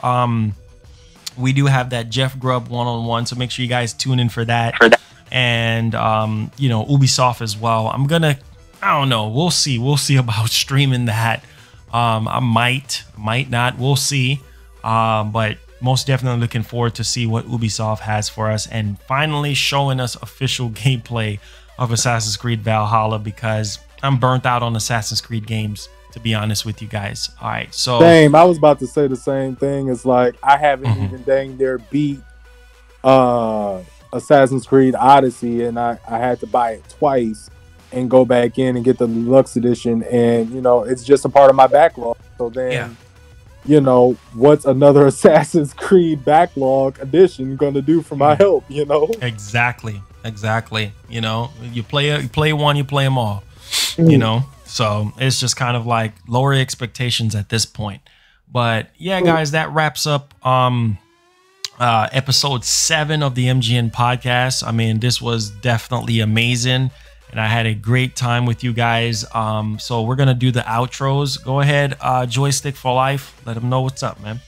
we do have that Jeff Grubb one-on-one, so make sure you guys tune in for that. And Ubisoft as well. I don't know, we'll see about streaming that. I might not, we'll see. But most definitely looking forward to see what Ubisoft has for us, and finally showing us official gameplay of Assassin's Creed Valhalla, because I'm burnt out on Assassin's Creed games, to be honest with you guys. All right, so same. I was about to say the same thing. It's like I haven't even dang near beat Assassin's Creed Odyssey, and I had to buy it twice and go back in and get the deluxe edition, and it's just a part of my backlog. So then what's another Assassin's Creed backlog edition gonna do for my health? Exactly. You play one, you play them all. So it's just kind of like lower expectations at this point. But yeah, guys, that wraps up episode 7 of the MGN podcast. I mean, this was definitely amazing, and I had a great time with you guys. So we're gonna do the outros. Go ahead, Joystick for Life. Let them know what's up, man.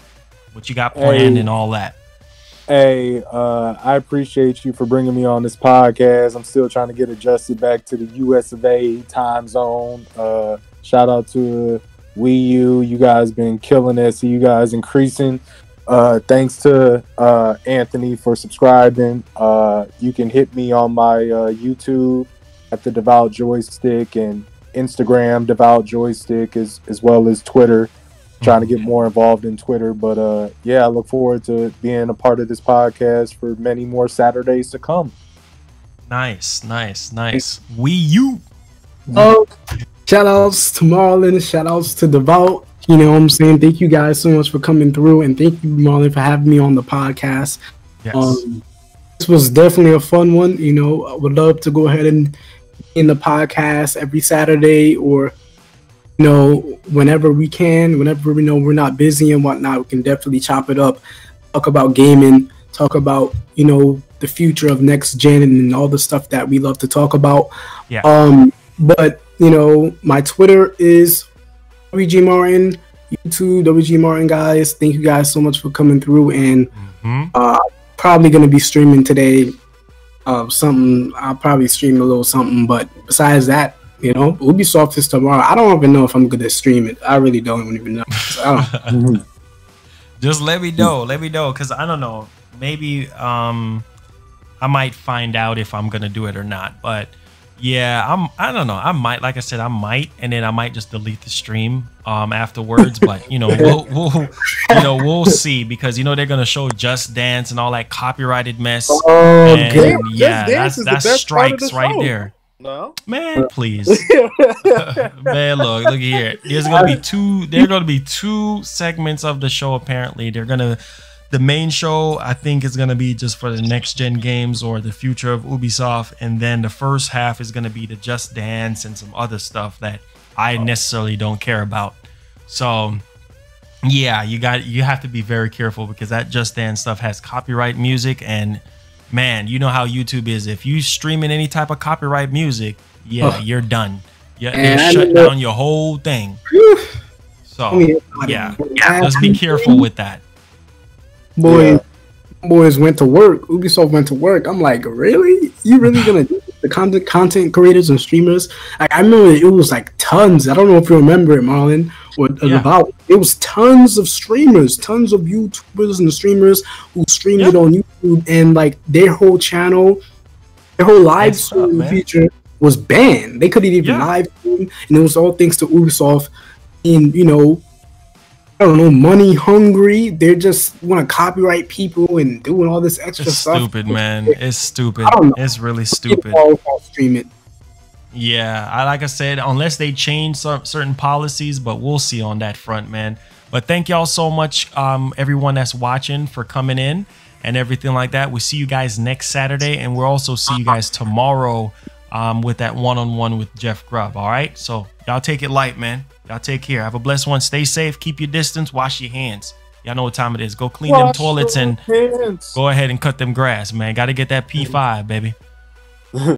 What you got planned and all that. Hey, I appreciate you for bringing me on this podcast. I'm still trying to get adjusted back to the US of A time zone. Shout out to Wii U. You guys been killing it. See you guys increasing. Thanks to Anthony for subscribing. You can hit me on my YouTube at the Devout Joystick, and Instagram Devout Joystick, as well as Twitter. trying to get more involved in Twitter. But yeah, I look forward to being a part of this podcast for many more Saturdays to come. Nice. Wii U. Shout outs to Marlon, shout outs to Devout. You know what I'm saying? Thank you guys so much for coming through, and thank you, Marlon, for having me on the podcast. Yes. This was definitely a fun one. You know, I would love to go ahead and be in the podcast every Saturday, or you know, whenever we can, whenever we know we're not busy and whatnot, we can definitely chop it up, talk about gaming, talk about, you know, the future of next gen and all the stuff that we love to talk about. Yeah. But you know, my Twitter is WG Martin, YouTube WG Martin, guys. Thank you guys so much for coming through, and probably gonna be streaming today. Something I'll probably stream a little something, but besides that, you know, Ubisoft is tomorrow. I don't even know if I'm gonna stream it. I really don't even know. So I don't. Just let me know, because I don't know. Maybe I might find out if I'm gonna do it or not, but. Yeah, I don't know. I might, like I said, and then I might just delete the stream afterwards. But you know, we'll see, because you know they're gonna show Just Dance and all that copyrighted mess. And yeah, that's strikes right there. No, man, please, man, look here. There are gonna be two segments of the show. Apparently, the main show, I think, is going to be just for the next gen games or the future of Ubisoft. And then the first half is going to be the Just Dance and some other stuff that I necessarily don't care about. So yeah, you have to be very careful, because that Just Dance stuff has copyright music. And man, you know how YouTube is. If you streaming any type of copyright music, you're done. Yeah, they shut down your whole thing. So yeah, just be careful with that. Boys went to work. Ubisoft went to work. I'm like, really? You really gonna do the content creators and streamers? I remember it was like tons. I don't know if you remember it, Marlon, or about. It was tons of streamers, tons of YouTubers and streamers who streamed it on YouTube, and like their whole channel, their whole live stream feature was banned. They couldn't even live stream, and it was all thanks to Ubisoft. And you know, I don't know, money hungry. They just want to copyright people and doing all this extra stuff. Stupid, man. It's stupid. It's really stupid. Stream it. Yeah, like I said, unless they change certain policies, but we'll see on that front, man. But thank y'all so much, everyone that's watching, for coming in and everything like that. We see you guys next Saturday, and we'll also see you guys tomorrow with that one-on-one with Jeff Grubb. All right, so y'all take it light, man. Y'all take care. Have a blessed one. Stay safe. Keep your distance. Wash your hands. Y'all know what time it is. Go clean them toilets and go ahead and cut them grass, man. Got to get that P5, baby.